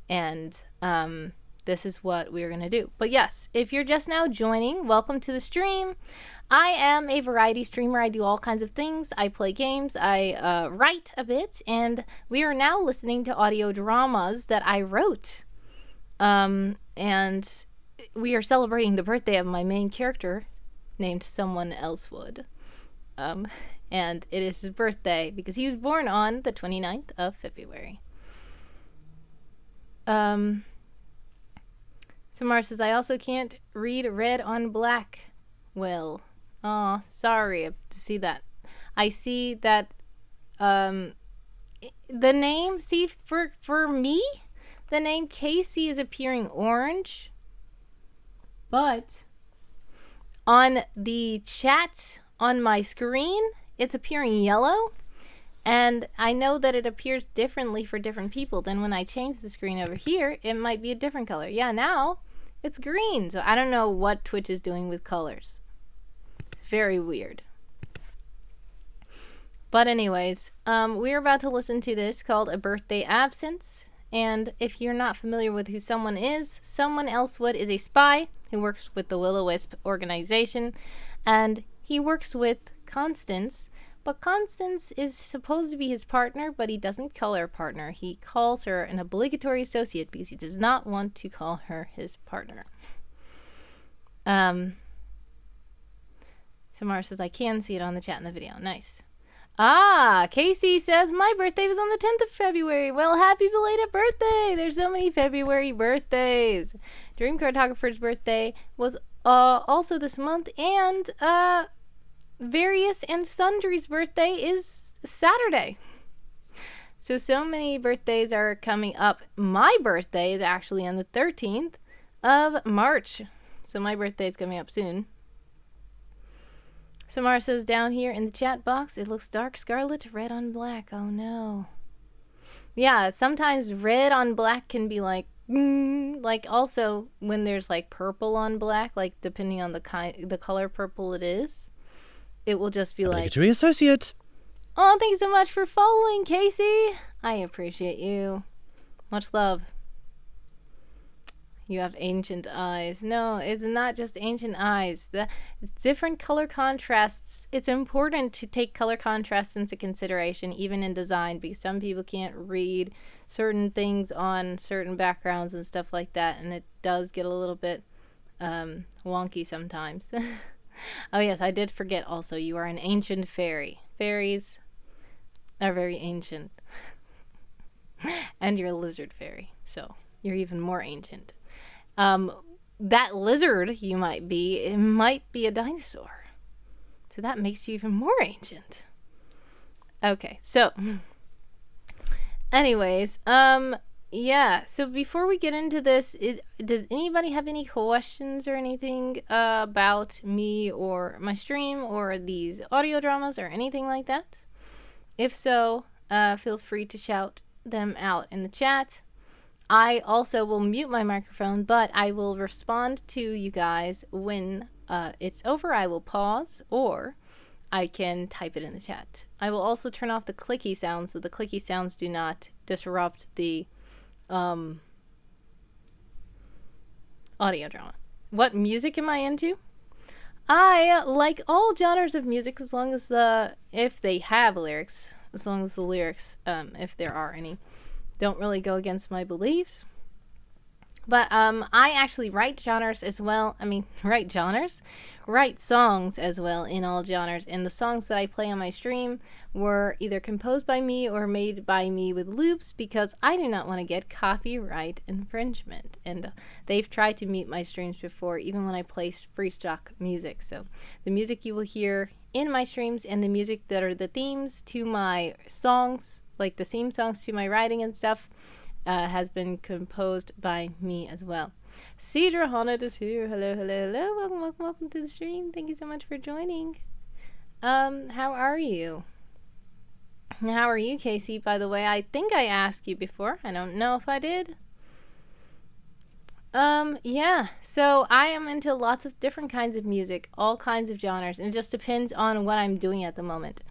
And this is what we're going to do. But yes, if you're just now joining, welcome to the stream. I am a variety streamer. I do all kinds of things. I play games. I write a bit. And we are now listening to audio dramas that I wrote. And we are celebrating the birthday of my main character named Someone Elsewood. And it is his birthday because he was born on the 29th of February. Samar says, I also can't read red on black. Well, oh, sorry to see that. I see that the name, see, for me, the name Casey is appearing orange. But on the chat on my screen, it's appearing yellow. And I know that it appears differently for different people. Then when I change the screen over here, it might be a different color. Yeah, now it's green. So I don't know what Twitch is doing with colors. It's very weird. But anyways, we're about to listen to this called A Birthday Absence. And if you're not familiar with who someone is, Someone Elsewood is a spy who works with the Will-O-Wisp organization. And he works with Constance. But Constance is supposed to be his partner, but he doesn't call her partner. He calls her an obligatory associate because he does not want to call her his partner. Samara says, I can see it on the chat in the video. Nice. Ah, Casey says, my birthday was on the 10th of February. Well, happy belated birthday. There's so many February birthdays. Dream Cartographer's birthday was also this month, and Various and Sundry's birthday is Saturday. So many birthdays are coming up. My birthday is actually on the 13th of March. So my birthday is coming up soon. Samara says down here in the chat box, it looks dark scarlet, red on black. Oh no. Yeah, sometimes red on black can be like also when there's like purple on black, like depending on the color purple it is. It will just be like, obligatory associate. Oh, thank you so much for following, Casey. I appreciate you. Much love. You have ancient eyes. No, it's not just ancient eyes. It's different color contrasts. It's important to take color contrasts into consideration, even in design, because some people can't read certain things on certain backgrounds and stuff like that, and it does get a little bit wonky sometimes. Oh yes, I did forget also, you are an ancient fairy. Fairies are very ancient. And you're a lizard fairy, so you're even more ancient. That lizard you might be, it might be a dinosaur. So that makes you even more ancient. Okay, so anyways, yeah, so before we get into this, does anybody have any questions or anything about me or my stream or these audio dramas or anything like that? If so, feel free to shout them out in the chat. I also will mute my microphone, but I will respond to you guys when it's over. I will pause, or I can type it in the chat. I will also turn off the clicky sounds so the clicky sounds do not disrupt the audio drama. What music am I into? I like all genres of music as long as if they have lyrics, as long as the lyrics, if there are any, don't really go against my beliefs. But I actually write genres as well. Write songs as well in all genres. And the songs that I play on my stream were either composed by me or made by me with loops, because I do not want to get copyright infringement. And they've tried to mute my streams before, even when I play free stock music. So the music you will hear in my streams and the music that are the themes to my songs, like the theme songs to my writing and stuff, has been composed by me as well. Cedra Haunted is here. Hello, hello, hello. Welcome, welcome, welcome to the stream. Thank you so much for joining. How are you? How are you, Casey, by the way? I think I asked you before. I don't know if I did. Yeah. So I am into lots of different kinds of music, all kinds of genres, and it just depends on what I'm doing at the moment.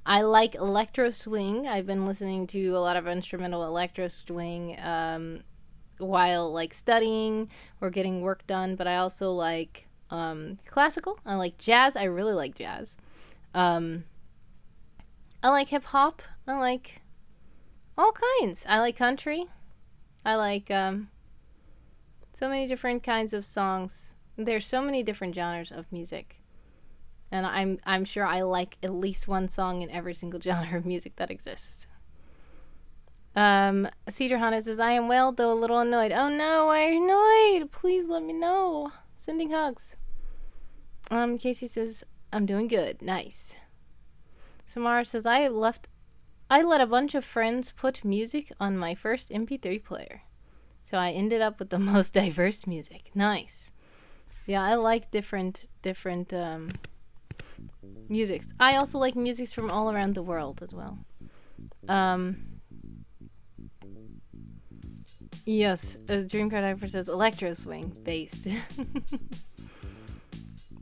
I like electro swing. I've been listening to a lot of instrumental electro swing while like studying or getting work done, but I also like classical. I like jazz. I really like jazz. I like hip hop. I like all kinds. I like country. I like so many different kinds of songs. There's so many different genres of music. And I'm sure I like at least one song in every single genre of music that exists. Cedar Hana says, I am well, though a little annoyed. Oh no, why are you annoyed? Please let me know. Sending hugs. Casey says, I'm doing good. Nice. Samara says, I let a bunch of friends put music on my first MP3 player. So I ended up with the most diverse music. Nice. Yeah, I like different musics. I also like musics from all around the world as well. Yes, Dream Cardiver says electro swing based.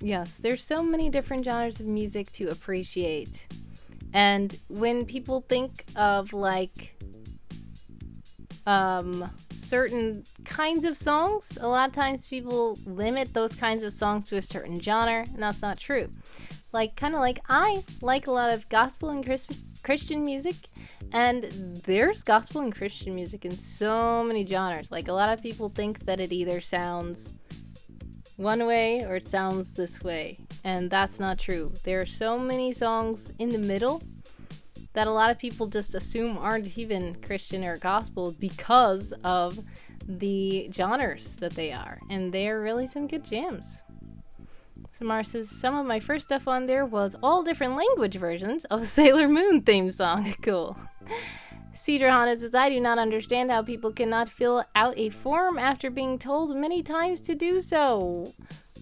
Yes, there's so many different genres of music to appreciate. And when people think of like certain kinds of songs, a lot of times people limit those kinds of songs to a certain genre, and that's not true. Like, kind of like I like a lot of gospel and Christian music, and there's gospel and Christian music in so many genres. Like, a lot of people think that it either sounds one way or it sounds this way, and that's not true. There are so many songs in the middle that a lot of people just assume aren't even Christian or gospel because of the genres that they are, and they're really some good jams. Samar says, some of my first stuff on there was all different language versions of Sailor Moon theme song. Cool. Cedar Hana says, I do not understand how people cannot fill out a form after being told many times to do so.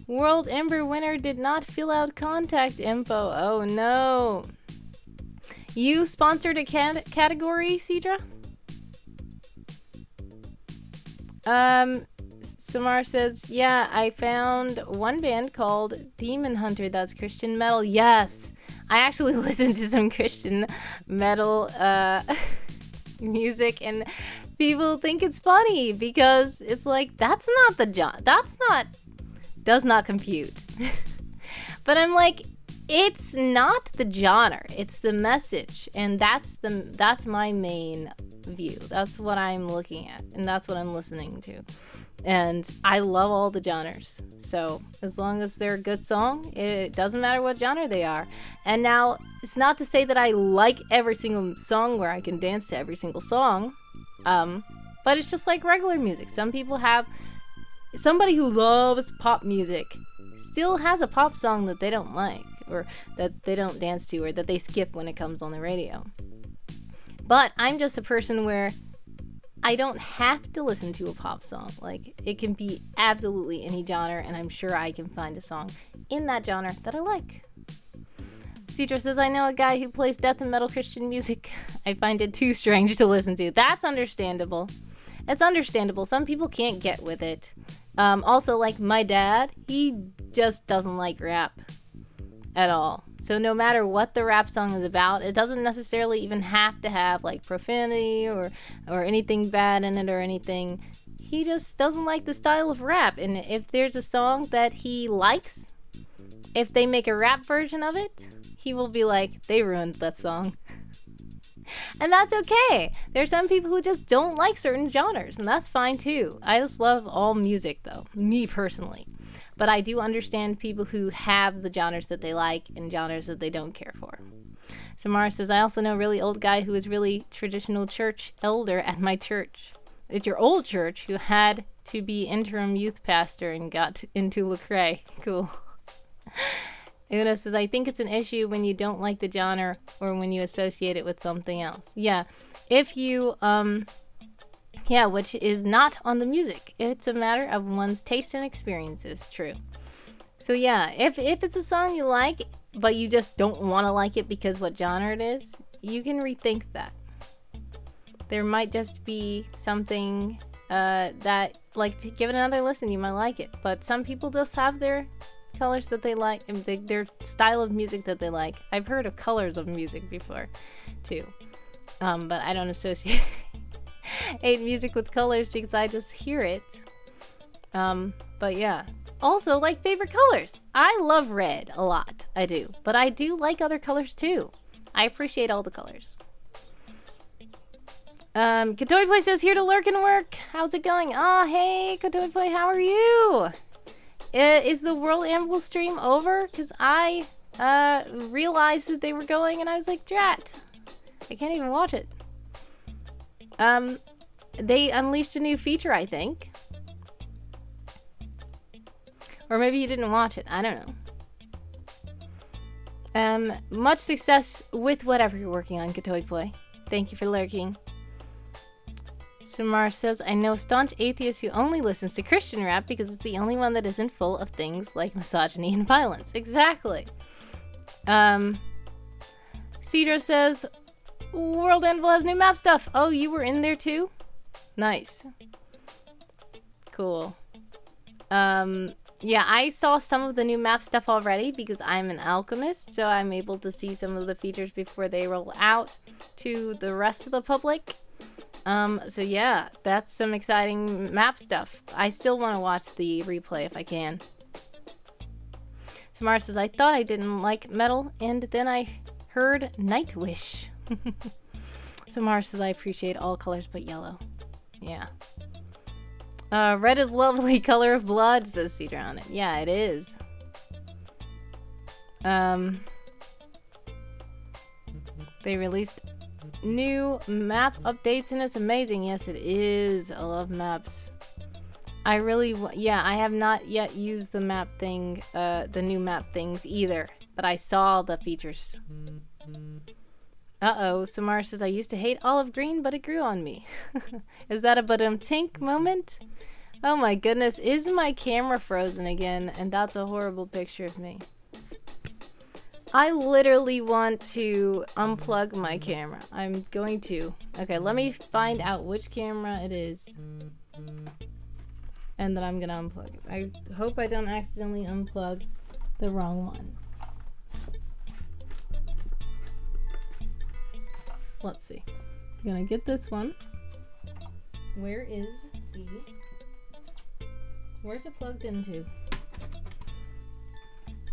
World Ember winner did not fill out contact info. Oh no. You sponsored a category, Cedra? Samar says, yeah, I found one band called Demon Hunter that's Christian metal. Yes, I actually listened to some Christian metal music, and people think it's funny because it's like, does not compute. But I'm like, it's not the genre, it's the message, and that's my main view. That's what I'm looking at, and that's what I'm listening to. And I love all the genres. So as long as they're a good song, it doesn't matter what genre they are. And now, it's not to say that I like every single song where I can dance to every single song. But it's just like regular music. Some people have... Somebody who loves pop music still has a pop song that they don't like, or that they don't dance to, or that they skip when it comes on the radio. But I'm just a person where I don't have to listen to a pop song. Like, it can be absolutely any genre, and I'm sure I can find a song in that genre that I like. Cedra says, I know a guy who plays death and metal Christian music. I find it too strange to listen to. That's understandable. It's understandable. Some people can't get with it. Also, like my dad, he just doesn't like rap at all. So no matter what the rap song is about, it doesn't necessarily even have to have like profanity or anything bad in it or anything. He just doesn't like the style of rap. And if there's a song that he likes, if they make a rap version of it, he will be like, they ruined that song. And that's okay. There's some people who just don't like certain genres, and that's fine too. I just love all music though, me personally. But I do understand people who have the genres that they like and genres that they don't care for. Samara says, I also know a really old guy who is really traditional church elder at my church. It's your old church who had to be interim youth pastor and got into Lecrae. Cool. Una says, I think it's an issue when you don't like the genre or when you associate it with something else. Yeah. If you, which is not on the music. It's a matter of one's taste and experiences. True. So yeah, if it's a song you like, but you just don't want to like it because what genre it is, you can rethink that. There might just be something that, like, to give it another listen, you might like it. But some people just have their colors that they like, and their style of music that they like. I've heard of colors of music before, too. But I don't associate music with colors because I just hear it. But yeah. Also, like favorite colors. I love red a lot. I do. But I do like other colors too. I appreciate all the colors. Katoid Boy says, here to lurk and work. How's it going? Oh, hey, Katoid Boy, how are you? Is the World Anvil stream over? Because I realized that they were going and I was like, drat. I can't even watch it. They unleashed a new feature, I think. Or maybe you didn't watch it. I don't know. Much success with whatever you're working on, Katoid Boy. Thank you for lurking. Samar says, I know a staunch atheist who only listens to Christian rap because it's the only one that isn't full of things like misogyny and violence. Exactly. Cedra says, World Anvil has new map stuff. Oh, you were in there too? Nice. Cool. Yeah, I saw some of the new map stuff already because I'm an alchemist, so I'm able to see some of the features before they roll out to the rest of the public. So yeah, that's some exciting map stuff. I still want to watch the replay if I can. Samara says, I thought I didn't like metal, and then I heard Nightwish. Samara says, I appreciate all colors but yellow. Yeah. Red is lovely color of blood, says Cedar on it. Yeah, it is. They released new map updates and it's amazing. Yes, it is. I love maps. I really, I have not yet used the map thing, the new map things either, but I saw the features. Uh-oh, Samara says, I used to hate olive green, but it grew on me. Is that a tink moment? Oh my goodness, is my camera frozen again? And that's a horrible picture of me. I literally want to unplug my camera. I'm going to. Okay, let me find out which camera it is. And then I'm gonna unplug it. I hope I don't accidentally unplug the wrong one. Let's see. I'm gonna get this one. Where is the... Where's it plugged into?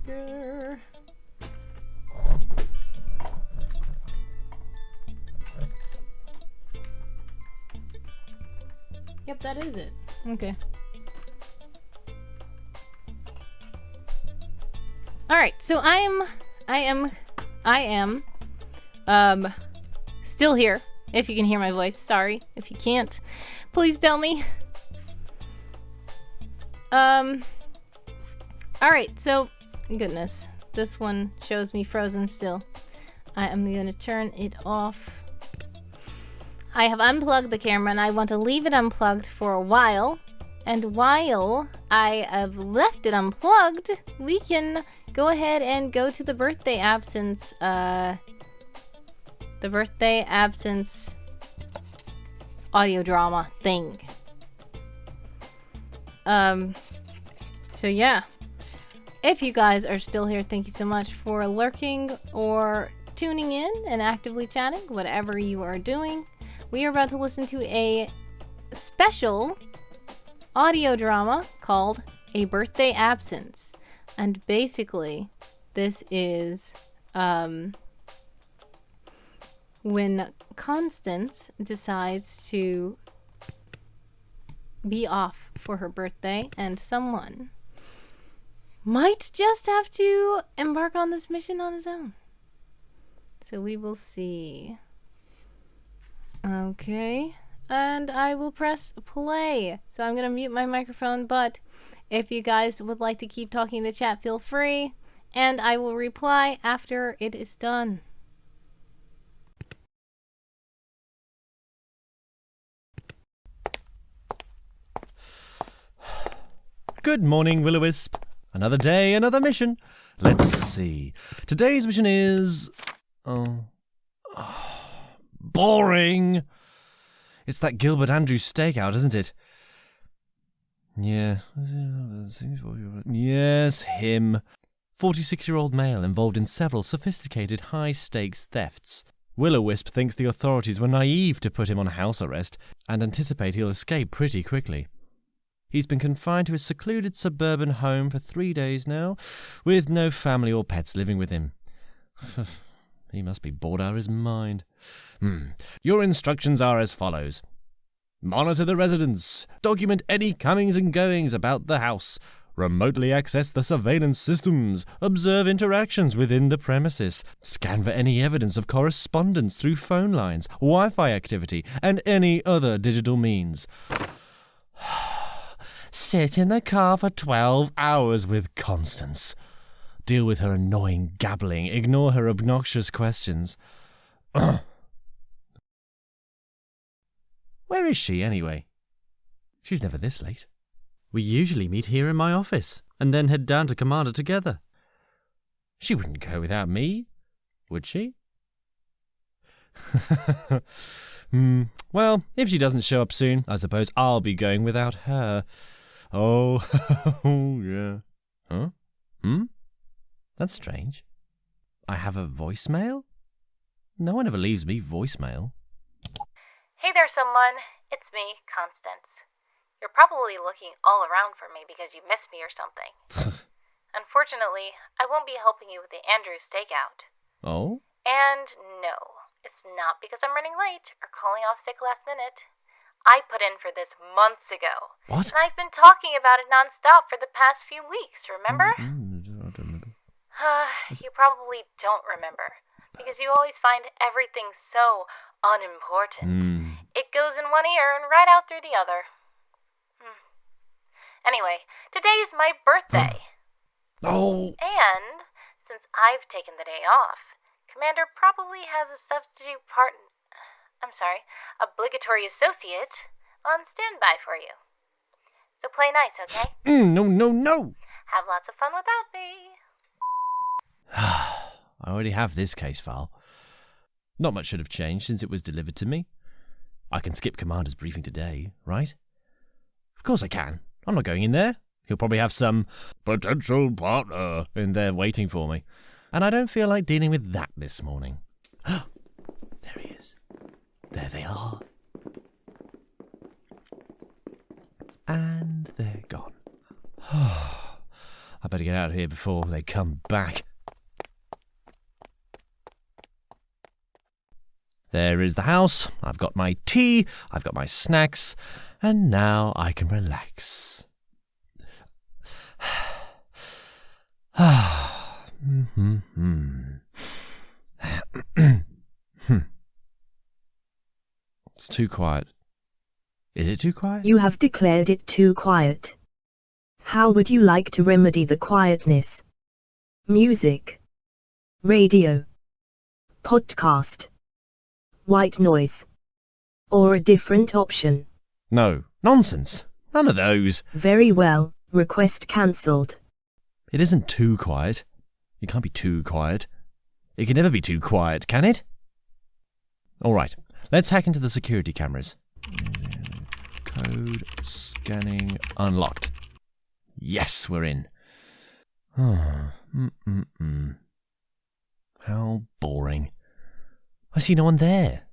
Grr. Yep, that is it. Okay. Alright, so I am still here. If you can hear my voice, sorry. If you can't, please tell me. Alright, so, goodness. This one shows me frozen still. I am going to turn it off. I have unplugged the camera and I want to leave it unplugged for a while. And while I have left it unplugged, we can go ahead and go to the birthday absence, audio drama thing. So yeah. If you guys are still here, thank you so much for lurking or tuning in and actively chatting, whatever you are doing. We are about to listen to a special audio drama called A Birthday Absence. And basically, this is when Constance decides to be off for her birthday and someone might just have to embark on this mission on his own. So we will see. Okay. And I will press play. So I'm going to mute my microphone, but if you guys would like to keep talking in the chat, feel free. And I will reply after it is done. Good morning, Will-O-Wisp. Another day, another mission. Let's see. Today's mission is... boring. It's that Gilbert Andrews stakeout, isn't it? Yeah. Yes, him. 46-year-old male involved in several sophisticated high-stakes thefts. Will-O-Wisp thinks the authorities were naive to put him on house arrest and anticipate he'll escape pretty quickly. He's been confined to his secluded suburban home for 3 days now, with no family or pets living with him. He must be bored out of his mind. Your instructions are as follows. Monitor the residents. Document any comings and goings about the house. Remotely access the surveillance systems. Observe interactions within the premises. Scan for any evidence of correspondence through phone lines, Wi-Fi activity, and any other digital means. Sit in the car for 12 hours with Constance. Deal with her annoying gabbling. Ignore her obnoxious questions. Where is she, anyway? She's never this late. We usually meet here in my office, and then head down to Commander together. She wouldn't go without me, would she? Well, if she doesn't show up soon, I suppose I'll be going without her. Oh, yeah. Huh? That's strange. I have a voicemail? No one ever leaves me voicemail. Hey there, someone. It's me, Constance. You're probably looking all around for me because you missed me or something. Unfortunately, I won't be helping you with the Andrews stakeout. Oh? And no, it's not because I'm running late or calling off sick last minute. I put in for this months ago. What? And I've been talking about it nonstop for the past few weeks, remember? I don't remember. You probably don't remember, because you always find everything so unimportant. It goes in one ear and right out through the other. Anyway, today is my birthday. Oh! And since I've taken the day off, Commander probably has a substitute obligatory associate on standby for you. So play nice, okay? No! Have lots of fun without me. I already have this case file. Not much should have changed since it was delivered to me. I can skip Commander's briefing today, right? Of course I can. I'm not going in there. He'll probably have some potential partner in there waiting for me. And I don't feel like dealing with that this morning. There he is. There they are. And they're gone. I better get out of here before they come back. There is the house. I've got my tea. I've got my snacks. And now I can relax. It's too quiet. Is it too quiet? You have declared it too quiet. How would you like to remedy the quietness? Music, radio, podcast, white noise, or a different option? No. Nonsense. None of those. Very well, request cancelled. It isn't too quiet. It can't be too quiet. It can never be too quiet, can it? All right, let's hack into the security cameras. Code scanning unlocked. Yes, we're in. How boring. I see no one there.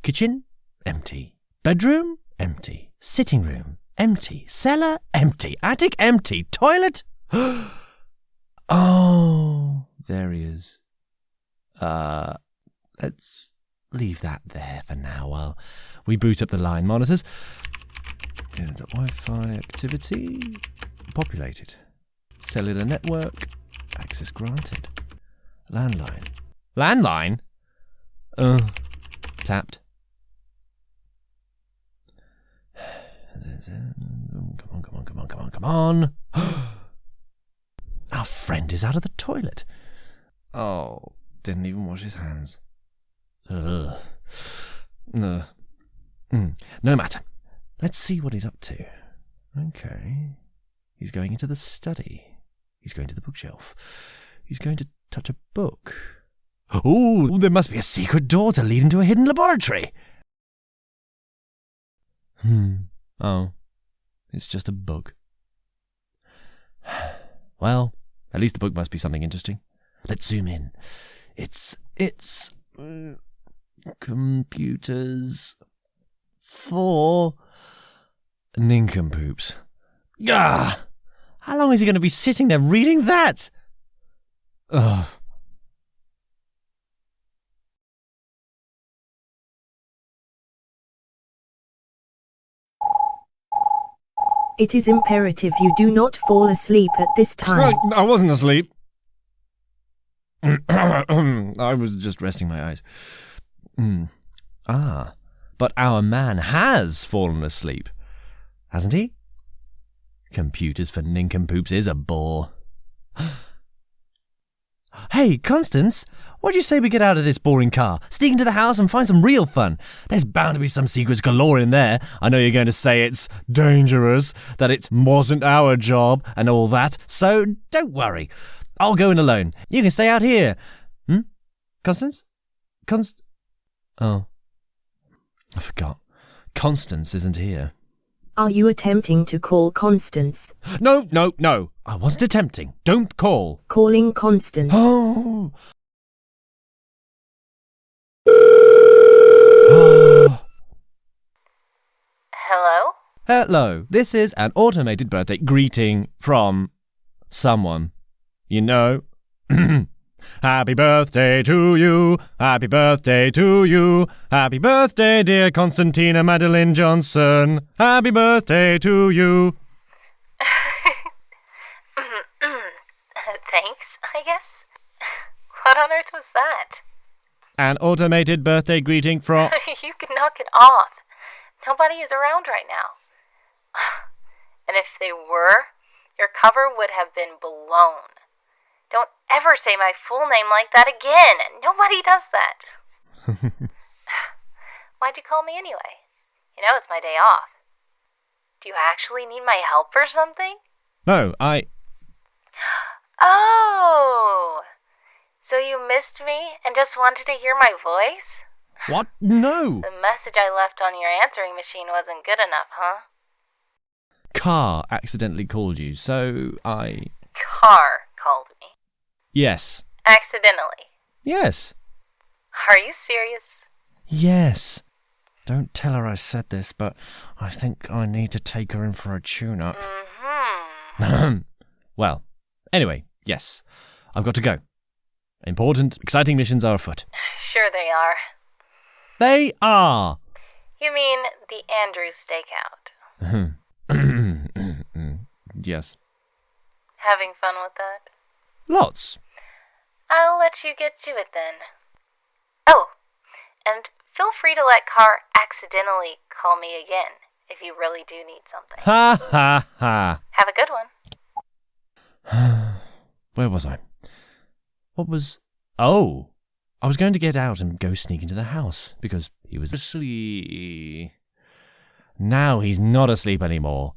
Kitchen? Empty. Bedroom? Empty. Sitting room? Empty. Cellar? Empty. Attic? Empty. Toilet? Oh, there he is. Let's leave that there for now while we boot up the line monitors. The Wi-Fi activity populated. Cellular network access granted. Landline. Landline? Tapped. Come on. Our friend is out of the toilet. Oh, didn't even wash his hands. Ugh. No matter. Let's see what he's up to. Okay. He's going into the study. He's going to the bookshelf. He's going to touch a book. Oh, there must be a secret door to lead into a hidden laboratory. Oh, it's just a book. Well, at least the book must be something interesting. Let's zoom in. It's computers for nincompoops. Gah! How long is he going to be sitting there reading that? Ugh. It is imperative you do not fall asleep at this time. I wasn't asleep. I was just resting my eyes. But our man has fallen asleep, hasn't he? Computers for nincompoops is a bore. Hey, Constance, what do you say we get out of this boring car, sneak into the house and find some real fun? There's bound to be some secrets galore in there. I know you're going to say it's dangerous, that it wasn't our job and all that, so don't worry. I'll go in alone. You can stay out here. Constance? Oh, I forgot. Constance isn't here. Are you attempting to call Constance? No. I wasn't attempting. Don't call. Calling Constance. Oh. Hello? Hello. This is an automated birthday greeting from someone. You know. Happy birthday to you. Happy birthday to you. Happy birthday, dear Constantina Madeline Johnson. Happy birthday to you. Thanks, I guess. What on earth was that? An automated birthday greeting from... You can knock it off. Nobody is around right now. And if they were, your cover would have been blown. Don't ever say my full name like that again. Nobody does that. Why'd you call me anyway? You know it's my day off. Do you actually need my help or something? No, Oh! So you missed me and just wanted to hear my voice? What? No! The message I left on your answering machine wasn't good enough, huh? Car accidentally called you, so Car called me. Yes. Accidentally. Yes. Are you serious? Yes. Don't tell her I said this, but I think I need to take her in for a tune-up. Well, anyway, yes. I've got to go. Important, exciting missions are afoot. Sure they are. They are! You mean the Andrews stakeout? Yes. Having fun with that? Lots. I'll let you get to it then. Oh, and Feel free to let Carr accidentally call me again if you really do need something. Ha ha ha. Have a good one. Where was I? What was... Oh, I was going to get out and go sneak into the house because he was asleep. Now he's not asleep anymore.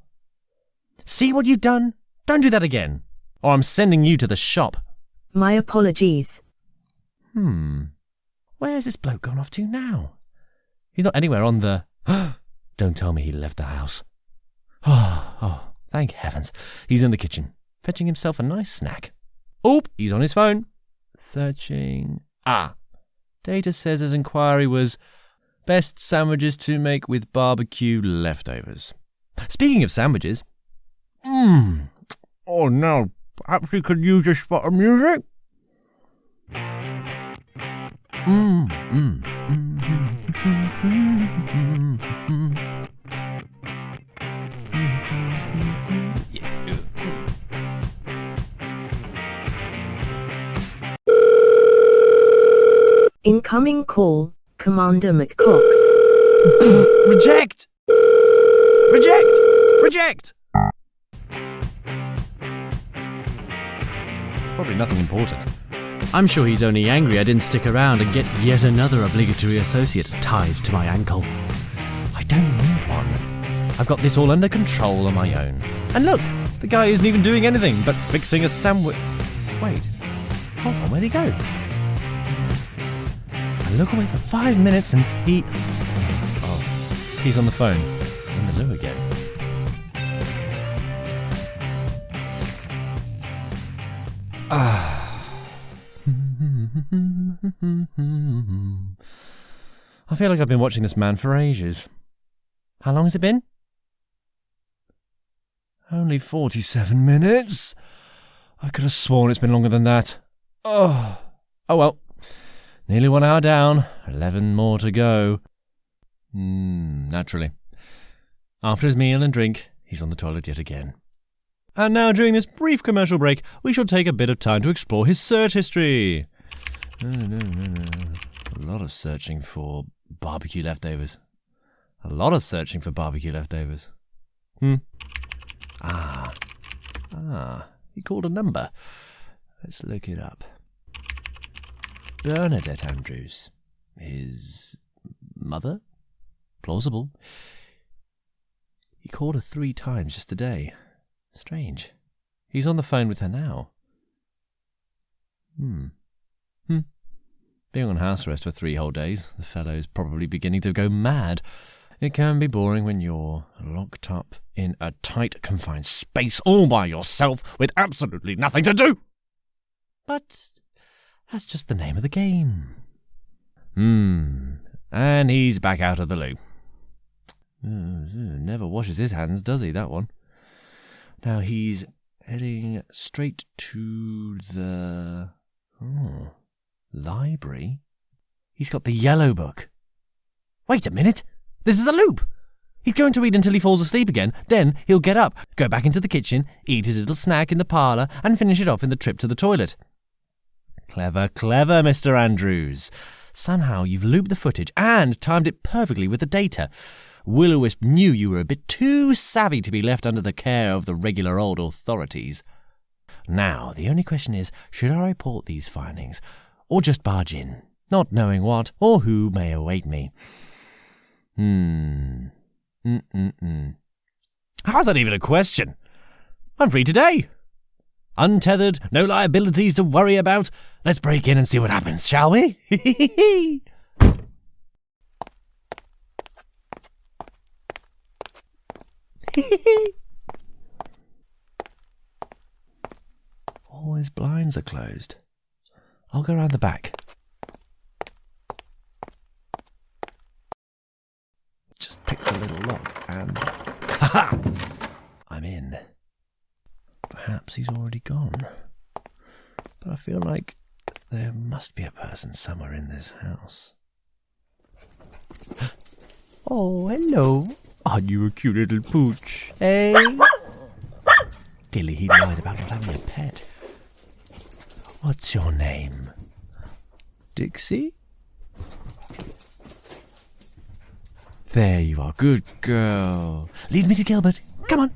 See what you've done? Don't do that again, or I'm sending you to the shop. My apologies. Where's this bloke gone off to now? He's not anywhere on the... Don't tell me he left the house. Oh, thank heavens. He's in the kitchen, fetching himself a nice snack. Oop, he's on his phone. Searching... Data says his inquiry was best sandwiches to make with barbecue leftovers. Speaking of sandwiches... Oh no, perhaps we could use a spot of music? Incoming call, Commander McCox. Reject! Reject! Reject! It's probably nothing important. I'm sure he's only angry I didn't stick around and get yet another obligatory associate tied to my ankle. I don't need one. I've got this all under control on my own. And look, the guy isn't even doing anything but fixing a sandwich. Wait, hold on, where'd he go? I look away for 5 minutes and he... Oh, he's on the phone. In the loo again. I feel like I've been watching this man for ages. How long has it been? Only 47 minutes. I could have sworn it's been longer than that. Oh well. Nearly 1 hour down, 11 more to go. Naturally. After his meal and drink, he's on the toilet yet again. And now, during this brief commercial break, we shall take a bit of time to explore his search history. A lot of searching for barbecue leftovers. He called a number. Let's look it up. Bernadette Andrews. His mother? Plausible. He called her 3 times just today. Strange. He's on the phone with her now. Being on house arrest for 3 whole days, the fellow's probably beginning to go mad. It can be boring when you're locked up in a tight, confined space all by yourself with absolutely nothing to do. But that's just the name of the game. And he's back out of the loo. Never washes his hands, does he, that one? Now he's heading straight to the... library? He's got the yellow book. Wait a minute! This is a loop! He's going to read until he falls asleep again, then he'll get up, go back into the kitchen, eat his little snack in the parlour, and finish it off in the trip to the toilet. Clever, clever, Mr. Andrews. Somehow you've looped the footage and timed it perfectly with the data. Will-O-Wisp knew you were a bit too savvy to be left under the care of the regular old authorities. Now, the only question is, should I report these findings, or just barge in, not knowing what or who may await me? How's that even a question? I'm free today. Untethered, no liabilities to worry about. Let's break in and see what happens, shall we? All his blinds are closed. I'll go round the back. Just pick the little lock and... Ha-ha! I'm in. Perhaps he's already gone. But I feel like there must be a person somewhere in this house. Oh, hello. Aren't you a cute little pooch? Hey? Clearly he lied about not having a pet. What's your name? Dixie? There you are. Good girl. Lead me to Gilbert. Come on.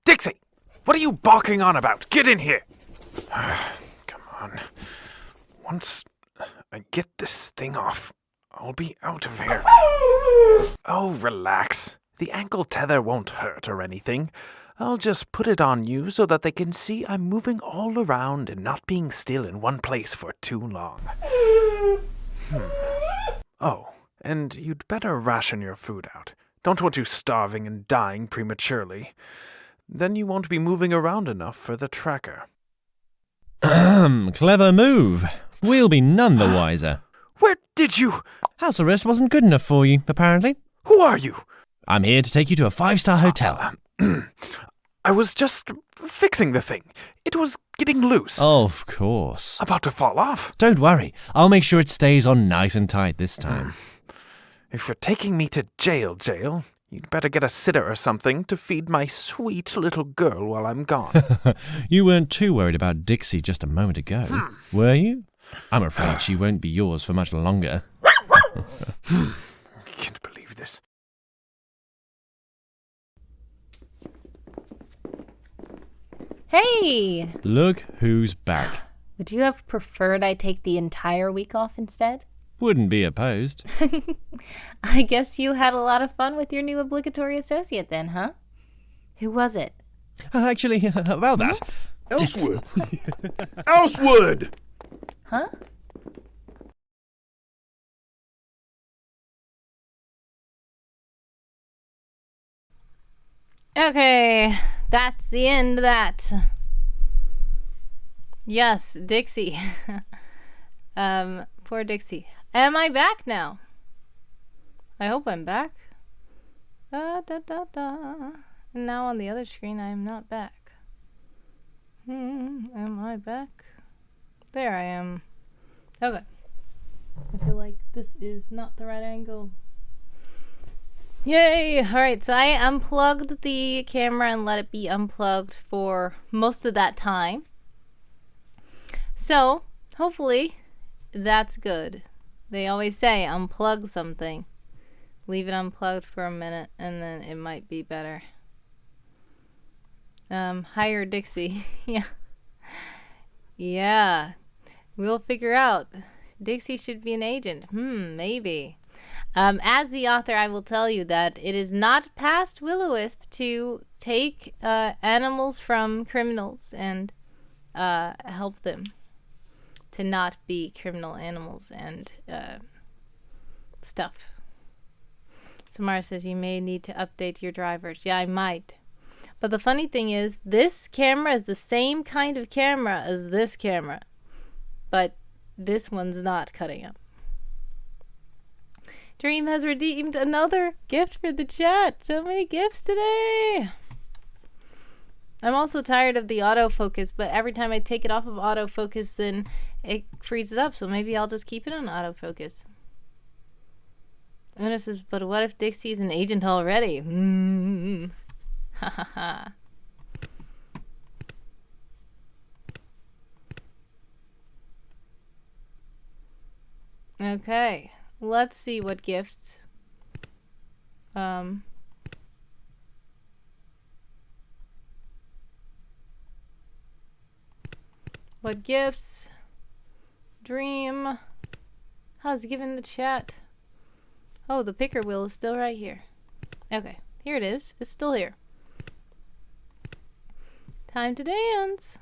Dixie! What are you barking on about? Get in here! Come on. Once I get this thing off, I'll be out of here. Oh, relax. The ankle tether won't hurt or anything. I'll just put it on you so that they can see I'm moving all around and not being still in one place for too long. Oh, and you'd better ration your food out. Don't want you starving and dying prematurely. Then you won't be moving around enough for the tracker. Clever move. We'll be none the wiser. Where did you... House arrest wasn't good enough for you, apparently. Who are you? I'm here to take you to a 5-star hotel. I was just fixing the thing. It was getting loose. Of course. About to fall off. Don't worry. I'll make sure it stays on nice and tight this time. If you're taking me to jail, you'd better get a sitter or something to feed my sweet little girl while I'm gone. You weren't too worried about Dixie just a moment ago, were you? I'm afraid she won't be yours for much longer. I can't believe this. Hey! Look who's back. Would you have preferred I take the entire week off instead? Wouldn't be opposed. I guess you had a lot of fun with your new obligatory associate then, huh? Who was it? Actually, about that. Elsewood! Elsewood! Huh? Okay, that's the end of that. Yes, Dixie. Poor Dixie. Am I back now? I hope I'm back. And now on the other screen, I am not back. Am I back? There I am. Okay. I feel like this is not the right angle. Yay! Alright, so I unplugged the camera and let it be unplugged for most of that time. So, hopefully, that's good. They always say unplug something. Leave it unplugged for a minute and then it might be better. Hire Dixie. Yeah. Yeah. We'll figure out. Dixie should be an agent. Maybe. As the author, I will tell you that it is not past Will-O-Wisp to take animals from criminals and help them to not be criminal animals and stuff. Samara says you may need to update your drivers. Yeah, I might. But the funny thing is, this camera is the same kind of camera as this camera. But this one's not cutting up. Dream has redeemed another gift for the chat. So many gifts today. I'm also tired of the autofocus, but every time I take it off of autofocus, then it freezes up. So maybe I'll just keep it on autofocus. Una says, but what if Dixie's an agent already? Ha ha ha. Okay, let's see what gifts. What gifts? Dream. How's given the chat? Oh, the picker wheel is still right here. Okay, here it is. It's still here. Time to dance.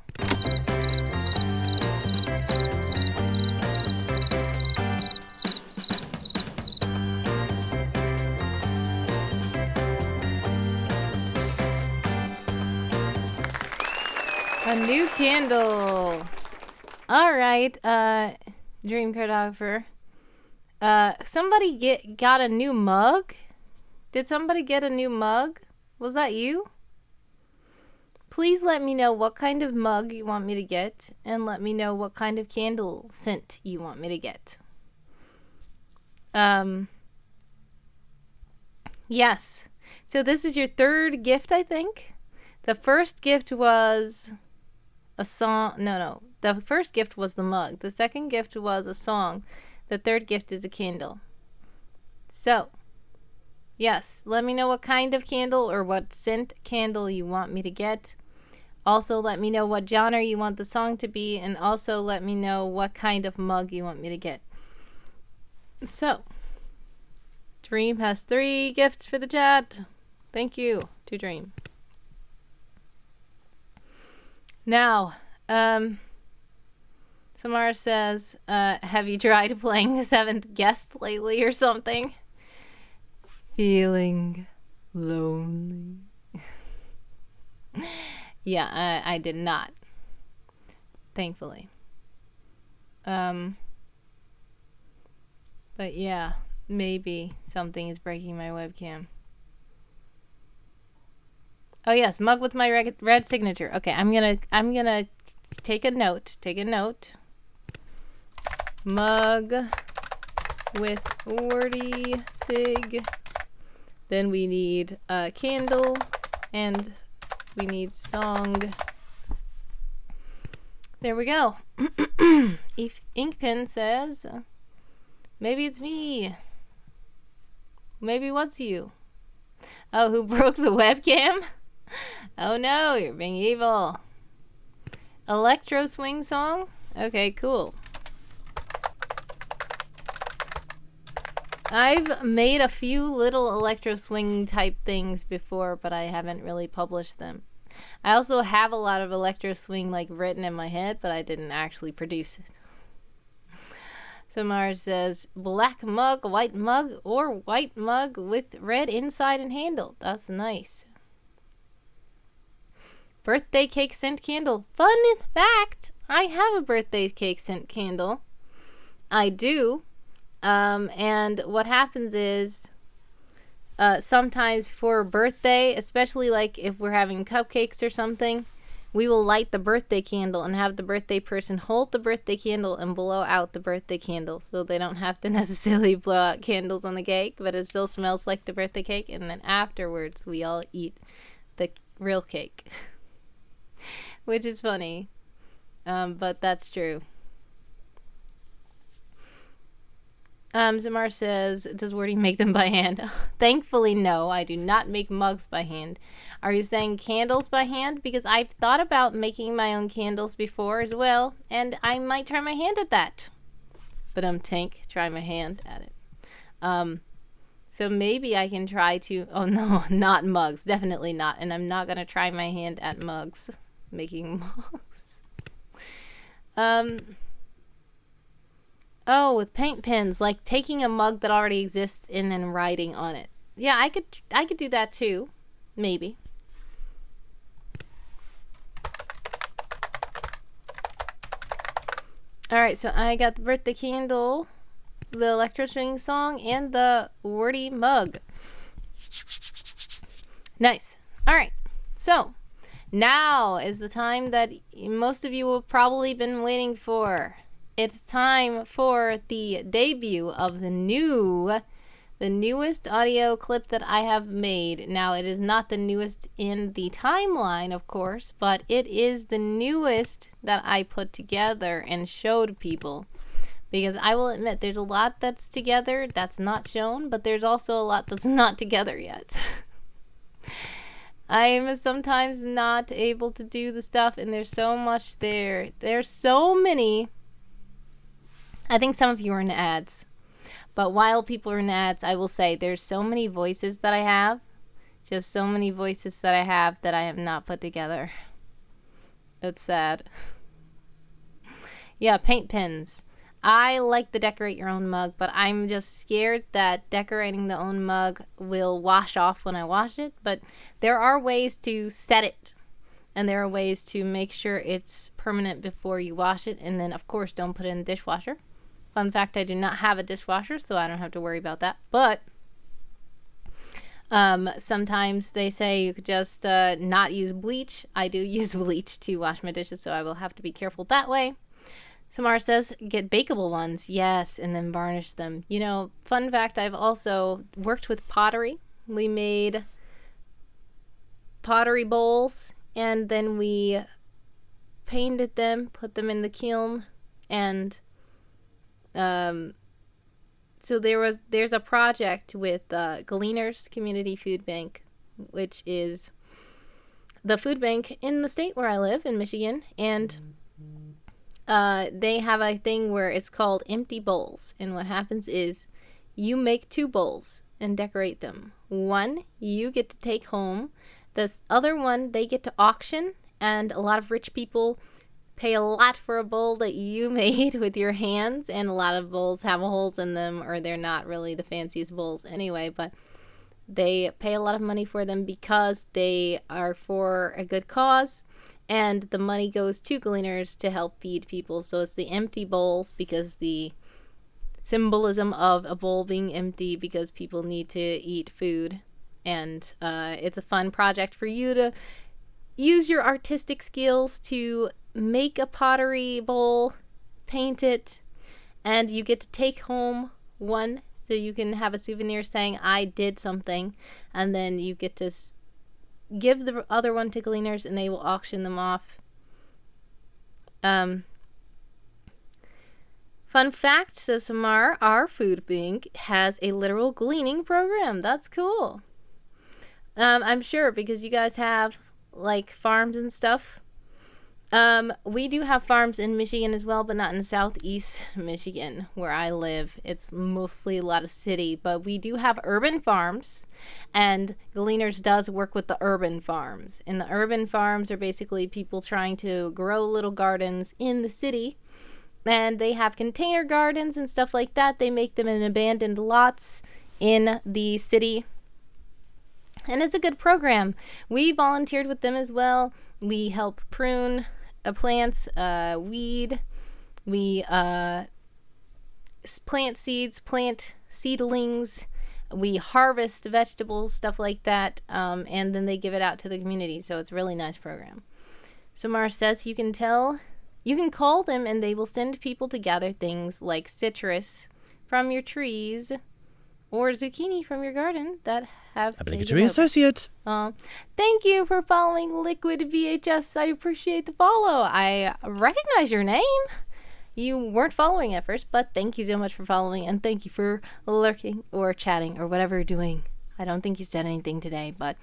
A new candle. All right, dream cartographer. Somebody got a new mug? Did somebody get a new mug? Was that you? Please let me know what kind of mug you want me to get, and let me know what kind of candle scent you want me to get. Yes. So this is your third gift, I think. The first gift was a song. No. The first gift was the mug. The second gift was a song. The third gift is a candle. So, yes, let me know what kind of candle or what scent candle you want me to get. Also, let me know what genre you want the song to be, and also let me know what kind of mug you want me to get. So, Dream has 3 gifts for the chat. Thank you to Dream. Now, Samara says, have you tried playing 7th Guest lately or something? Feeling lonely. Yeah, I did not. Thankfully. But yeah, maybe something is breaking my webcam. Oh yes, mug with my red signature. Okay, I'm gonna take a note. Mug with wordy sig. Then we need a candle, and we need song. There we go. If Inkpen says, maybe it's me. Maybe what's you? Oh, who broke the webcam? Oh no, you're being evil. Electro swing song? Okay, cool. I've made a few little electro swing type things before, but I haven't really published them. I also have a lot of electro swing like written in my head, but I didn't actually produce it. So Mars says, black mug, or white mug with red inside and handle. That's nice. Birthday cake scent candle. Fun fact, I have a birthday cake scent candle. I do. And what happens is, sometimes for a birthday, especially like if we're having cupcakes or something, we will light the birthday candle and have the birthday person hold the birthday candle and blow out the birthday candle, so they don't have to necessarily blow out candles on the cake, but it still smells like the birthday cake. And then afterwards we all eat the real cake. Which is funny, but that's true. Zamar says, does Wordy make them by hand? Thankfully, no, I do not make mugs by hand. Are you saying candles by hand? Because I've thought about making my own candles before as well, and I might try my hand at that. But try my hand at it. So maybe I can try to, oh no, not mugs, definitely not. And I'm not going to try my hand at mugs, making mugs. Oh, with paint pens, like taking a mug that already exists and then writing on it. Yeah, I could do that too, maybe. All right, so I got the birthday candle, the electro swing song, and the wordy mug. Nice. All right, so now is the time that most of you have probably been waiting for. It's time for the debut of the newest audio clip that I have made. Now, it is not the newest in the timeline, of course, but it is the newest that I put together and showed people. Because I will admit, there's a lot that's together that's not shown, but there's also a lot that's not together yet. I am sometimes not able to do the stuff, and there's so much there. There's so many. I think some of you are in ads, but while people are in ads, I will say there's so many voices that I have, just so many voices that I have that I have not put together. It's sad. Yeah, paint pens. I like the decorate your own mug, but I'm just scared that decorating the own mug will wash off when I wash it, but there are ways to set it. And there are ways to make sure it's permanent before you wash it, and then of course don't put it in the dishwasher. Fun fact, I do not have a dishwasher, so I don't have to worry about that. But sometimes they say you could just not use bleach. I do use bleach to wash my dishes, so I will have to be careful that way. Samara says, get bakeable ones. Yes, and then varnish them. You know, fun fact, I've also worked with pottery. We made pottery bowls, and then we painted them, put them in the kiln, and so there's a project with Gleaners Community Food Bank, which is the food bank in the state where I live in Michigan, and they have a thing where it's called empty bowls, and what happens is you make 2 bowls and decorate them. One you get to take home, the other one they get to auction, and a lot of rich people pay a lot for a bowl that you made with your hands, and a lot of bowls have holes in them, or they're not really the fanciest bowls anyway, but they pay a lot of money for them because they are for a good cause, and the money goes to Gleaners to help feed people. So it's the empty bowls because the symbolism of a bowl being empty because people need to eat food, and it's a fun project for you to use your artistic skills to make a pottery bowl, paint it, and you get to take home one so you can have a souvenir saying I did something, and then you get to give the other one to Gleaners and they will auction them off. Fun fact, so Samar, our food bank has a literal gleaning program. That's cool. I'm sure because you guys have like farms and stuff. We do have farms in Michigan as well, but not in southeast Michigan where I live. It's mostly a lot of city, but we do have urban farms, and Gleaners does work with the urban farms. And the urban farms are basically people trying to grow little gardens in the city, and they have container gardens and stuff like that. They make them in abandoned lots in the city, and it's a good program. We volunteered with them as well. We help prune plants, weed. We plant seeds, plant seedlings. We harvest vegetables, stuff like that, and then they give it out to the community. So it's a really nice program. Samar says you can call them and they will send people to gather things like citrus from your trees or zucchini from your garden that have Obligatory associate. Thank you for following Liquid VHS. I appreciate the follow. I recognize your name. You weren't following at first, but thank you so much for following, and thank you for lurking or chatting or whatever you're doing. I don't think you said anything today, but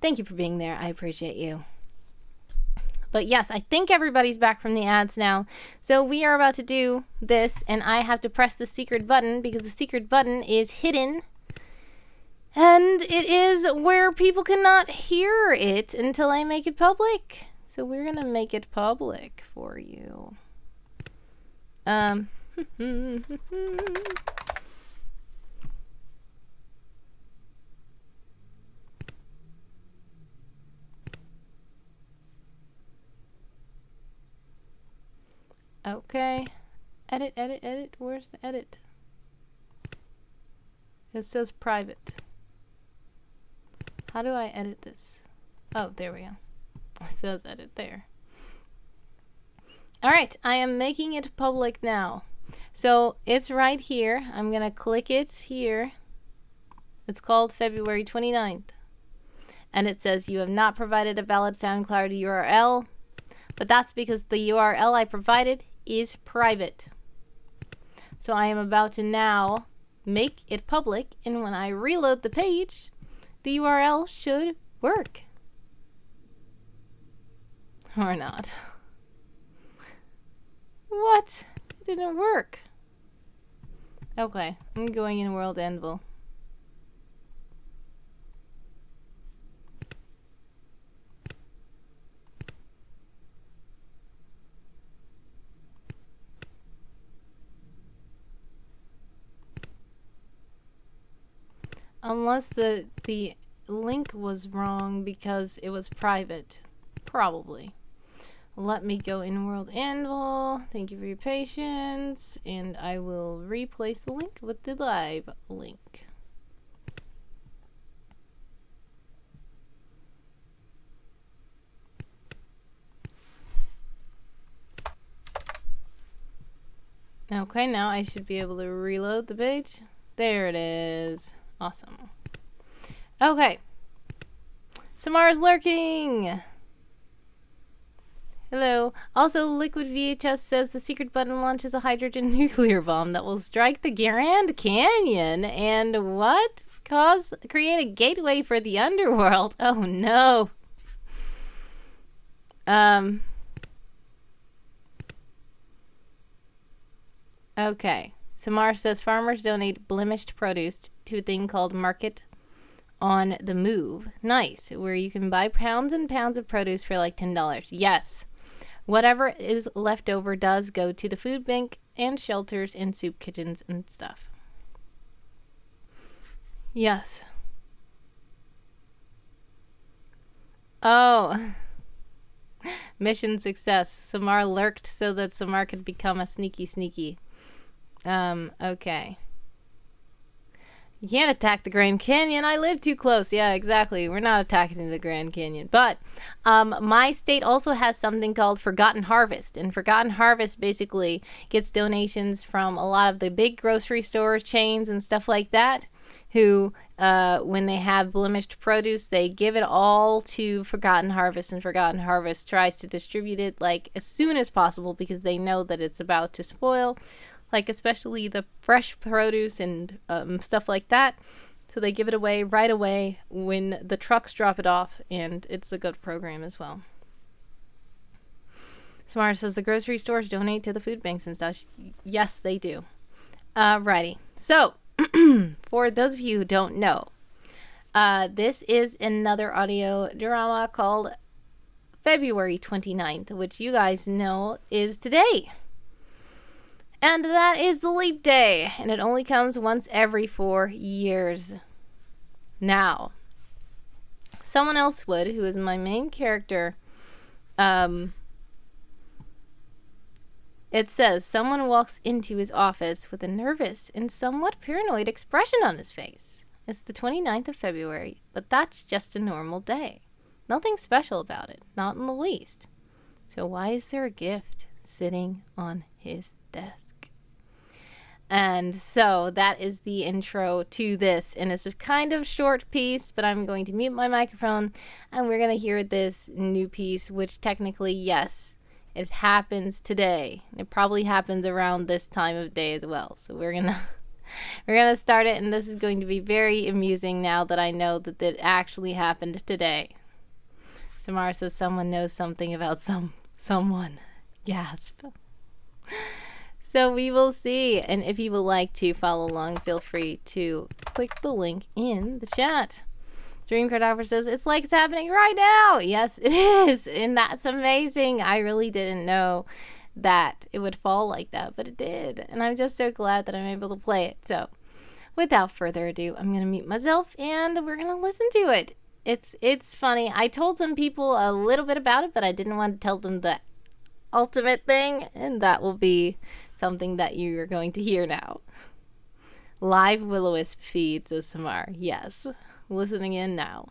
thank you for being there. I appreciate you. But yes, I think everybody's back from the ads now. So we are about to do this, and I have to press the secret button because the secret button is hidden. And it is where people cannot hear it until I make it public. So we're going to make it public for you. Okay. Edit, edit, edit. Where's the edit? It says private. How do I edit this? Oh, there we go. It says edit there. Alright, I am making it public now. So it's right here. I'm going to click it here. It's called February 29th. And it says you have not provided a valid SoundCloud URL. But that's because the URL I provided is private. So I am about to now make it public, and when I reload the page, the URL should work. Or not. What? It didn't work. Okay, I'm going in World Anvil. Unless the link was wrong because it was private. Probably. Let me go in World Anvil. Thank you for your patience. And I will replace the link with the live link. Okay, now I should be able to reload the page. There it is. Awesome. Okay. Samara's lurking. Hello. Also, Liquid VHS says the secret button launches a hydrogen nuclear bomb that will strike the Grand Canyon and what? Create a gateway for the underworld. Oh no. Okay. Samar says farmers donate blemished produce to a thing called Market on the Move. Nice. Where you can buy pounds and pounds of produce for like $10. Yes. Whatever is left over does go to the food bank and shelters and soup kitchens and stuff. Yes. Oh. Mission success. Samar lurked so that Samar could become a sneaky. Okay. You can't attack the Grand Canyon. I live too close. Yeah, exactly. We're not attacking the Grand Canyon. But my state also has something called Forgotten Harvest. And Forgotten Harvest basically gets donations from a lot of the big grocery stores, chains, and stuff like that, who, when they have blemished produce, they give it all to Forgotten Harvest. And Forgotten Harvest tries to distribute it like as soon as possible because they know that it's about to spoil. Like especially the fresh produce and stuff like that. So they give it away right away when the trucks drop it off, and it's a good program as well. Samara says the grocery stores donate to the food banks and stuff. Yes, they do. Righty. So, for those of you who don't know, this is another audio drama called February 29th, which you guys know is today. And that is the leap day, and it only comes once every 4 years. Now, Someone Elsewood, who is my main character, it says, someone walks into his office with a nervous and somewhat paranoid expression on his face. It's the 29th of February, but that's just a normal day. Nothing special about it, not in the least. So why is there a gift sitting on his desk? And so that is the intro to this, and it's a kind of short piece, but I'm going to mute my microphone and we're going to hear this new piece, which technically, yes, it happens today. It probably happens around this time of day as well. So we're gonna start it, and this is going to be very amusing now that I know that it actually happened today. Samara says someone knows something about someone. Gasp. So we will see. And if you would like to follow along, feel free to click the link in the chat. Dream Cartographer says, it's like it's happening right now. Yes, it is. And that's amazing. I really didn't know that it would fall like that, but it did. And I'm just so glad that I'm able to play it. So without further ado, I'm going to mute myself and we're going to listen to it. It's funny. I told some people a little bit about it, but I didn't want to tell them the ultimate thing, and that will be something that you're going to hear now. Live Will-O-Wisp feed, says Samar. Yes. Listening in now.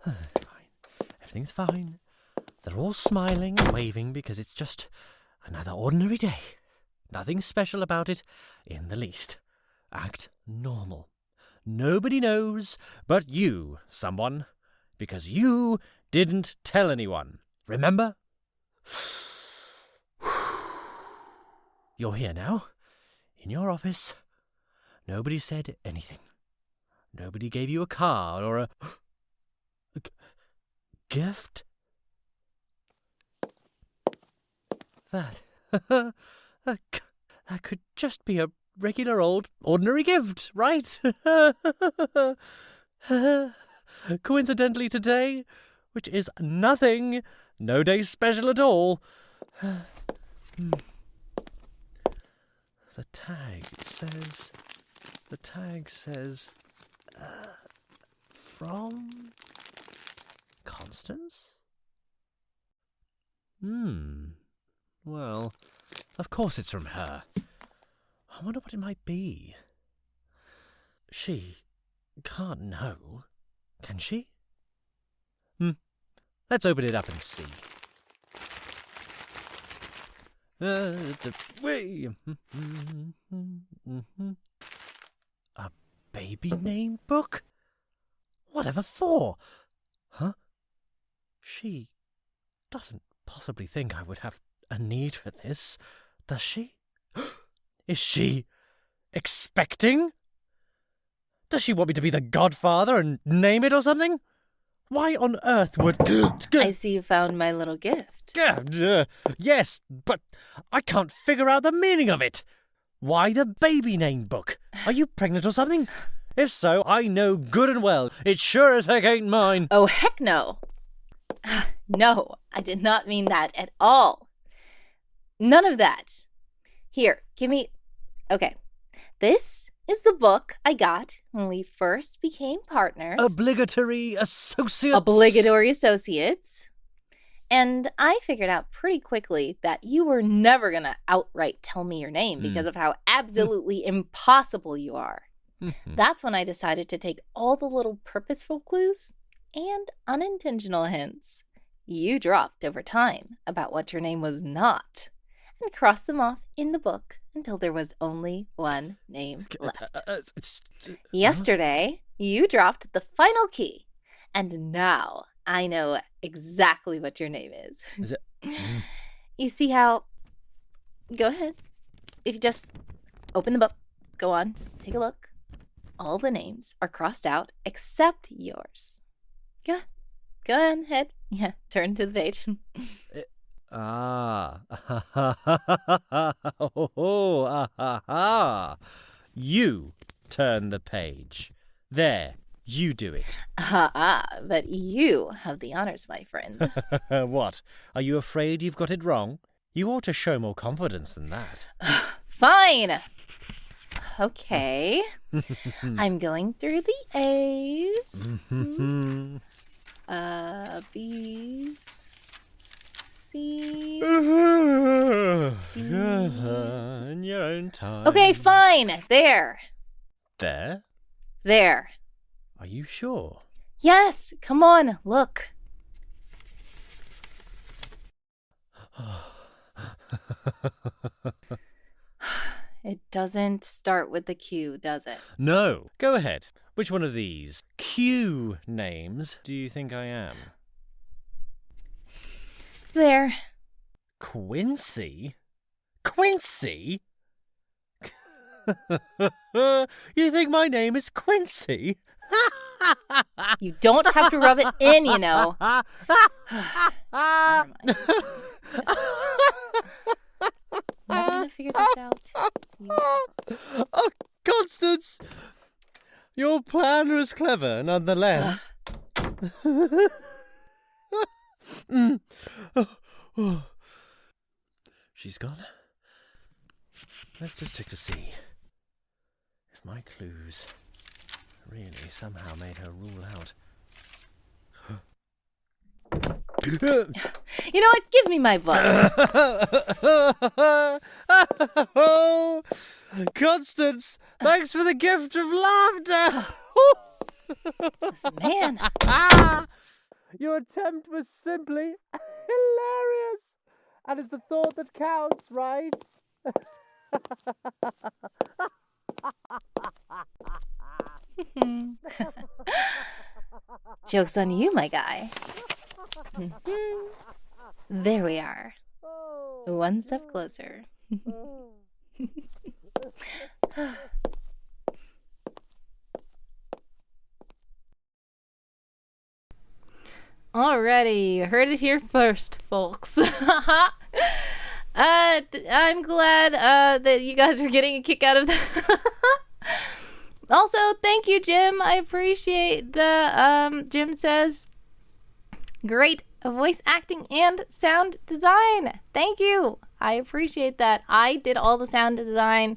Fine. Everything's fine. They're all smiling and waving because it's just another ordinary day. Nothing special about it in the least. Act normal. Nobody knows but you, someone, because you didn't tell anyone. Remember? You're here now, in your office. Nobody said anything. Nobody gave you a card or a gift. That could just be a regular old ordinary gift, right? Coincidentally today, which is nothing, no day special at all. The tag says, from Constance? Well, of course it's from her. I wonder what it might be. She can't know, can she? Let's open it up and see. A baby name book? Whatever for? Huh? She doesn't possibly think I would have a need for this, does she? Is she expecting? Does she want me to be the godfather and name it or something? Why on earth would... I see you found my little gift. Yes, but I can't figure out the meaning of it. Why the baby name book? Are you pregnant or something? If so, I know good and well it sure as heck ain't mine. Oh, heck no. No, I did not mean that at all. None of that. Here, give me... Okay, this is the book I got when we first became partners. Obligatory associates. Obligatory associates. And I figured out pretty quickly that you were never going to outright tell me your name because of how absolutely impossible you are. That's when I decided to take all the little purposeful clues and unintentional hints you dropped over time about what your name was not and cross them off in the book until there was only one name left. Yesterday, you dropped the final key, and now I know exactly what your name is. Is it? You see how... Go ahead. If you just open the book, go on, take a look. All the names are crossed out except yours. Go ahead. Yeah, turn to the page. You turn the page. There, you do it. But you have the honors, my friend. What? Are you afraid you've got it wrong? You ought to show more confidence than that. Fine. Okay. I'm going through the A's. B's. C's. In your own time. Okay, fine. There. There? There. Are you sure? Yes. Come on. Look. It doesn't start with the Q, does it? No. Go ahead. Which one of these Q names do you think I am? There. Quincy? Quincy? You think my name is Quincy? You don't have to rub it in, you know. Never mind. Never gonna figure this out. Oh, Constance! Your plan was clever, nonetheless. She's gone. Let's just check to see if my clues really somehow made her rule out. You know what? Give me my book. Constance, thanks for the gift of laughter. This man. Your attempt was simply hilarious. And it's the thought that counts, right? Joke's on you, my guy. There we are. One step closer. Alrighty, you heard it here first, folks. I'm glad that you guys are getting a kick out of that. Also, thank you, Jim. I appreciate the Jim says great voice acting and sound design. Thank you. I appreciate that. I did all the sound design,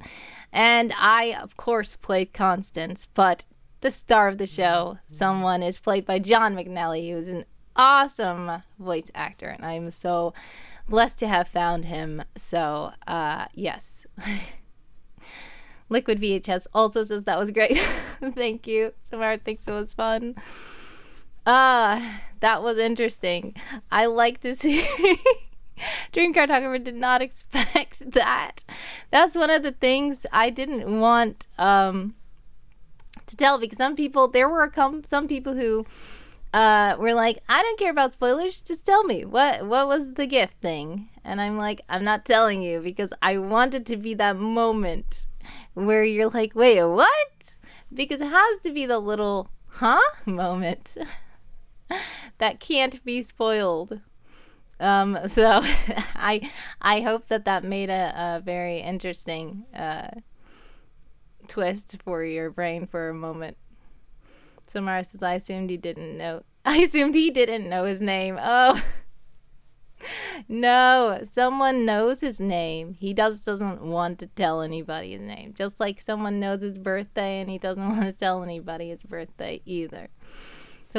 and I, of course, played Constance, but the star of the show, someone, is played by John McNally, who's an awesome voice actor, and I'm so blessed to have found him. So, yes. Liquid VHS also says that was great. Thank you. Samara thinks it was fun. That was interesting. I like to see Dream Cartographer did not expect that. That's one of the things I didn't want to tell, because there were some people who were like, I don't care about spoilers, just tell me what was the gift thing. And I'm like, I'm not telling you because I want it to be that moment where you're like, wait, what? Because it has to be the little moment that can't be spoiled. So I hope that made a very interesting twist for your brain for a moment. So Mara says, I assumed he didn't know his name. Oh. No, someone knows his name. He doesn't want to tell anybody his name. Just like someone knows his birthday and he doesn't want to tell anybody his birthday either.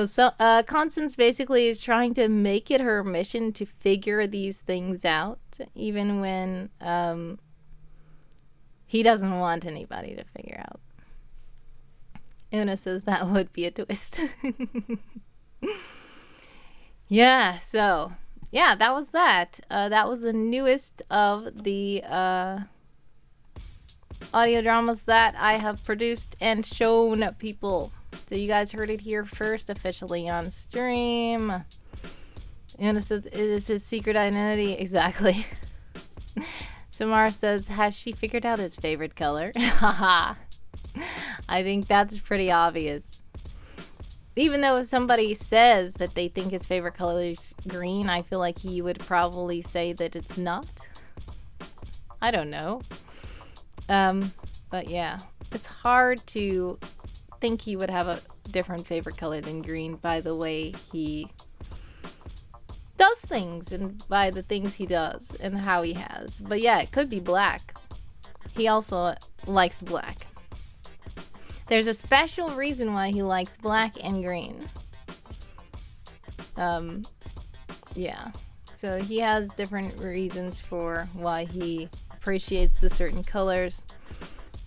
So Constance basically is trying to make it her mission to figure these things out, even when he doesn't want anybody to figure out. Una says that would be a twist. Yeah, so, yeah, that was that. That was the newest of the audio dramas that I have produced and shown people. So you guys heard it here first, officially on stream. Una says, it is his secret identity. Exactly. Samara says, has she figured out his favorite color? Haha. I think that's pretty obvious. Even though if somebody says that they think his favorite color is green, I feel like he would probably say that it's not. I don't know. But yeah, it's hard to think he would have a different favorite color than green by the way he does things and by the things he does and how he has. But yeah, it could be black. He also likes black. There's a special reason why he likes black and green. Yeah. So he has different reasons for why he appreciates the certain colors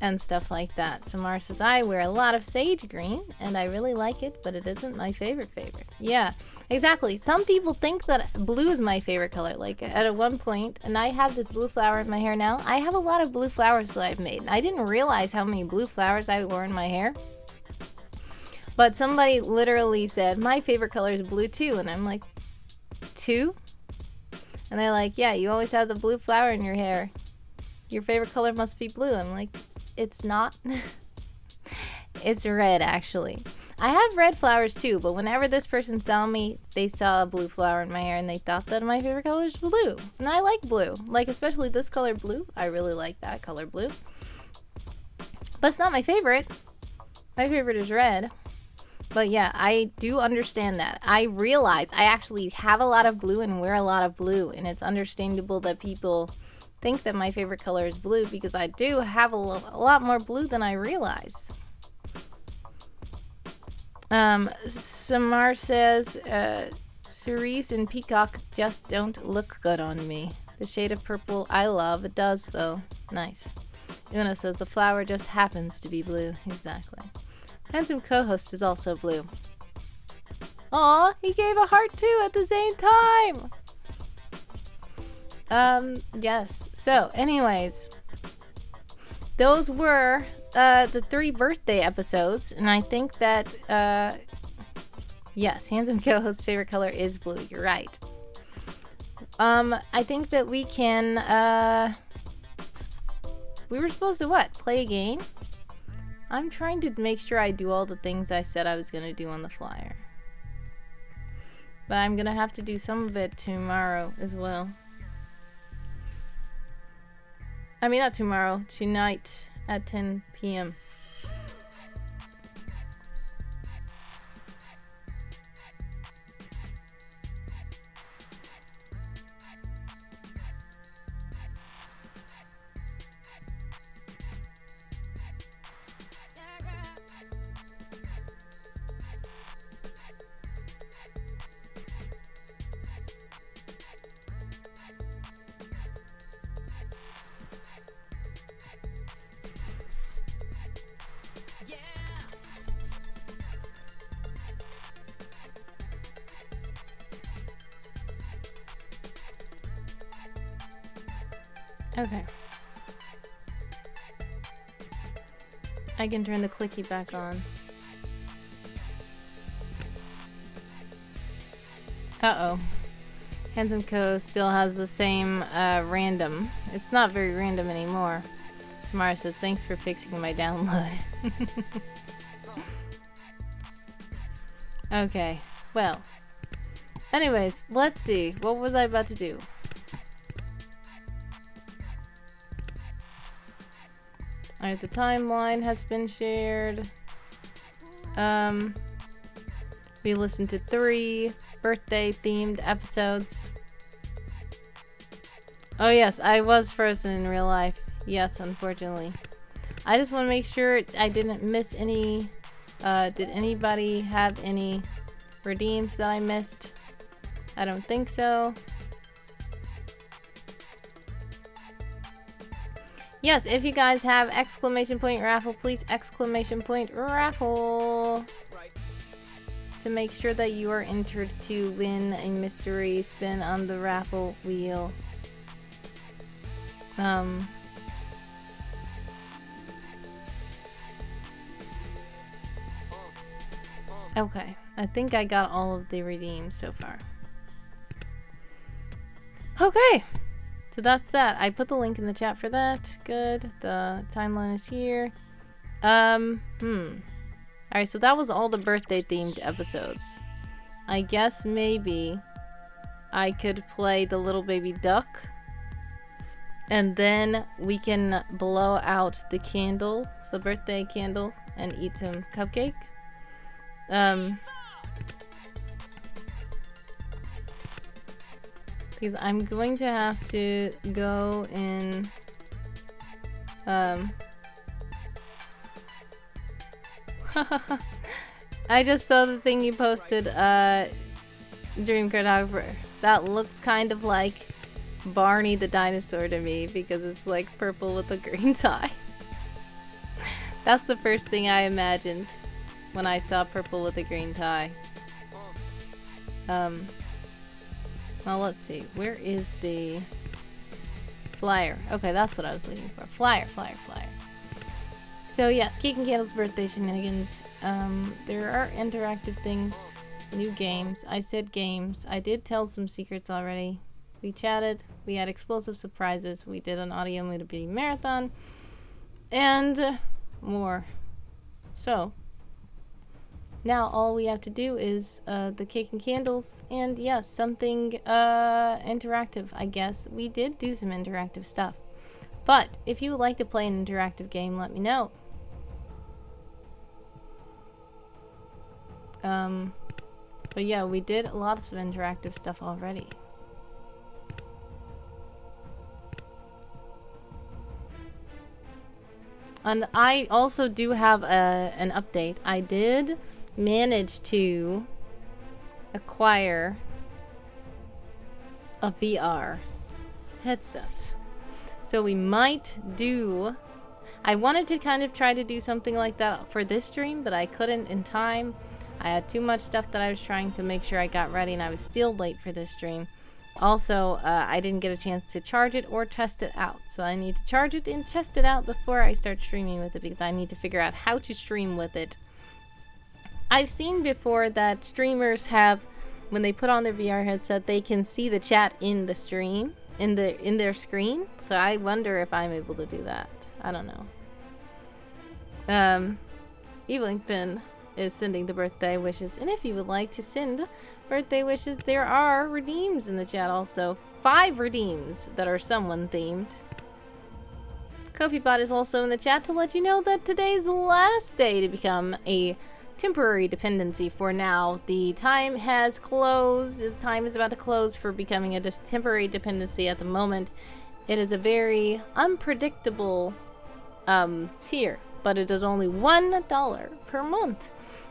and stuff like that. Samara says, I wear a lot of sage green and I really like it, but it isn't my favorite. Yeah, exactly. Some people think that blue is my favorite color. Like at one point, and I have this blue flower in my hair now. I have a lot of blue flowers that I've made. I didn't realize how many blue flowers I wore in my hair. But somebody literally said, my favorite color is blue too. And I'm like, two? And they're like, yeah, you always have the blue flower in your hair. Your favorite color must be blue. I'm like, it's not. It's red, actually. I have red flowers too, but whenever this person saw me, they saw a blue flower in my hair and they thought that my favorite color is blue. And I like blue. Like, especially this color blue. I really like that color blue. But it's not my favorite. My favorite is red. But yeah, I do understand that. I realize I actually have a lot of blue and wear a lot of blue. And it's understandable that people think that my favorite color is blue because I do have a lot more blue than I realize. Samar says, cerise and peacock just don't look good on me. The shade of purple I love. It does though. Nice. Una says the flower just happens to be blue. Exactly. Handsome co-host is also blue. Aw, he gave a heart too at the same time. Yes. So, anyways, those were the 3 birthday episodes, and I think that yes, handsome co-host's favorite color is blue. You're right. I think that we can we were supposed to what? Play a game? I'm trying to make sure I do all the things I said I was going to do on the flyer. But I'm going to have to do some of it tomorrow as well. I mean, not tomorrow, tonight at 10 p.m. Okay. I can turn the clicky back on. Uh-oh. Handsome Co. still has the same random. It's not very random anymore. Tamara says, thanks for fixing my download. Okay, well. Anyways, let's see. What was I about to do? Alright, the timeline has been shared. We listened to 3 birthday themed episodes. Oh yes, I was frozen in real life. Yes, unfortunately. I just want to make sure I didn't miss any. Did anybody have any redeems that I missed? I don't think so. Yes, if you guys have exclamation point raffle, please exclamation point raffle. To make sure that you are entered to win a mystery spin on the raffle wheel. Okay, I think I got all of the redeems so far. Okay, so that's that. I put the link in the chat for that. Good. The timeline is here. Alright, so that was all the birthday themed episodes. I guess maybe I could play the little baby duck. And then we can blow out the candle, the birthday candle, and eat some cupcake. Because I'm going to have to go in, I just saw the thing you posted, Dream Cartographer. That looks kind of like Barney the dinosaur to me because it's like purple with a green tie. That's the first thing I imagined when I saw purple with a green tie. Well, let's see. Where is the flyer? Okay, that's what I was looking for. Flyer. So yes, Cake and Candle's Birthday Shenanigans. There are interactive things, new games. I said games. I did tell some secrets already. We chatted. We had explosive surprises. We did an audio movie marathon. And more. So now all we have to do is the cake and candles, and yes, something interactive, I guess. We did do some interactive stuff. But if you would like to play an interactive game, let me know. But yeah, we did lots of interactive stuff already. And I also do have an update. I did manage to acquire a VR headset. So we might do... I wanted to kind of try to do something like that for this stream, but I couldn't in time. I had too much stuff that I was trying to make sure I got ready, and I was still late for this stream. Also, I didn't get a chance to charge it or test it out. So I need to charge it and test it out before I start streaming with it, because I need to figure out how to stream with it. I've seen before that streamers have, when they put on their VR headset, they can see the chat in the stream, in their screen. So I wonder if I'm able to do that. I don't know. Evelyn Finn is sending the birthday wishes, and if you would like to send birthday wishes, there are redeems in the chat also. 5 redeems that are someone themed. KofiBot is also in the chat to let you know that today's the last day to become a temporary dependency for now. The time has closed. This time is about to close for becoming a temporary dependency at the moment. It is a very unpredictable tier, but it is only $1 per month.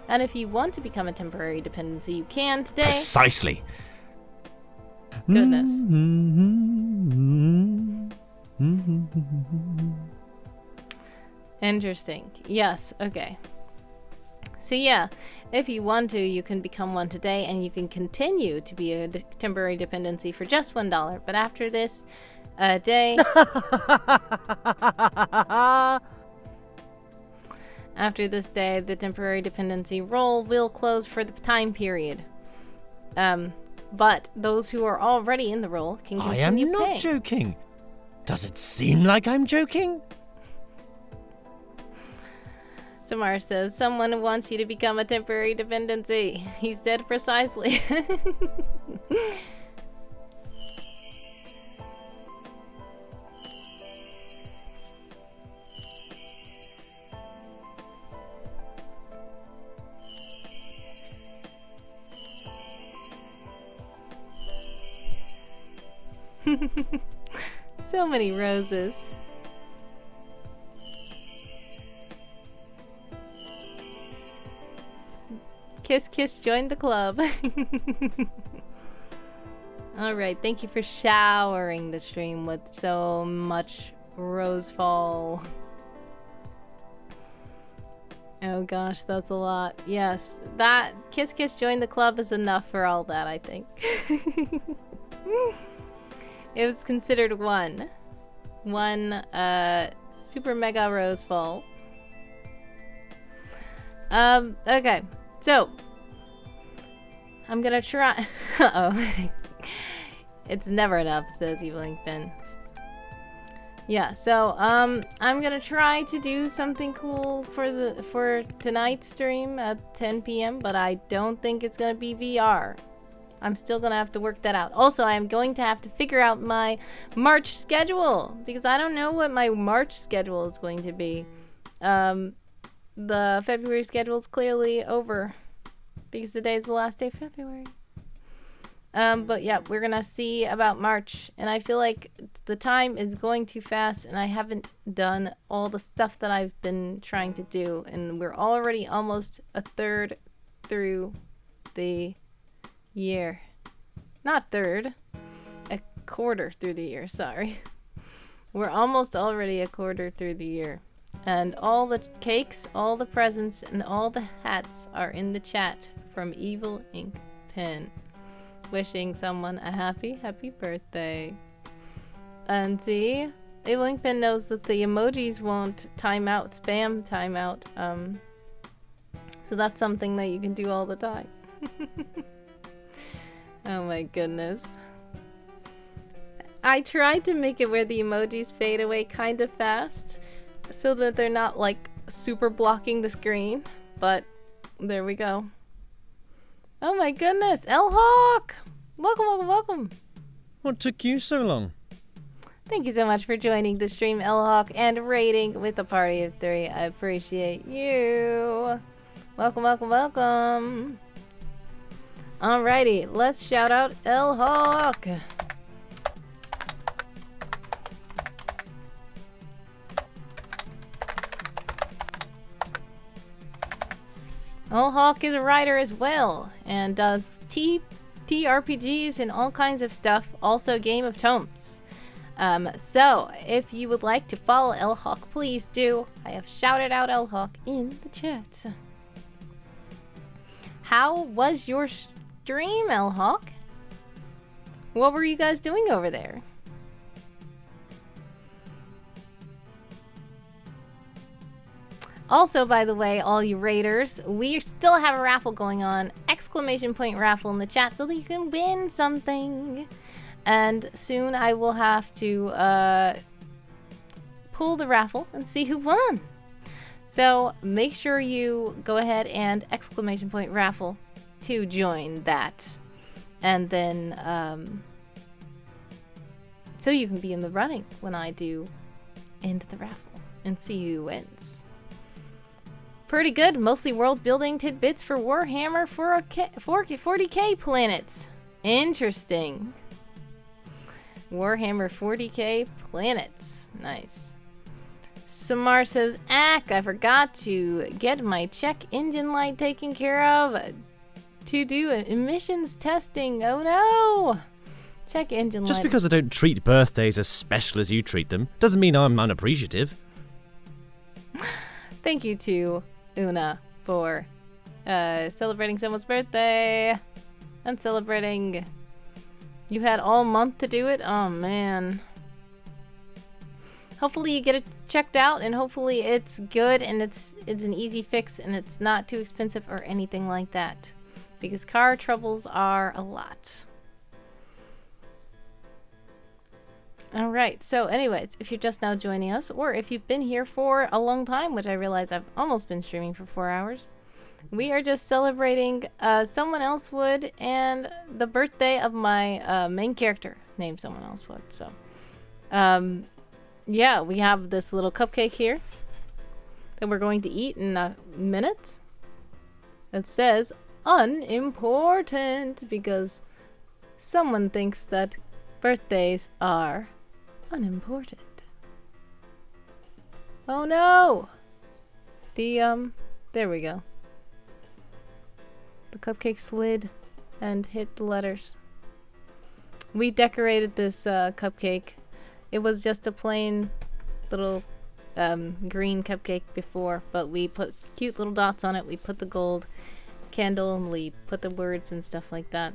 And if you want to become a temporary dependency, you can today. Precisely. Goodness. Interesting. Yes, okay. So yeah, if you want to, you can become one today, and you can continue to be a temporary dependency for just $1. But after this day... After this day, the temporary dependency role will close for the time period. But those who are already in the role can I continue am not paying. joking. Does it seem like I'm joking? Samar says, someone wants you to become a temporary dependency. He said precisely. So many roses. Kiss, kiss, join the club. Alright, thank you for showering the stream with so much rosefall. Oh gosh, that's a lot. Yes, that kiss, kiss, join the club is enough for all that, I think. It was considered one super mega rosefall. Okay. So, I'm gonna try. Uh-oh. It's never enough, says Eveling Finn. Yeah, so, I'm gonna try to do something cool for tonight's stream at 10 p.m., but I don't think it's gonna be VR. I'm still gonna have to work that out. Also, I'm going to have to figure out my March schedule, because I don't know what my March schedule is going to be. The February schedule is clearly over because today is the last day of February. But yeah, we're gonna see about March, and I feel like the time is going too fast, and I haven't done all the stuff that I've been trying to do, and we're already almost a third through the year. Not third, a quarter through the year, sorry. We're almost already a quarter through the year. And all the cakes, all the presents, and all the hats are in the chat from Evil Ink Pen. Wishing someone a happy birthday. And see, Evil Ink Pen knows that the emojis won't time out, spam time out. So that's something that you can do all the time. Oh my goodness. I tried to make it where the emojis fade away kind of fast, so that they're not like super blocking the screen, but there we go. Oh my goodness, L-Hawk! Welcome, welcome, welcome. What took you so long? Thank you so much for joining the stream, L-Hawk, and raiding with a party of 3. I appreciate you. Welcome, welcome, welcome. Alrighty, let's shout out L-Hawk. L-Hawk is a writer as well, and does TRPGs and all kinds of stuff, also Game of Tomes. So, if you would like to follow L-Hawk, please do. I have shouted out L-Hawk in the chat. How was your stream, L-Hawk? What were you guys doing over there? Also, by the way, all you raiders, we still have a raffle going on. Exclamation point raffle in the chat so that you can win something. And soon I will have to pull the raffle and see who won. So make sure you go ahead and exclamation point raffle to join that. And then, so you can be in the running when I do end the raffle and see who wins. Pretty good. Mostly world building tidbits for Warhammer 40k planets. Interesting. Warhammer 40k planets. Nice. Samar says, Ack, I forgot to get my check engine light taken care of to do emissions testing. Oh no! Check engine light. Just because I don't treat birthdays as special as you treat them, doesn't mean I'm unappreciative. Thank you to Una for celebrating someone's birthday and celebrating. You had all month to do it? Oh man. Hopefully you get checked out, and hopefully it's good and it's an easy fix and it's not too expensive or anything like that, because car troubles are a lot. All right, so anyways, if you're just now joining us, or if you've been here for a long time, which I realize I've almost been streaming for 4 hours, we are just celebrating Someone Elsewood and the birthday of my main character named Someone Elsewood. So yeah, we have this little cupcake here that we're going to eat in a minute. It says unimportant because someone thinks that birthdays are unimportant. Oh no! There we go. The cupcake slid and hit the letters. We decorated this cupcake. It was just a plain little green cupcake before, but we put cute little dots on it. We put the gold candle and we put the words and stuff like that.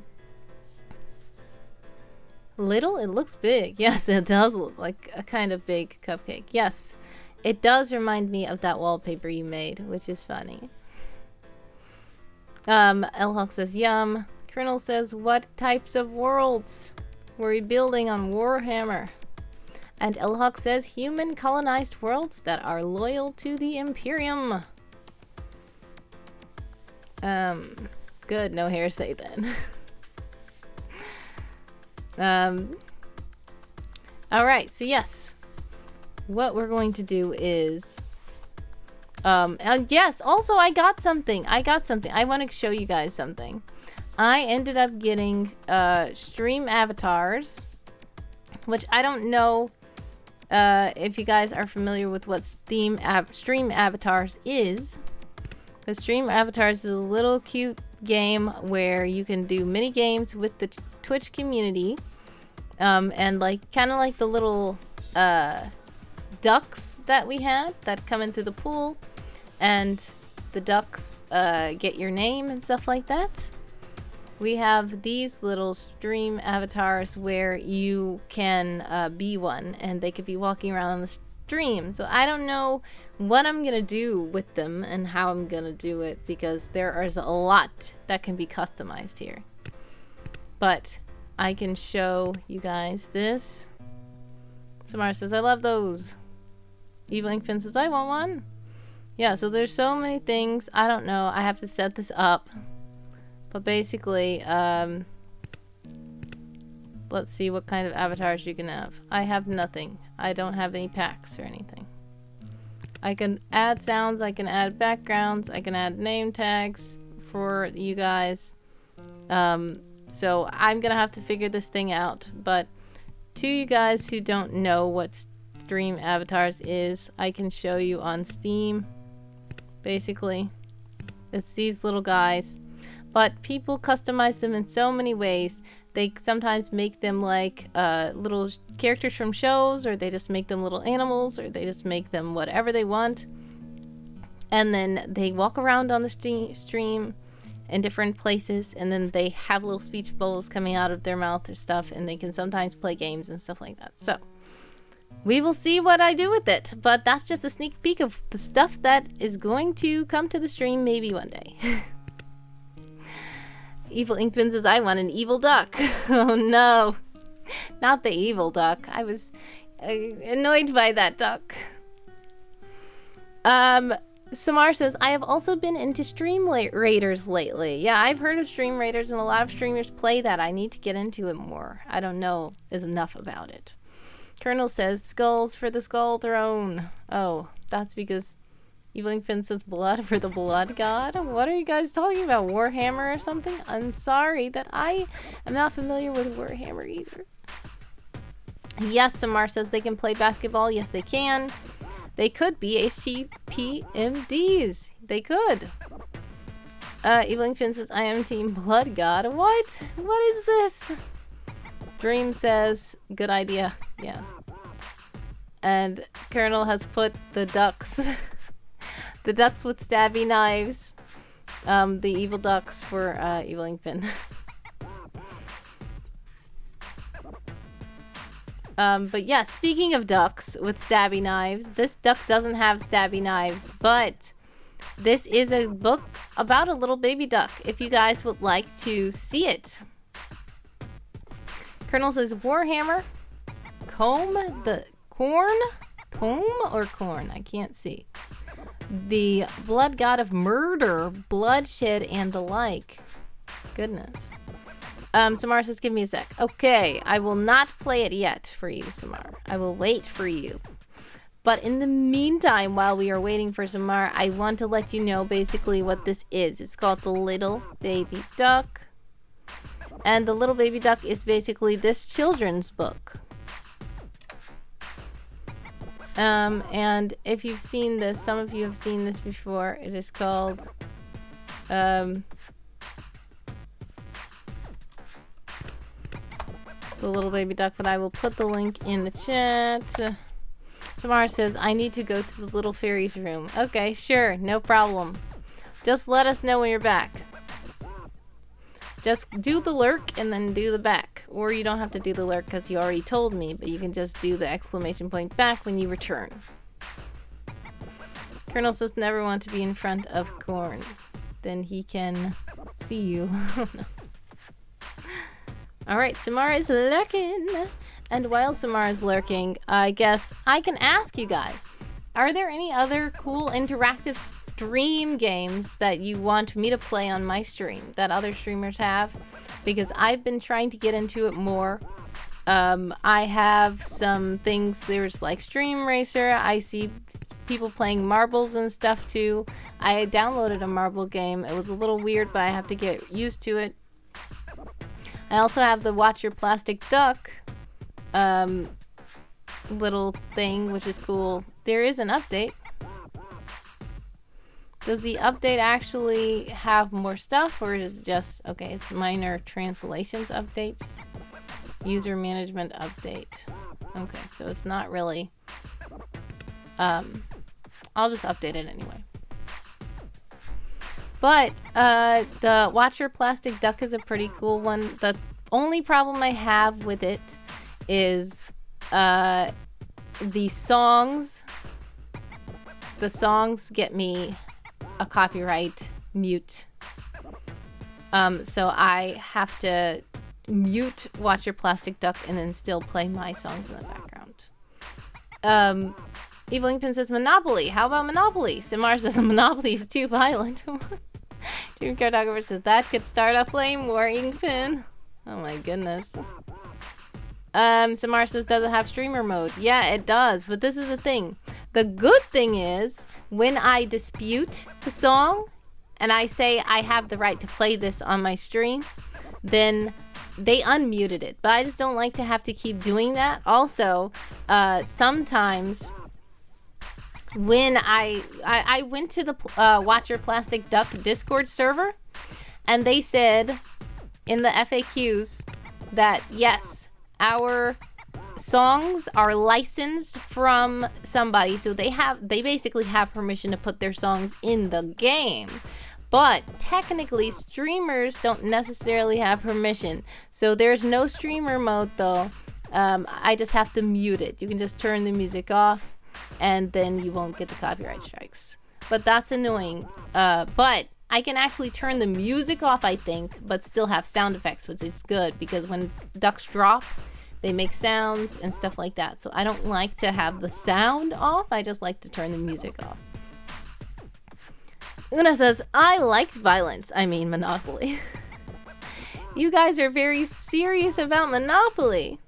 Little? It looks big. Yes, it does look like a kind of big cupcake. Yes, it does remind me of that wallpaper you made, which is funny. Elhawk says, yum. Colonel says, what types of worlds were we building on Warhammer? And Elhawk says, human colonized worlds that are loyal to the Imperium. Good, no hearsay then. Alright, so yes. What we're going to do is and yes, also I got something. I want to show you guys something. I ended up getting stream avatars, which I don't know if you guys are familiar with what stream avatars is. The stream avatars is a little cute game where you can do mini games with the Twitch community, and like kind of like the little ducks that we had that come into the pool, and the ducks get your name and stuff like that. We have these little stream avatars where you can be one, and they could be walking around on the stream. So I don't know what I'm gonna do with them and how I'm gonna do it, because there is a lot that can be customized here. But I can show you guys this. Samara says, I love those. Evelyn Finn says, I want one. Yeah, so there's so many things. I don't know. I have to set this up. But basically, let's see what kind of avatars you can have. I have nothing. I don't have any packs or anything. I can add sounds. I can add backgrounds. I can add name tags for you guys. So I'm gonna have to figure this thing out. But to you guys who don't know what stream avatars is, I can show you on Steam. Basically, it's these little guys. But people customize them in so many ways. They sometimes make them like little characters from shows, or they just make them little animals, or they just make them whatever they want. And then they walk around on the stream in different places, and then they have little speech bubbles coming out of their mouth or stuff, and they can sometimes play games and stuff like that. So we will see what I do with it, but that's just a sneak peek of the stuff that is going to come to the stream maybe one day. Evil Inkpin says, I want an evil duck. Oh no, not the evil duck. I was annoyed by that duck. Samar says, I have also been into Stream Raiders lately. Yeah, I've heard of Stream Raiders, and a lot of streamers play that. I need to get into it more. I don't know enough about it. Colonel says, skulls for the skull throne. Oh, that's because Eveling Finn says blood for the blood god. What are you guys talking about? Warhammer or something? I'm sorry that I am not familiar with Warhammer either. Yes, Samar says they can play basketball. Yes, they can. They could be HTPMDs. They could. Eveling Finn says, I am team blood god. What? What is this? Dream says, good idea. Yeah. And Colonel has put the ducks. The ducks with stabby knives. The evil ducks for Eveling Finn. But yeah, speaking of ducks with stabby knives, this duck doesn't have stabby knives, but this is a book about a little baby duck, if you guys would like to see it. Colonel says, Warhammer, comb the corn? Comb or corn? I can't see. The blood god of murder, bloodshed, and the like. Goodness. Samar says, give me a sec. Okay, I will not play it yet for you, Samar. I will wait for you. But in the meantime, while we are waiting for Samar, I want to let you know basically what this is. It's called The Little Baby Duck. And The Little Baby Duck is basically this children's book. And if you've seen this, some of you have seen this before. It is called... The Little Baby Duck, but I will put the link in the chat. Samara says, I need to go to the little fairy's room. Okay, sure, no problem. Just let us know when you're back. Just do the lurk and then do the back. Or you don't have to do the lurk because you already told me, but you can just do the exclamation point back when you return. Colonel says, never want to be in front of corn. Then he can see you. Alright, Samara is lurking. And while Samara is lurking, I guess I can ask you guys, are there any other cool interactive stream games that you want me to play on my stream that other streamers have? Because I've been trying to get into it more. I have some things, there's like Stream Racer, I see people playing marbles and stuff too. I downloaded a marble game. It was a little weird, but I have to get used to it. I also have the Watch Your Plastic Duck little thing, which is cool. There is an update. Does the update actually have more stuff, or is it just, okay, it's minor translations updates? User management update. Okay, so it's not really... I'll just update it anyway. But the Watch Your Plastic Duck is a pretty cool one. The only problem I have with it is the songs. The songs get me a copyright mute. So I have to mute Watch Your Plastic Duck and then still play my songs in the background. Evil Inkpin says Monopoly. How about Monopoly? Simar says Monopoly is too violent. Dream Cartographer says that could start a flame war, Inkpin. Oh my goodness. Samar says, does it have streamer mode? Yeah, it does, but this is the thing. The good thing is, when I dispute the song, and I say I have the right to play this on my stream, then they unmuted it. But I just don't like to have to keep doing that. Also, sometimes... when I went to the Watch Your Plastic Duck Discord server, and they said in the FAQs that yes, our songs are licensed from somebody, so they basically have permission to put their songs in the game. But technically, streamers don't necessarily have permission, so there's no streamer mode though. I just have to mute it. You can just turn the music off, and then you won't get the copyright strikes. But that's annoying. But I can actually turn the music off, I think, but still have sound effects, which is good, because when ducks drop, they make sounds and stuff like that. So I don't like to have the sound off, I just like to turn the music off. Una says, I liked violence. I mean Monopoly. You guys are very serious about Monopoly.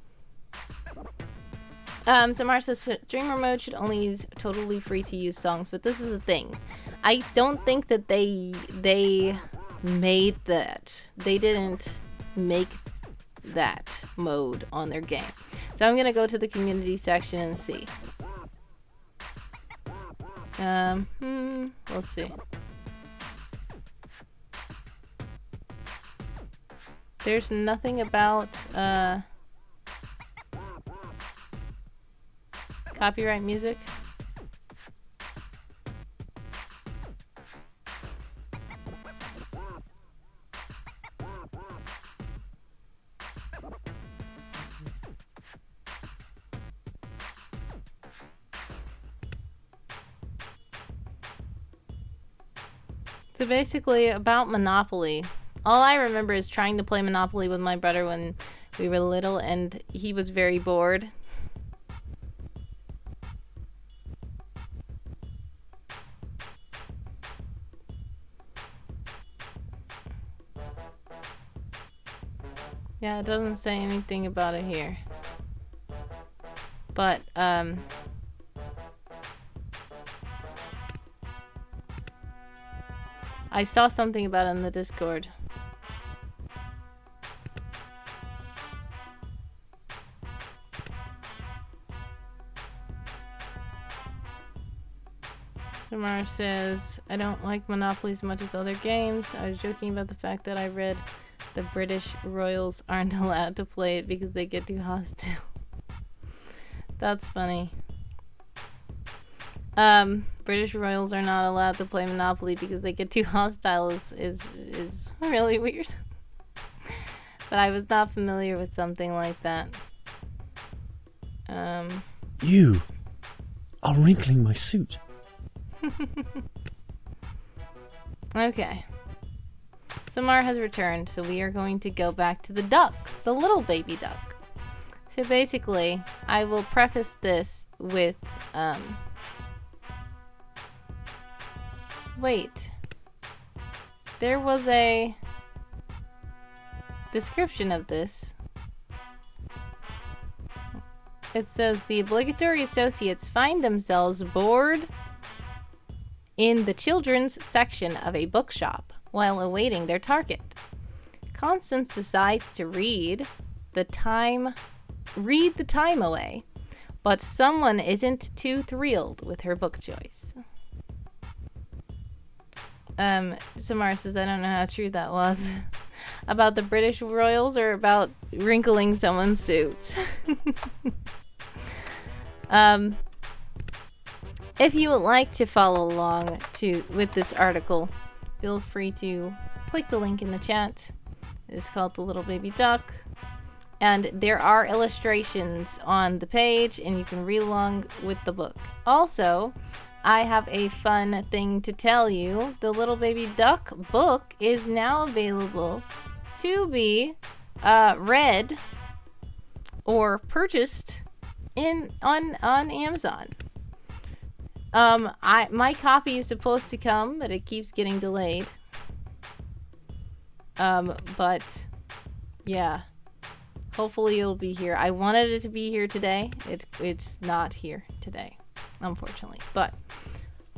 Samar says streamer mode should only use totally free to use songs, but this is the thing. I don't think that they made that. They didn't make that mode on their game. So I'm gonna go to the community section and see. Let's see. There's nothing about copyright music. So basically, about Monopoly. All I remember is trying to play Monopoly with my brother when we were little, and he was very bored. Yeah, it doesn't say anything about it here. But, I saw something about it in the Discord. Samar says, I don't like Monopoly as much as other games. I was joking about the fact that I read the British royals aren't allowed to play it because they get too hostile. That's funny. British royals are not allowed to play Monopoly because they get too hostile is really weird. But I was not familiar with something like that. You are wrinkling my suit. Okay. Samar has returned, so we are going to go back to the duck, the little baby duck. So basically, I will preface this with, wait. There was a description of this. It says the obligatory associates find themselves bored in the children's section of a bookshop while awaiting their target. Constance decides to read the time away, but someone isn't too thrilled with her book choice. Samara says, I don't know how true that was. About the British royals or about wrinkling someone's suit? If you would like to follow along with this article, feel free to click the link in the chat. It is called The Little Baby Duck. And there are illustrations on the page, and you can read along with the book. Also, I have a fun thing to tell you. The Little Baby Duck book is now available to be read or purchased on Amazon. My copy is supposed to come, but it keeps getting delayed. But yeah, hopefully it'll be here. I wanted it to be here today. It's not here today, unfortunately. But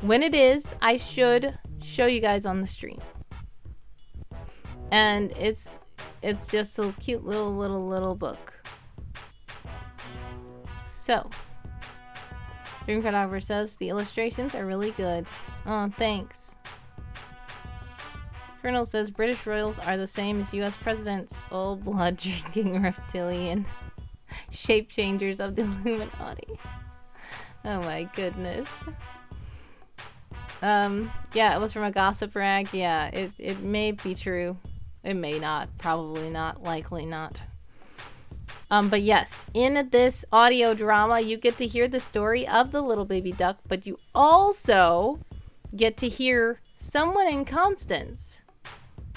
when it is, I should show you guys on the stream. And it's just a cute little book. So, Dream Photographer says the illustrations are really good. Oh, thanks. Colonel says British royals are the same as US presidents. All blood drinking reptilian shape changers of the Illuminati. Oh my goodness. Yeah, it was from a gossip rag. Yeah, it may be true. It may not. Probably not. Likely not. But yes, in this audio drama, you get to hear the story of the little baby duck, but you also get to hear someone in Constance,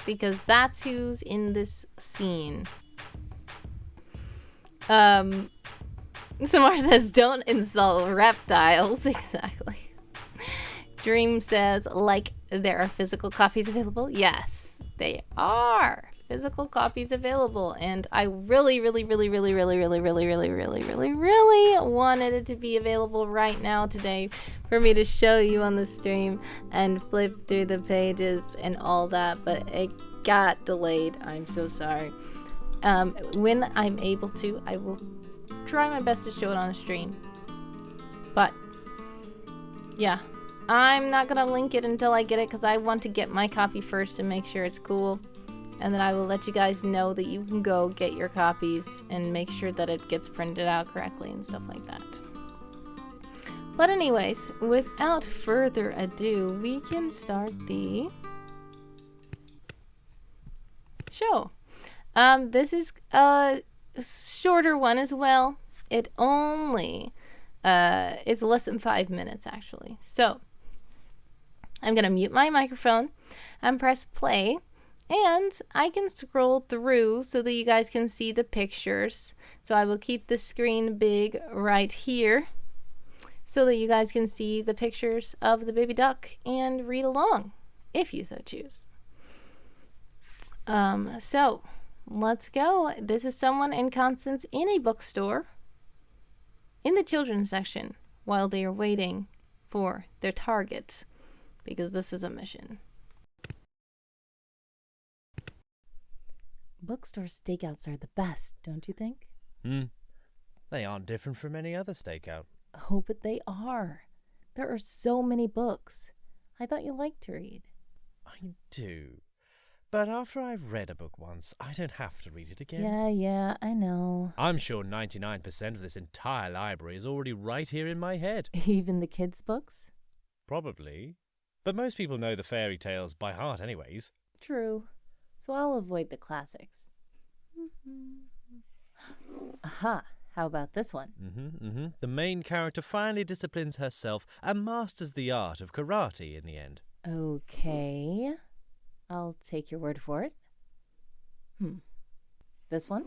because that's who's in this scene. Samar says, don't insult reptiles. Exactly. Dream says, like, there are physical copies available. Yes, they are. Physical copies available, and I really wanted it to be available right now today for me to show you on the stream and flip through the pages and all that, but it got delayed. I'm so sorry. When I'm able to, I will try my best to show it on a stream. But yeah, I'm not gonna link it until I get it because I want to get my copy first and make sure it's cool. And then I will let you guys know that you can go get your copies and make sure that it gets printed out correctly and stuff like that. But anyways, without further ado, we can start the show. This is a shorter one as well. It only, it's less than 5 minutes actually. So, I'm going to mute my microphone and press play. And I can scroll through so that you guys can see the pictures. So I will keep the screen big right here so that you guys can see the pictures of the baby duck and read along if you so choose. So let's go. This is someone and Constance in a bookstore in the children's section while they are waiting for their target, because this is a mission. Bookstore stakeouts are the best, don't you think? They aren't different from any other stakeout. Oh, but they are. There are so many books. I thought you liked to read. I do. But after I've read a book once, I don't have to read it again. Yeah, I know. I'm sure 99% of this entire library is already right here in my head. Even the kids' books? Probably. But most people know the fairy tales by heart anyways. True. So I'll avoid the classics. Aha! How about this one? The main character finally disciplines herself and masters the art of karate in the end. Okay. I'll take your word for it. This one?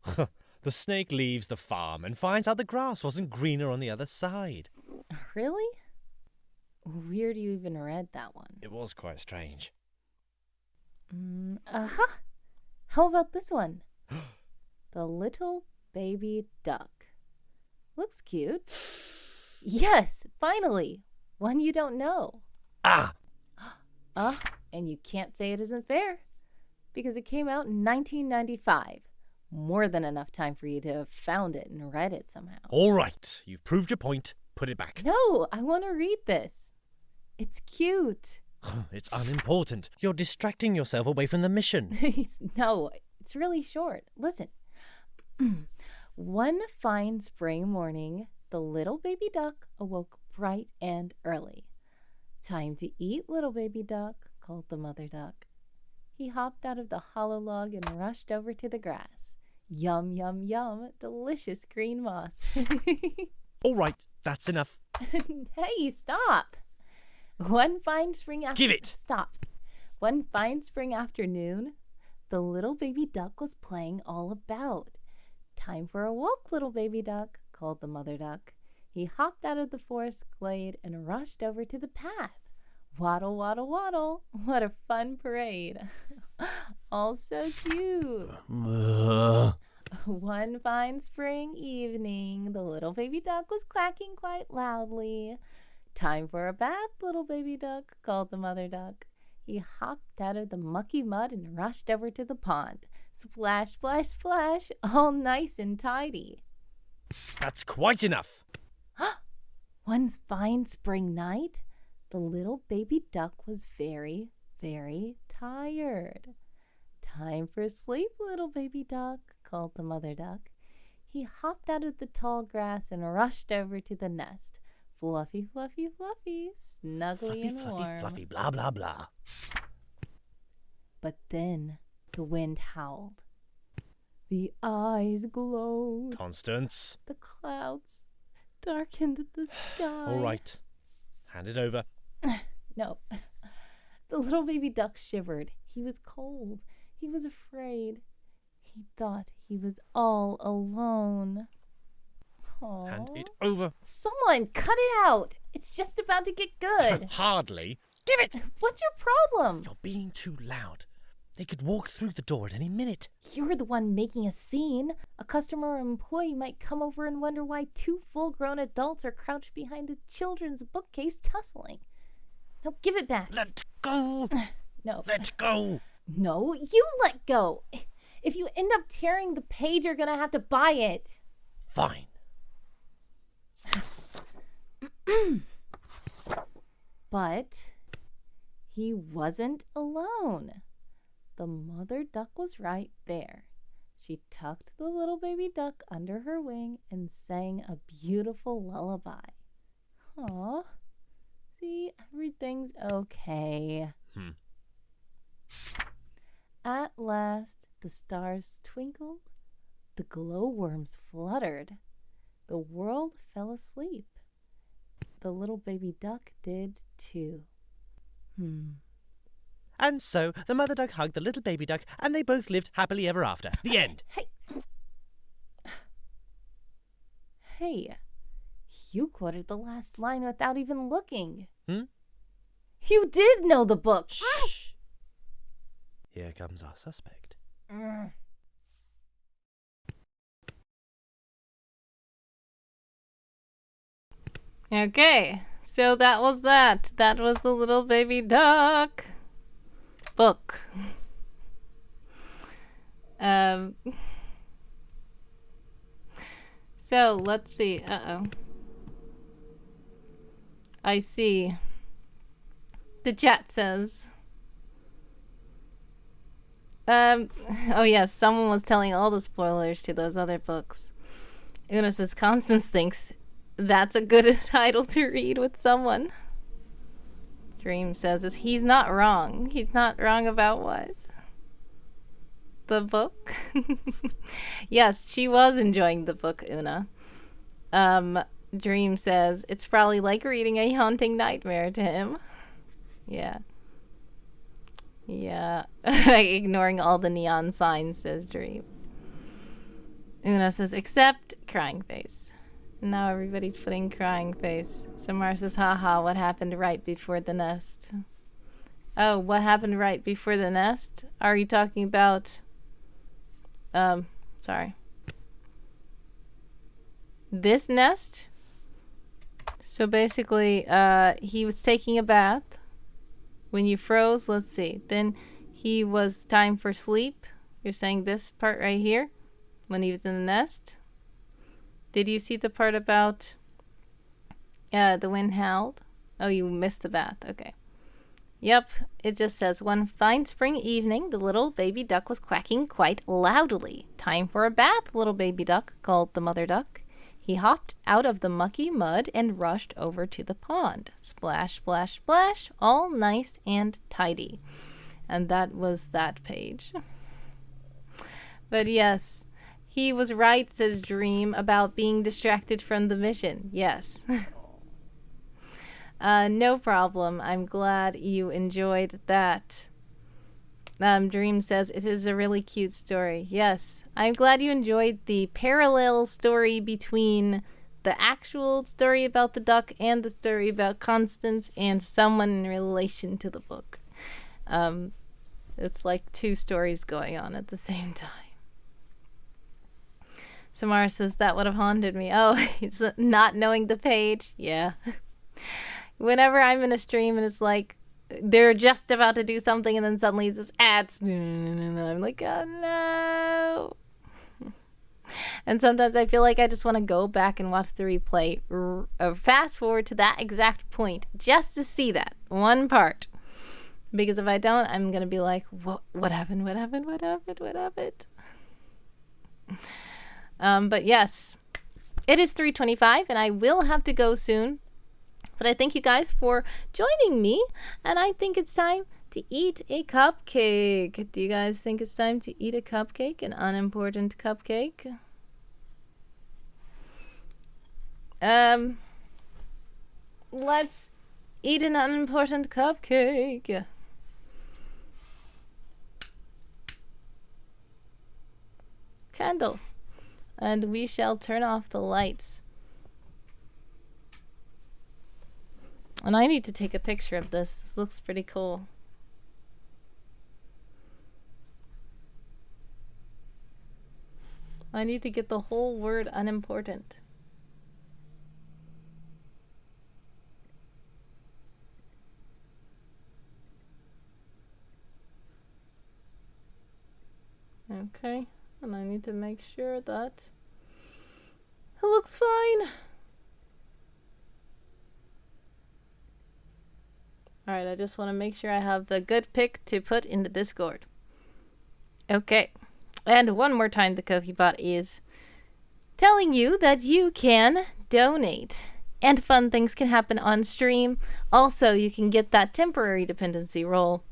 The snake leaves the farm and finds out the grass wasn't greener on the other side. Really? Weird you even read that one. It was quite strange. Aha! How about this one? The Little Baby Duck. Looks cute. Yes, finally! One you don't know. And you can't say it isn't fair, because it came out in 1995. More than enough time for you to have found it and read it somehow. All right, you've proved your point. Put it back. No, I want to read this. It's cute. It's unimportant. You're distracting yourself away from the mission. No, it's really short. Listen. One fine spring morning, the little baby duck awoke bright and early. Time to eat, little baby duck, called the mother duck. He hopped out of the hollow log and rushed over to the grass. Yum, yum, yum, delicious green moss. All right, that's enough. Hey, stop. One fine spring Give it. Stop. One fine spring afternoon, the little baby duck was playing all about. Time for a walk, little baby duck, called the mother duck. He hopped out of the forest glade and rushed over to the path. Waddle, waddle, waddle. What a fun parade. All so cute. One fine spring evening, the little baby duck was quacking quite loudly. Time for a bath, little baby duck, called the mother duck. He hopped out of the mucky mud and rushed over to the pond. Splash, splash, splash, all nice and tidy. That's quite enough. One fine spring night, the little baby duck was very, very tired. Time for sleep, little baby duck, called the mother duck. He hopped out of the tall grass and rushed over to the nest. Fluffy, fluffy, fluffy, snuggly and warm. Fluffy, fluffy, blah, blah, blah. But then the wind howled. The eyes glowed. Constance. The clouds darkened the sky. All right. Hand it over. No. The little baby duck shivered. He was cold. He was afraid. He thought he was all alone. Aww. Hand it over. Someone, cut it out. It's just about to get good. Hardly. Give it. What's your problem? You're being too loud. They could walk through the door at any minute. You're the one making a scene. A customer or employee might come over and wonder why two full-grown adults are crouched behind a children's bookcase tussling. No, give it back. Let go. No. Let go. No, you let go. If you end up tearing the page, you're going to have to buy it. Fine. But he wasn't alone. The mother duck was right there. She tucked the little baby duck under her wing and sang a beautiful lullaby. Aw. See, everything's okay. At last, the stars twinkled, the glowworms fluttered, the world fell asleep. The little baby duck did too. And so the mother duck hugged the little baby duck, and they both lived happily ever after. The end. Hey, you quoted the last line without even looking. Hmm? You did know the book. Shh. Here comes our suspect. Okay, so that was that. That was the little baby duck book. So let's see. I see. The chat says. Oh yes, someone was telling all the spoilers to those other books. Una says Constance thinks that's a good title to read with someone. Dream says he's not wrong. He's not wrong about what? The book? Yes, she was enjoying the book, Una. Dream says it's probably like reading a haunting nightmare to him. Yeah. Yeah. Ignoring all the neon signs, says Dream. Una says, except crying face. Now everybody's putting crying face. Samara says, haha, what happened right before the nest? Oh, what happened right before the nest? Are you talking about... sorry. This nest? So basically, he was taking a bath. When you froze, let's see. Then he was time for sleep. You're saying this part right here? When he was in the nest? Did you see the part about the wind howled? Oh, you missed the bath. Okay. Yep, it just says, one fine spring evening, the little baby duck was quacking quite loudly. Time for a bath, little baby duck, called the mother duck. He hopped out of the mucky mud and rushed over to the pond. Splash, splash, splash, all nice and tidy. And that was that page. But yes, he was right, says Dream, about being distracted from the mission. Yes. No problem. I'm glad you enjoyed that. Dream says, it is a really cute story. Yes, I'm glad you enjoyed the parallel story between the actual story about the duck and the story about Constance and someone in relation to the book. It's like two stories going on at the same time. Samara says, that would have haunted me. Oh, it's not knowing the page. Yeah. Whenever I'm in a stream and it's like, they're just about to do something and then suddenly it's this ads. I'm like, oh no. And sometimes I feel like I just want to go back and watch the replay, fast forward to that exact point just to see that one part. Because if I don't, I'm going to be like, what happened? What happened? What happened? What happened? But yes, it is 3:25 and I will have to go soon. But I thank you guys for joining me, and I think it's time to eat a cupcake. Do you guys think it's time to eat a cupcake, an unimportant cupcake? Let's eat an unimportant cupcake. Candle. And we shall turn off the lights. And I need to take a picture of this. This looks pretty cool. I need to get the whole word unimportant. Okay, and I need to make sure that it looks fine. Alright, I just want to make sure I have the good pic to put in the Discord. Okay. And one more time, the Ko-fi bot is telling you that you can donate. And fun things can happen on stream. Also, you can get that temporary dependency role.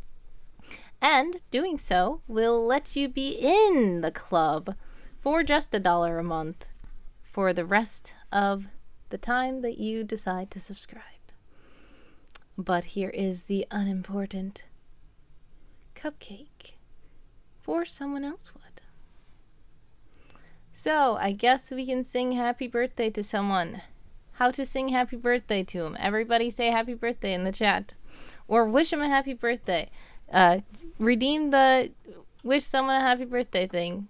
And doing so will let you be in the club for just $1 a month for the rest of the time that you decide to subscribe. But here is the unimportant cupcake for Someone Elsewood. So, I guess we can sing happy birthday to someone. How to sing happy birthday to him. Everybody say happy birthday in the chat. Or wish him a happy birthday. Redeem the wish someone a happy birthday thing.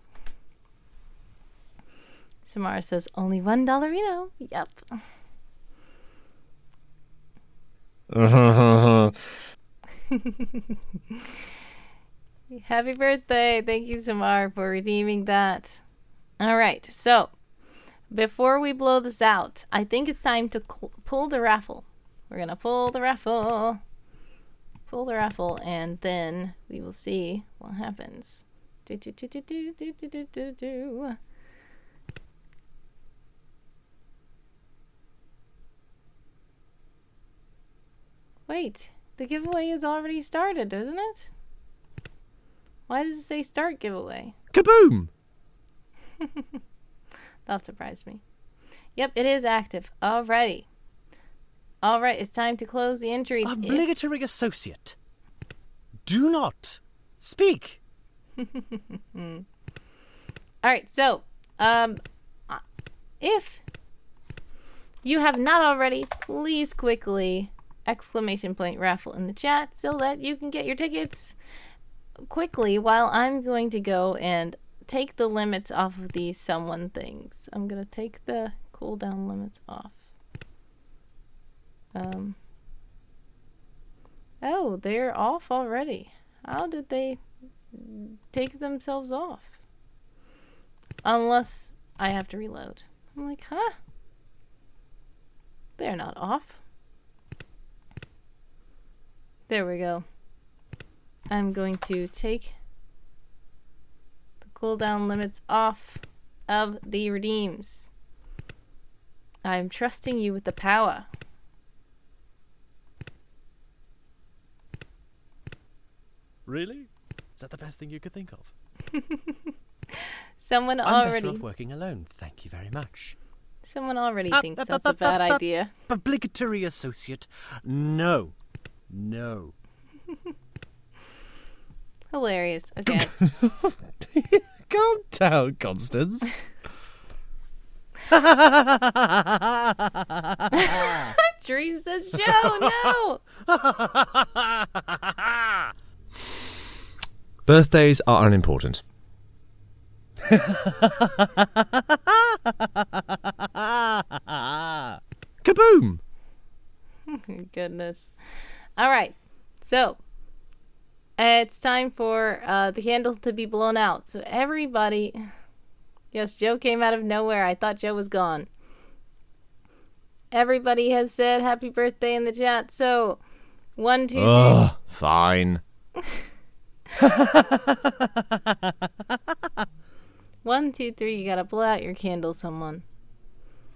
Samara says, only $1. Yep. Happy birthday. Thank you, Samara, for redeeming that. All right. So, before we blow this out, I think it's time to pull the raffle. We're going to pull the raffle. Pull the raffle, and then we will see what happens. Wait, the giveaway has already started, doesn't it? Why does it say start giveaway? Kaboom! That surprised me. Yep, it is active. Alrighty. Alright, it's time to close the entries. Obligatory associate. Do not speak. Alright, so, if you have not already, please quickly !raffle in the chat so that you can get your tickets quickly while I'm going to go and take the limits off of these someone things. I'm going to take the cooldown limits off. Oh, they're off already. How did they take themselves off? Unless I have to reload. I'm like, huh? They're not off. There we go. I'm going to take the cooldown limits off of the redeems. I'm trusting you with the power. Really? Is that the best thing you could think of? Someone I'm already better off working alone. Thank you very much. Someone already thinks that's a bad idea. Obligatory associate. No. No. Hilarious. Okay. Calm down, Constance. Dream says Joe, no! Birthdays are unimportant. Kaboom! Goodness. All right. So, it's time for the candle to be blown out. So, everybody... Yes, Joe came out of nowhere. I thought Joe was gone. Everybody has said happy birthday in the chat. So, 1, 2, 3. Ugh, fine. 1, 2, 3. You gotta blow out your candle, someone.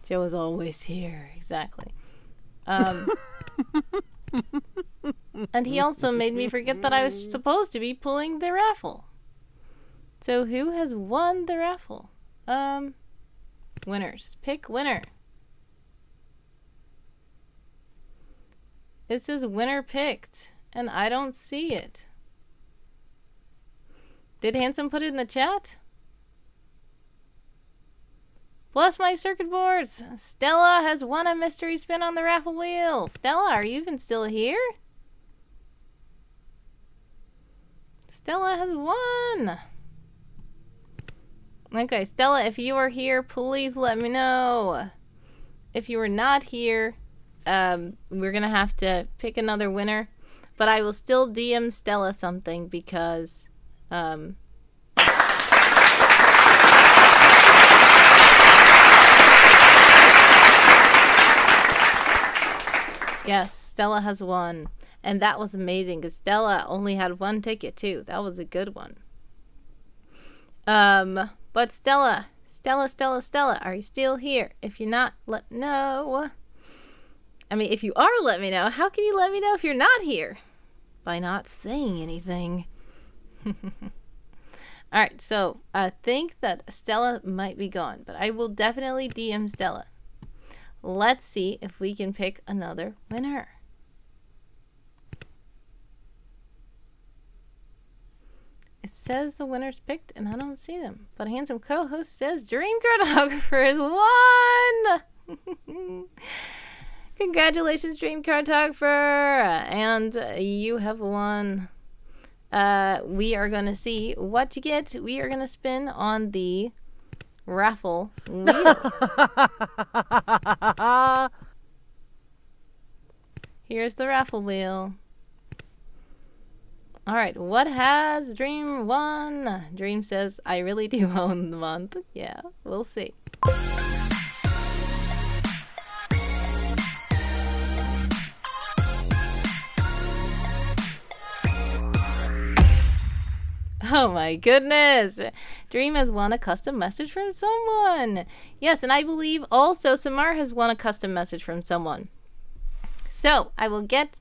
Joe is always here. Exactly. And he also made me forget that I was supposed to be pulling the raffle. So who has won the raffle? Winners. Pick winner. It says winner picked, and I don't see it. Did Handsome put it in the chat? Bless my circuit boards! Stella has won a mystery spin on the raffle wheel. Stella, are you even still here? Stella has won! Okay, Stella, if you are here, please let me know. If you are not here, we're gonna have to pick another winner. But I will still DM Stella something because, yes, Stella has won. And that was amazing because Stella only had 1 ticket too. That was a good one. But Stella, are you still here? If you're not, let me know. I mean, if you are, let me know. How can you let me know if you're not here? By not saying anything. Alright, so I think that Stella might be gone, but I will definitely DM Stella. Let's see if we can pick another winner. says the winner's picked, and I don't see them. But a handsome co-host says Dream Cartographer is won! Congratulations, Dream Cartographer! And you have won. We are going to see what you get. We are going to spin on the raffle wheel. Here's the raffle wheel. All right, what has Dream won? Dream says, I really do own the month. Yeah, we'll see. Oh my goodness. Dream has won a custom message from someone. Yes, and I believe also Samar has won a custom message from someone. So I will get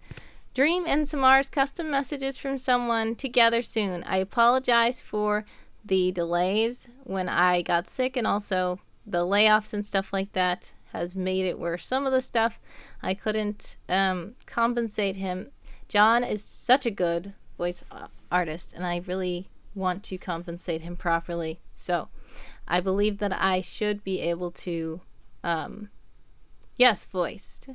Dream and Samar's custom messages from someone together soon. I apologize for the delays when I got sick, and also the layoffs and stuff like that has made it where some of the stuff I couldn't compensate him. John is such a good voice artist, and I really want to compensate him properly. So I believe that I should be able to, voiced.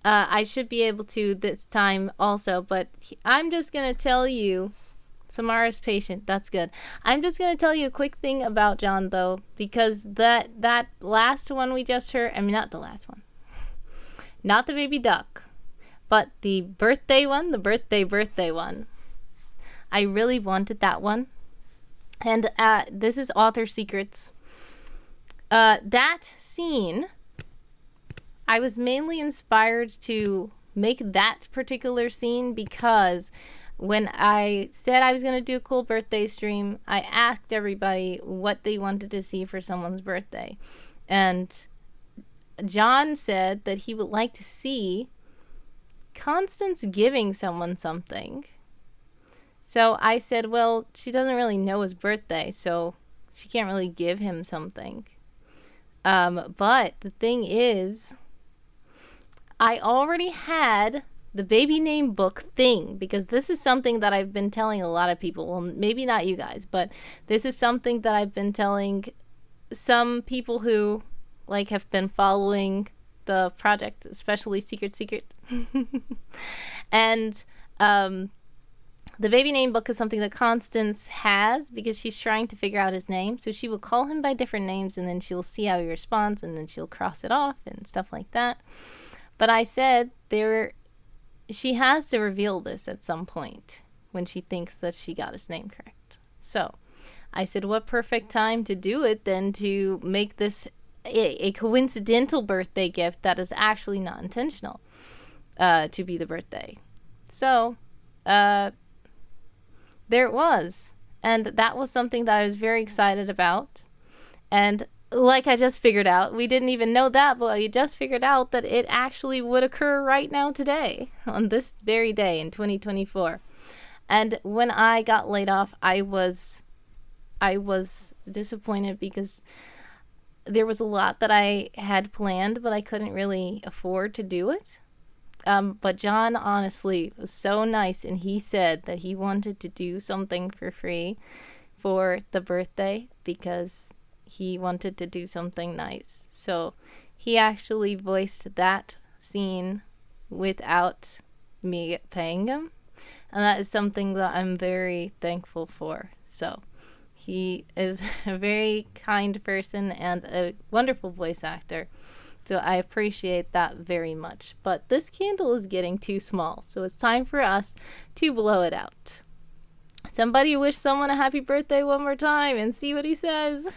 I should be able to this time also, but I'm just going to tell you, Samara's patient, that's good. I'm just going to tell you a quick thing about John, though, because that last one we just heard, I mean, not the last one, not the baby duck, but the birthday one, the birthday one. I really wanted that one. And this is author secrets. That scene, I was mainly inspired to make that particular scene because when I said I was going to do a cool birthday stream, I asked everybody what they wanted to see for someone's birthday. And John said that he would like to see Constance giving someone something. So I said, well, she doesn't really know his birthday, so she can't really give him something. But the thing is, I already had the baby name book thing, because this is something that I've been telling a lot of people. Well, maybe not you guys, but this is something that I've been telling some people who have been following the project, especially Secret. And the baby name book is something that Constance has because she's trying to figure out his name. So she will call him by different names, and then she'll see how he responds, and then she'll cross it off and stuff like that. But I said she has to reveal this at some point when she thinks that she got his name correct. So I said, what perfect time to do it than to make this a coincidental birthday gift that is actually not intentional to be the birthday. So there it was. And that was something that I was very excited about. And like I just figured out, we didn't even know that, but I just figured out that it actually would occur right now today, on this very day in 2024. And when I got laid off, I was disappointed because there was a lot that I had planned, but I couldn't really afford to do it. But John honestly was so nice, and he said that he wanted to do something for free for the birthday because he wanted to do something nice. So he actually voiced that scene without me paying him. And that is something that I'm very thankful for. So he is a very kind person and a wonderful voice actor. So I appreciate that very much. But this candle is getting too small, so it's time for us to blow it out. Somebody wish someone a happy birthday one more time and see what he says.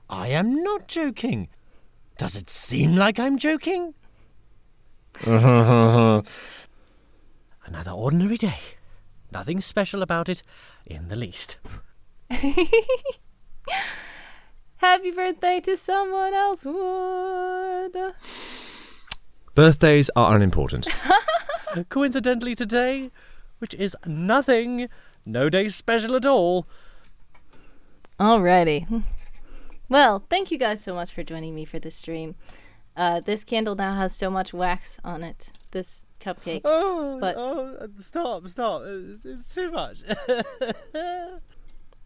I am not joking. Does it seem like I'm joking? Another ordinary day. Nothing special about it in the least. Happy birthday to Someone Elsewood. Birthdays are unimportant. Coincidentally today, which is nothing, no day special at all. Alrighty. Well, thank you guys so much for joining me for this stream. This candle now has so much wax on it. This cupcake. Stop. It's too much.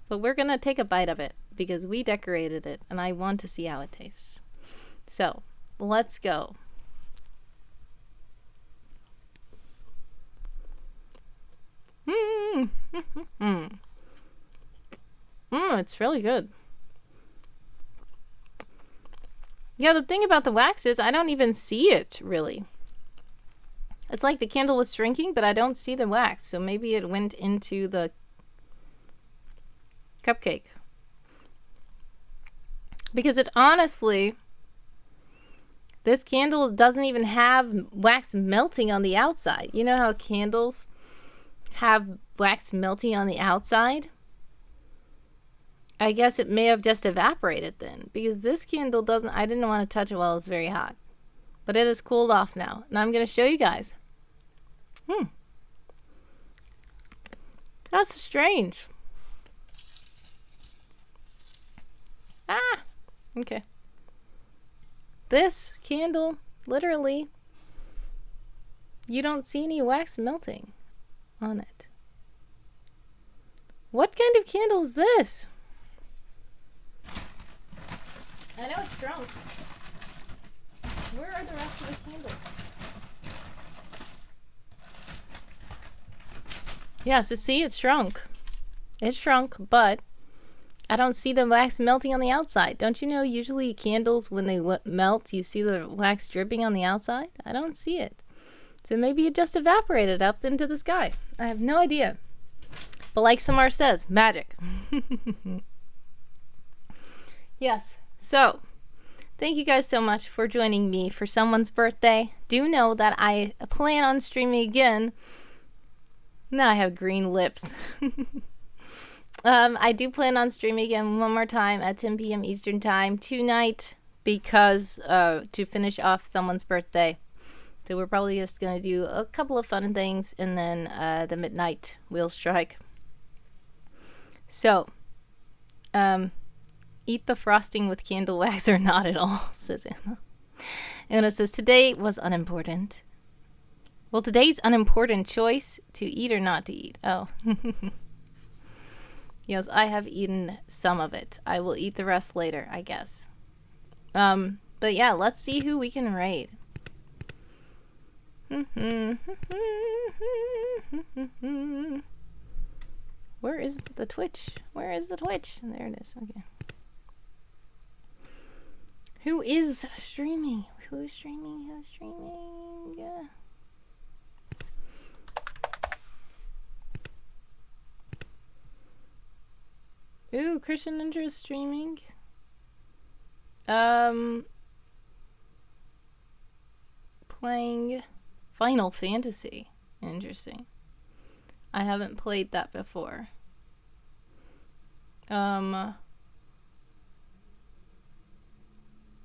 But we're gonna take a bite of it because we decorated it and I want to see how it tastes. So, let's go. It's really good. Yeah, the thing about the wax is I don't even see it, really. It's like the candle was shrinking, but I don't see the wax. So maybe it went into the cupcake. Because it honestly, this candle doesn't even have wax melting on the outside. You know how candles have wax melting on the outside? I guess it may have just evaporated then, because this candle doesn't, I didn't want to touch it while it's very hot. But it has cooled off now, and I'm going to show you guys. That's strange. Okay. This candle, literally, you don't see any wax melting on it. What kind of candle is this? I know it's drunk. Where are the rest of the candles? Yes, see, it's shrunk. It's shrunk, but I don't see the wax melting on the outside. Don't you know usually candles, when they melt, you see the wax dripping on the outside? I don't see it. So maybe it just evaporated up into the sky. I have no idea. But like Samar says, magic. Yes. So, thank you guys so much for joining me for someone's birthday. Do know that I plan on streaming again. Now I have green lips. I do plan on streaming again one more time at 10 p.m. Eastern Time tonight because to finish off someone's birthday. So we're probably just going to do a couple of fun things and then the midnight will strike. So, eat the frosting with candle wax or not at all, says Anna. Anna says, today was unimportant. Well, today's unimportant choice to eat or not to eat. Oh. Yes, I have eaten some of it. I will eat the rest later, I guess. But yeah, let's see who we can raid. Where is the Twitch? Where is the Twitch? There it is. Okay. Who is streaming? Who's streaming? Who's streaming? Yeah. Ooh, Christian Ninja is streaming. Playing Final Fantasy. Interesting. I haven't played that before.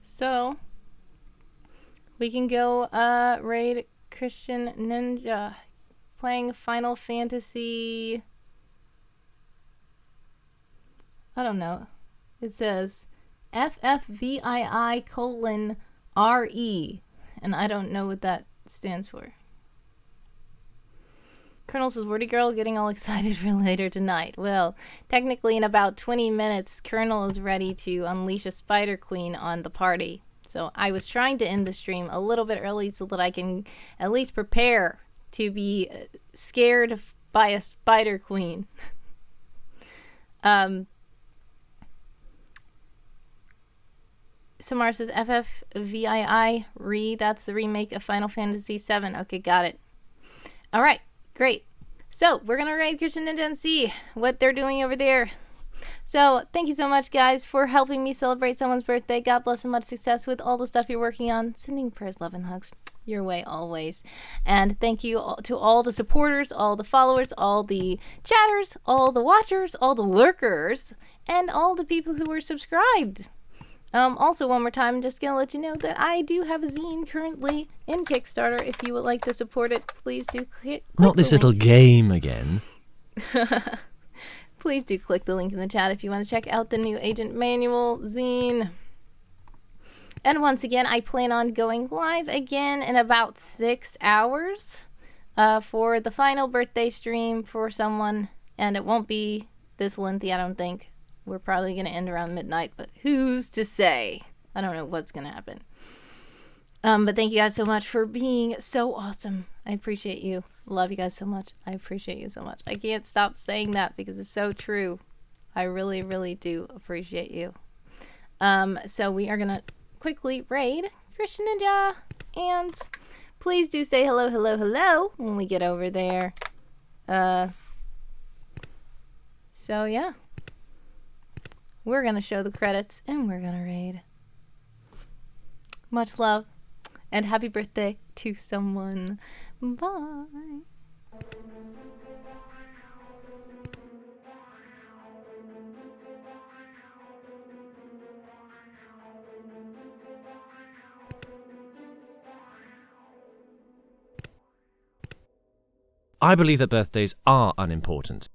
So we can go raid Christian Ninja playing Final Fantasy. I don't know. It says FFVII:RE, and I don't know what that stands for. Colonel says, wordy girl getting all excited for later tonight. Well, technically in about 20 minutes, Colonel is ready to unleash a Spider Queen on the party. So I was trying to end the stream a little bit early so that I can at least prepare to be scared by a Spider Queen. Samar says FFVII, that's the remake of Final Fantasy VII. Okay, got it. All right, great. So we're going to raid Christian Ninja and see what they're doing over there. So thank you so much, guys, for helping me celebrate someone's birthday. God bless and much success with all the stuff you're working on. Sending prayers, love, and hugs your way always. And thank you to all the supporters, all the followers, all the chatters, all the watchers, all the lurkers, and all the people who are subscribed. Also, one more time, I'm just going to let you know that I do have a zine currently in Kickstarter. If you would like to support it, please do click Not this little game again. Please do click the link in the chat if you want to check out the new Agent Manual zine. And once again, I plan on going live again in about 6 hours for the final birthday stream for someone. And it won't be this lengthy, I don't think. We're probably going to end around midnight, but who's to say? I don't know what's going to happen. But thank you guys so much for being so awesome. I appreciate you. Love you guys so much. I appreciate you so much. I can't stop saying that because it's so true. I really, really do appreciate you. So we are going to quickly raid Christian Ninja. And please do say hello, hello, hello when we get over there. So yeah. We're going to show the credits and we're going to raid. Much love. And happy birthday to someone. Bye. I believe that birthdays are unimportant.